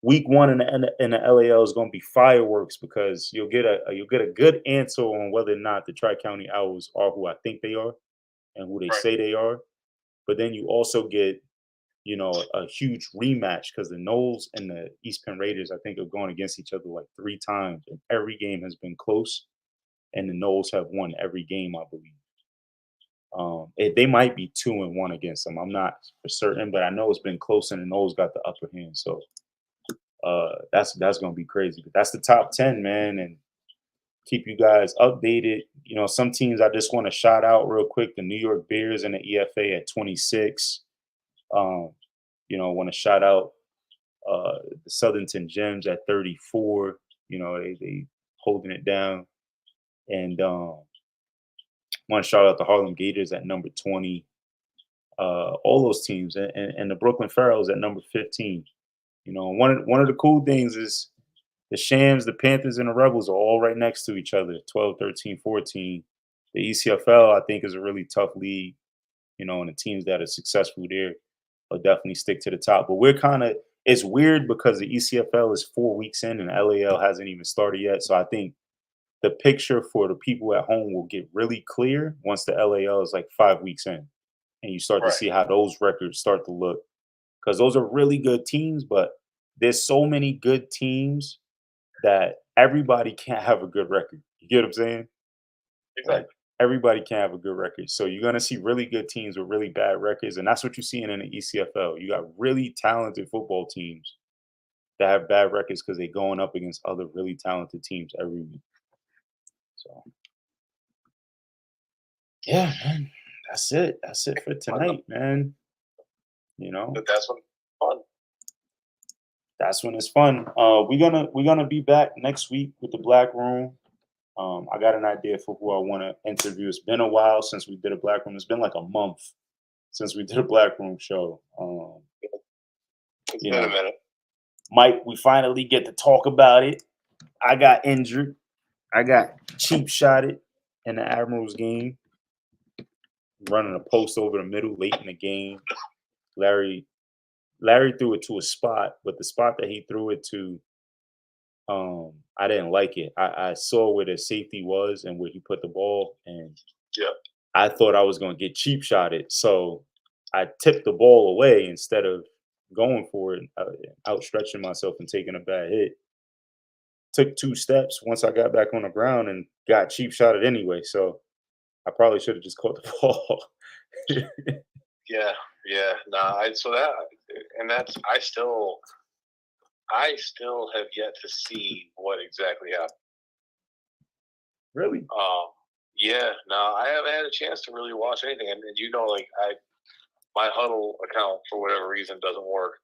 week 1 in the LAL is going to be fireworks because you'll get a good answer on whether or not the Tri-County Owls are who I think they are and who they say they are. But then you also get a huge rematch because the Noles and the East Penn Raiders, I think, have gone against each other like 3 times, and every game has been close. And the Noles have won every game, I believe. They might be 2-1 against them. I'm not for certain, but I know it's been close, and the Noles got the upper hand. So that's gonna be crazy. But that's the top 10, man, and keep you guys updated. Some teams I just want to shout out real quick: the New York Bears and the EFA at 26. Want to shout out the Southernton Gems at 34. They holding it down, and want to shout out the Harlem Gators at number 20. All those teams, and the Brooklyn Pharaohs at number 15. One of the cool things is the Shams, the Panthers, and the Rebels are all right next to each other, 12, 13, 14. The ECFL, I think, is a really tough league. and the teams that are successful there will definitely stick to the top. But it's weird because the ECFL is 4 weeks in and LAL hasn't even started yet. So I think the picture for the people at home will get really clear once the LAL is like 5 weeks in, and you start to see how those records start to look, because those are really good teams, but there's so many good teams that everybody can't have a good record. You get what I'm saying? Exactly. Like, everybody can't have a good record. So you're gonna see really good teams with really bad records, and that's what you're seeing in the ECFL. You got really talented football teams that have bad records because they're going up against other really talented teams every week. So yeah, man, that's it. That's it for tonight, man. But that's when fun. That's when it's fun. We're gonna be back next week with the Black Room. I got an idea for who I want to interview. It's been a while since we did a Black Room. It's been like a month since we did a Black Room show. It's been a minute. Mike, we finally get to talk about it. I got injured. I got cheap shotted in the Admirals game, running a post over the middle late in the game. Larry threw it to a spot, but the spot that he threw it to, I didn't like it. I saw where the safety was and where he put the ball, and I thought I was going to get cheap shotted. So I tipped the ball away instead of going for it, outstretching myself and taking a bad hit. Took 2 steps once I got back on the ground and got cheap shotted anyway. So I probably should have just caught the ball. Yeah. Nah, I still have yet to see what exactly happened. Really? Yeah. No, I haven't had a chance to really watch anything, and my Huddle account for whatever reason doesn't work,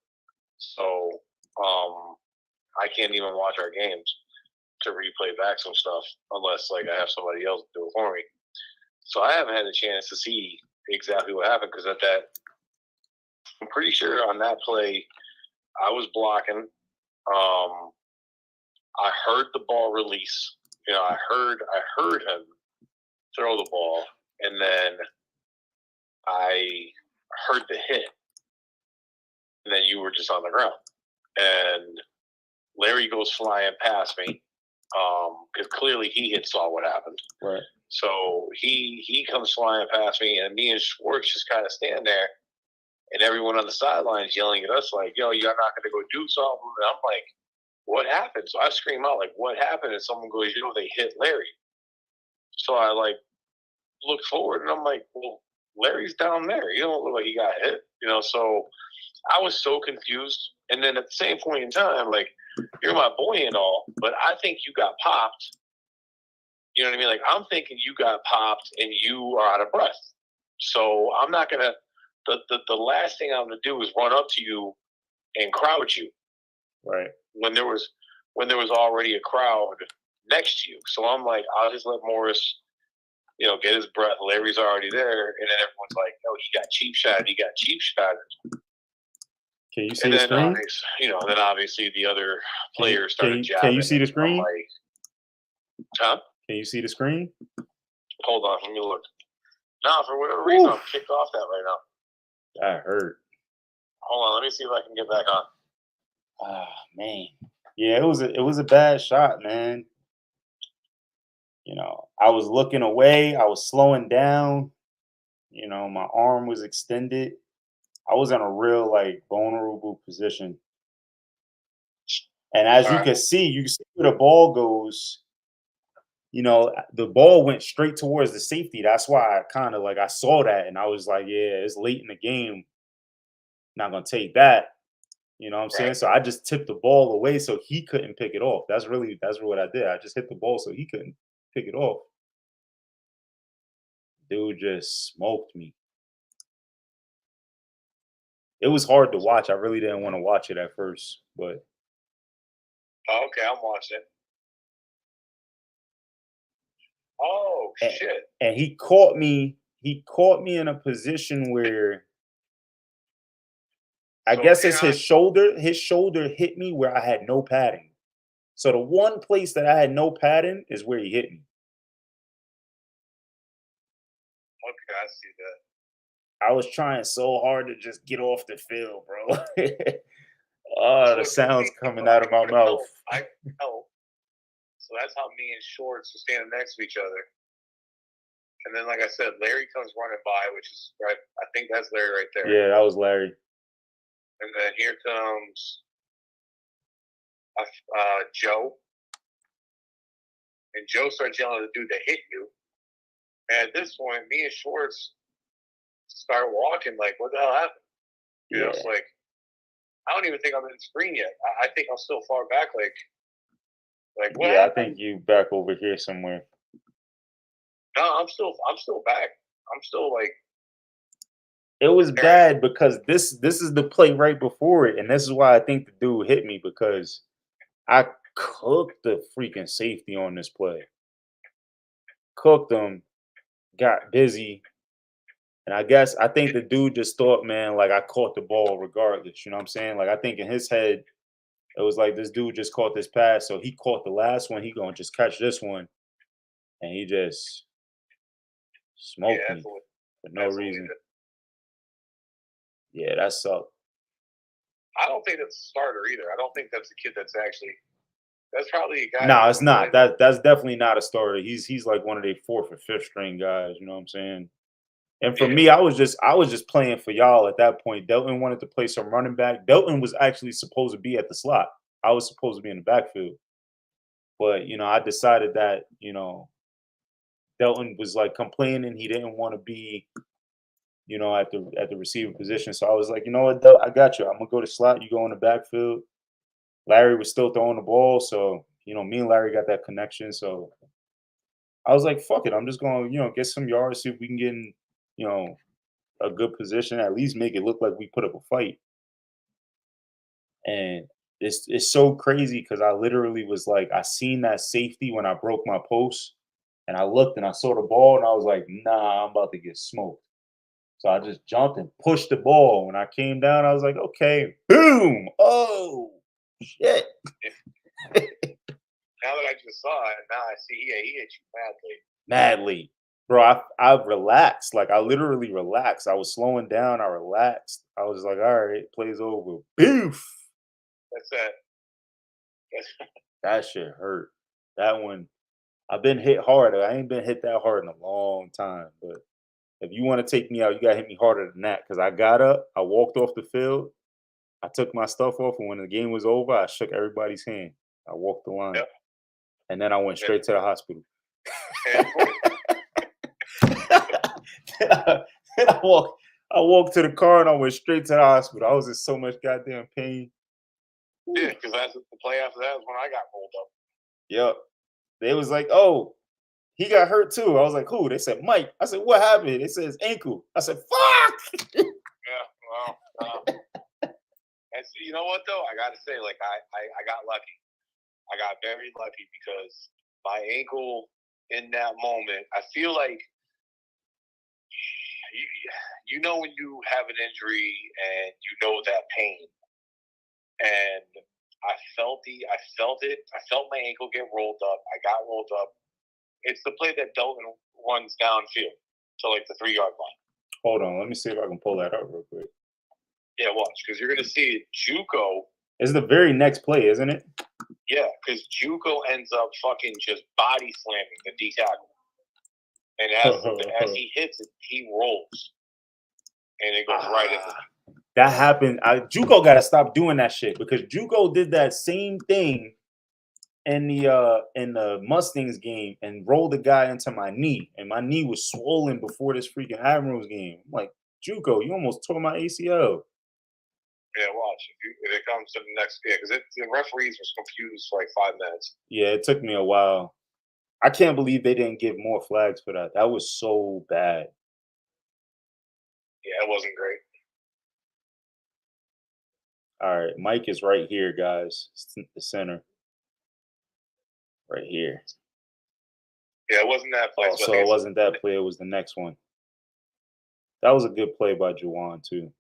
so I can't even watch our games to replay back some stuff unless like I have somebody else do it for me. So I haven't had a chance to see exactly what happened, because I'm pretty sure on that play I was blocking. I heard the ball release. I heard him throw the ball, and then I heard the hit, and then you were just on the ground, and Larry goes flying past me, because clearly he had saw what happened. Right. So he comes flying past me, and me and Schwartz just kind of stand there, and everyone on the sidelines yelling at us like, "Yo, you're not going to go do something." And I'm like, "What happened?" So I scream out like, "What happened?" And someone goes, "They hit Larry." So I like look forward, and I'm like, "Well, Larry's down there. You don't look like he got hit." So I was so confused. And then at the same point in time, like, you're my boy and all, but I think you got popped. You know what I mean? Like, I'm thinking you got popped and you are out of breath. So I'm not going to, the last thing I'm going to do is run up to you and crowd you. Right. When there was already a crowd next to you. So I'm like, I'll just let Morris, get his breath. Larry's already there. And then everyone's like, "No, he got cheap shot. He got cheap shot." Can you see the screen? Then obviously the other players started jabbing. Can you see the screen? Like, huh? Can you see the screen? Hold on, let me look. No, for whatever reason, I'm kicked off that right now. That hurt. Hold on, let me see if I can get back on. Ah, man. Yeah, it was a bad shot, man. I was looking away. I was slowing down. My arm was extended. I was in a real vulnerable position. And as you can see where the ball goes. The ball went straight towards the safety. That's why I kind of I saw that and I was like, yeah, it's late in the game. Not gonna take that. You know what I'm saying? So I just tipped the ball away so he couldn't pick it off. That's what I did. I just hit the ball so he couldn't pick it off. Dude just smoked me. It was hard to watch. I really didn't want to watch it at first, but. Oh, okay, I'm watching it. Oh, shit. And he caught me in a position where I guess it's his shoulder. His shoulder hit me where I had no padding. So the one place that I had no padding is where he hit me. Okay, I see that. I was trying so hard to just get off the field, bro. Oh, the sounds coming out of my mouth. I help. So that's how me and Shorts are standing next to each other. And then, like I said, Larry comes running by, which is right. I think that's Larry right there. Yeah, that was Larry. And then here comes Joe. And Joe starts yelling at the dude that hit you. And at this point, me and Shorts start walking like, what the hell happened? You know, it's like, I don't even think I'm in the screen yet. I think I'm still far back. Like what? Yeah, I think you back over here somewhere. No, I'm still back. I'm still like. It was bad because this is the play right before it, and this is why I think the dude hit me because I cooked the freaking safety on this play. Cooked him, got busy, and I think the dude just thought, man, like I caught the ball regardless. You know what I'm saying? Like I think in his head, it was like this dude just caught this pass, so he caught the last one. He gonna just catch this one, and he just smoked me for no reason. Yeah, that sucked. I don't think that's a starter either. I don't think that's a kid that's actually. That's probably a guy. No, it's not. That's definitely not a starter. He's like one of their 4th or 5th string guys. You know what I'm saying? And for me, I was just playing for y'all at that point. Delton wanted to play some running back. Delton was actually supposed to be at the slot. I was supposed to be in the backfield. But, you know, I decided that, you know, Delton was like complaining he didn't want to be, you know, at the receiver position. So I was like, you know what, Del, I got you. I'm gonna go to slot, you go in the backfield. Larry was still throwing the ball, so you know, me and Larry got that connection. So I was like, fuck it, I'm just gonna, you know, get some yards, see if we can get in, you know, a good position, at least make it look like we put up a fight. And it's so crazy because I literally was like, I seen that safety when I broke my post, and I looked and I saw the ball, and I was like, nah, I'm about to get smoked. So I just jumped and pushed the ball. When I came down, I was like, okay, boom. Oh, shit. Now that I just saw it, now I see he hit you Madly. Bro, I relaxed. Like, I literally relaxed. I was slowing down. I relaxed. I was like, all right, play's over. Boof. That's that. That shit hurt. That one, I've been hit hard. I ain't been hit that hard in a long time, but if you want to take me out, you got to hit me harder than that. Because I got up, I walked off the field, I took my stuff off, and when the game was over, I shook everybody's hand. I walked the line. Yep. And then I went straight to the hospital. Then I walked to the car, and I went straight to the hospital. I was in so much goddamn pain. Yeah, because that's the play after that was when I got rolled up. Yep. They was like, oh, he got hurt too. I was like, who? They said, Mike. I said, what happened? They said his ankle. I said, fuck. Yeah, well, and so, you know what though? I got to say, like, I got lucky. I got very lucky because my ankle in that moment, I feel like, you know, when you have an injury and you know that pain, and I felt it. I felt my ankle get rolled up. I got rolled up. It's the play that Dalton runs downfield to like the 3-yard line. Hold on, let me see if I can pull that up real quick. Yeah, watch, because you're gonna see JUCO. It's the very next play, isn't it? Yeah, because JUCO ends up fucking just body slamming the D tackle, and as he hits it, he rolls, and it goes right into him. That happened. JUCO got to stop doing that shit because JUCO did that same thing in the Mustangs game and rolled the guy into my knee, and my knee was swollen before this freaking Admirals game. I'm like, JUCO, you almost tore my ACL. Yeah, watch. If it comes to the next game, because the referees was confused for like 5 minutes. Yeah, it took me a while. I can't believe they didn't give more flags for that. That was so bad. Yeah, it wasn't great. All right, Mike is right here, guys. The center. Right here. Yeah, it wasn't that play. Oh, so it wasn't that play. It was the next one. That was a good play by Juwan, too.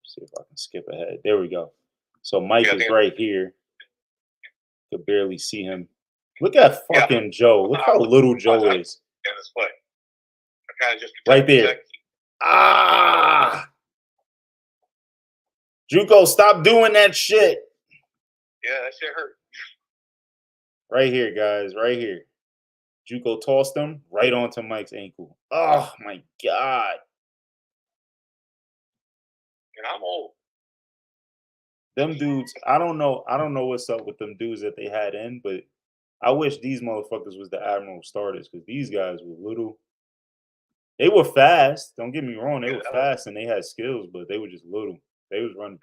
See if I can skip ahead. There we go. So Mike is right here. Could barely see him. Look at fucking Joe. Look how little Joe is. In this play. Kind of just right there. Ah, JUCO, stop doing that shit. Yeah, that shit hurt. Right here, guys. Right here. JUCO tossed him right onto Mike's ankle. Oh my God. And I'm old. Them dudes, I don't know what's up with them dudes that they had in, but I wish these motherfuckers was the Admiral starters because these guys were little. They were fast. Don't get me wrong. They were fast and they had skills, but they were just little. They was running.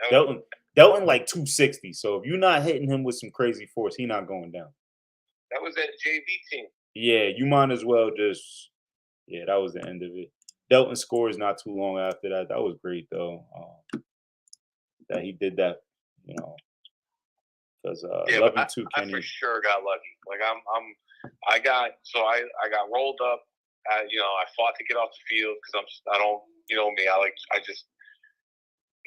Delton like 260. So if you're not hitting him with some crazy force, he not going down. That was that JV team. Yeah, you might as well just. Yeah, that was the end of it. Delton scores not too long after that. That was great though. That he did that, you know. Because love you too, Kenny. I for sure got lucky. Like I got rolled up. I fought to get off the field because I don't, you know me.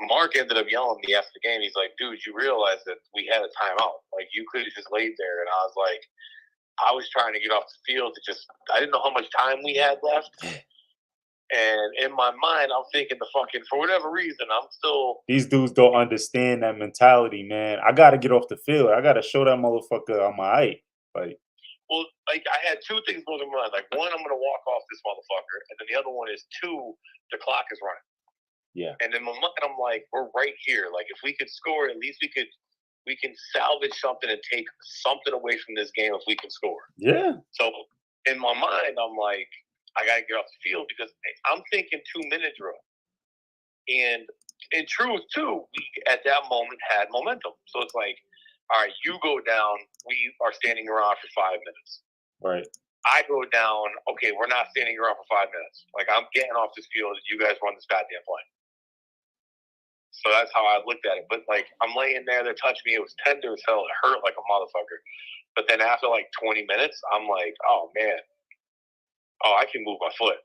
Mark ended up yelling at me after the game. He's like, dude, you realize that we had a timeout. Like, you could have just laid there. And I was like, I was trying to get off the field I didn't know how much time we had left. And in my mind, I'm thinking for whatever reason, I'm still. These dudes don't understand that mentality, man. I got to get off the field. I got to show that motherfucker on my eye. Well, I had two things going in my mind. Like, one, I'm going to walk off this motherfucker. And then the other one is, two, the clock is running. Yeah. And in my mind, I'm like, we're right here. Like, if we could score, at least we can salvage something and take something away from this game if we can score. Yeah. So in my mind, I'm like, I got to get off the field because I'm thinking 2-minute drill. And in truth, too, we at that moment had momentum. So it's like, all right, you go down. We are standing around for 5 minutes. Right. I go down. Okay, we're not standing around for 5 minutes. Like, I'm getting off this field. You guys run this goddamn play. So that's how I looked at it. But, like, I'm laying there. They touched me. It was tender as hell. It hurt like a motherfucker. But then after, like, 20 minutes, I'm like, oh, man. Oh, I can move my foot.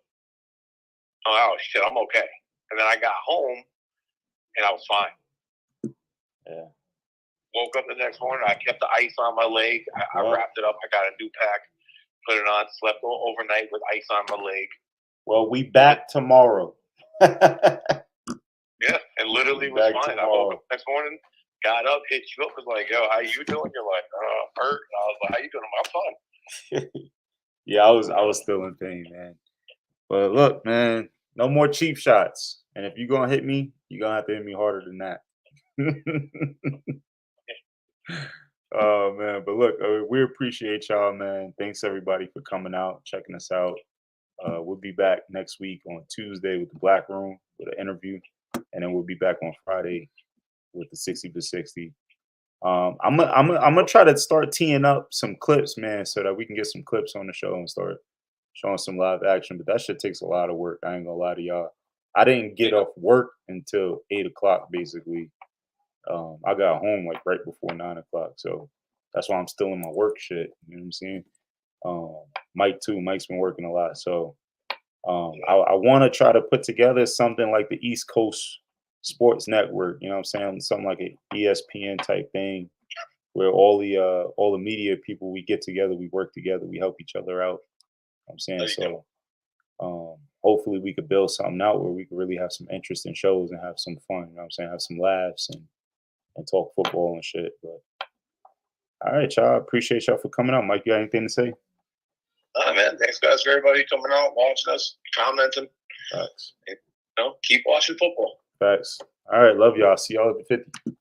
Oh, shit, I'm okay. And then I got home, and I was fine. Yeah. Woke up the next morning. I kept the ice on my leg. I wrapped it up. I got a new pack, put it on, slept overnight with ice on my leg. Well, we back tomorrow. Yeah, and literally was fine. Tomorrow. I woke up next morning, got up, hit you up, was like, yo, how you doing? You're like, hurt. And I was like, how you doing? I'm fine. Yeah, I was still in pain, man. But look, man, no more cheap shots. And if you're going to hit me, you're going to have to hit me harder than that. Oh, man. But look, we appreciate y'all, man. Thanks, everybody, for coming out, checking us out. We'll be back next week on Tuesday with the Black Room with an interview. And then we'll be back on Friday with the 60 for 60. I'm gonna try to start teeing up some clips, man, so that we can get some clips on the show and start showing some live action. But that shit takes a lot of work. I ain't gonna lie to y'all. I didn't get off work until 8 o'clock, basically. I got home like right before 9 o'clock, so that's why I'm still in my work shit. You know what I'm saying? Mike too. Mike's been working a lot, so I want to try to put together something like the East Coast Sports Network. You know what I'm saying? Something like an ESPN type thing, where all the media people, we get together, we work together, we help each other out. You know what I'm saying? So hopefully we could build something out where we could really have some interesting shows and have some fun. You know what I'm saying? Have some laughs and talk football and shit. But all right, y'all. Appreciate y'all for coming out. Mike, you got anything to say? Man, thanks guys for everybody coming out, watching us, commenting. Facts. Keep watching football. Facts. All right, love y'all. See y'all at the 50.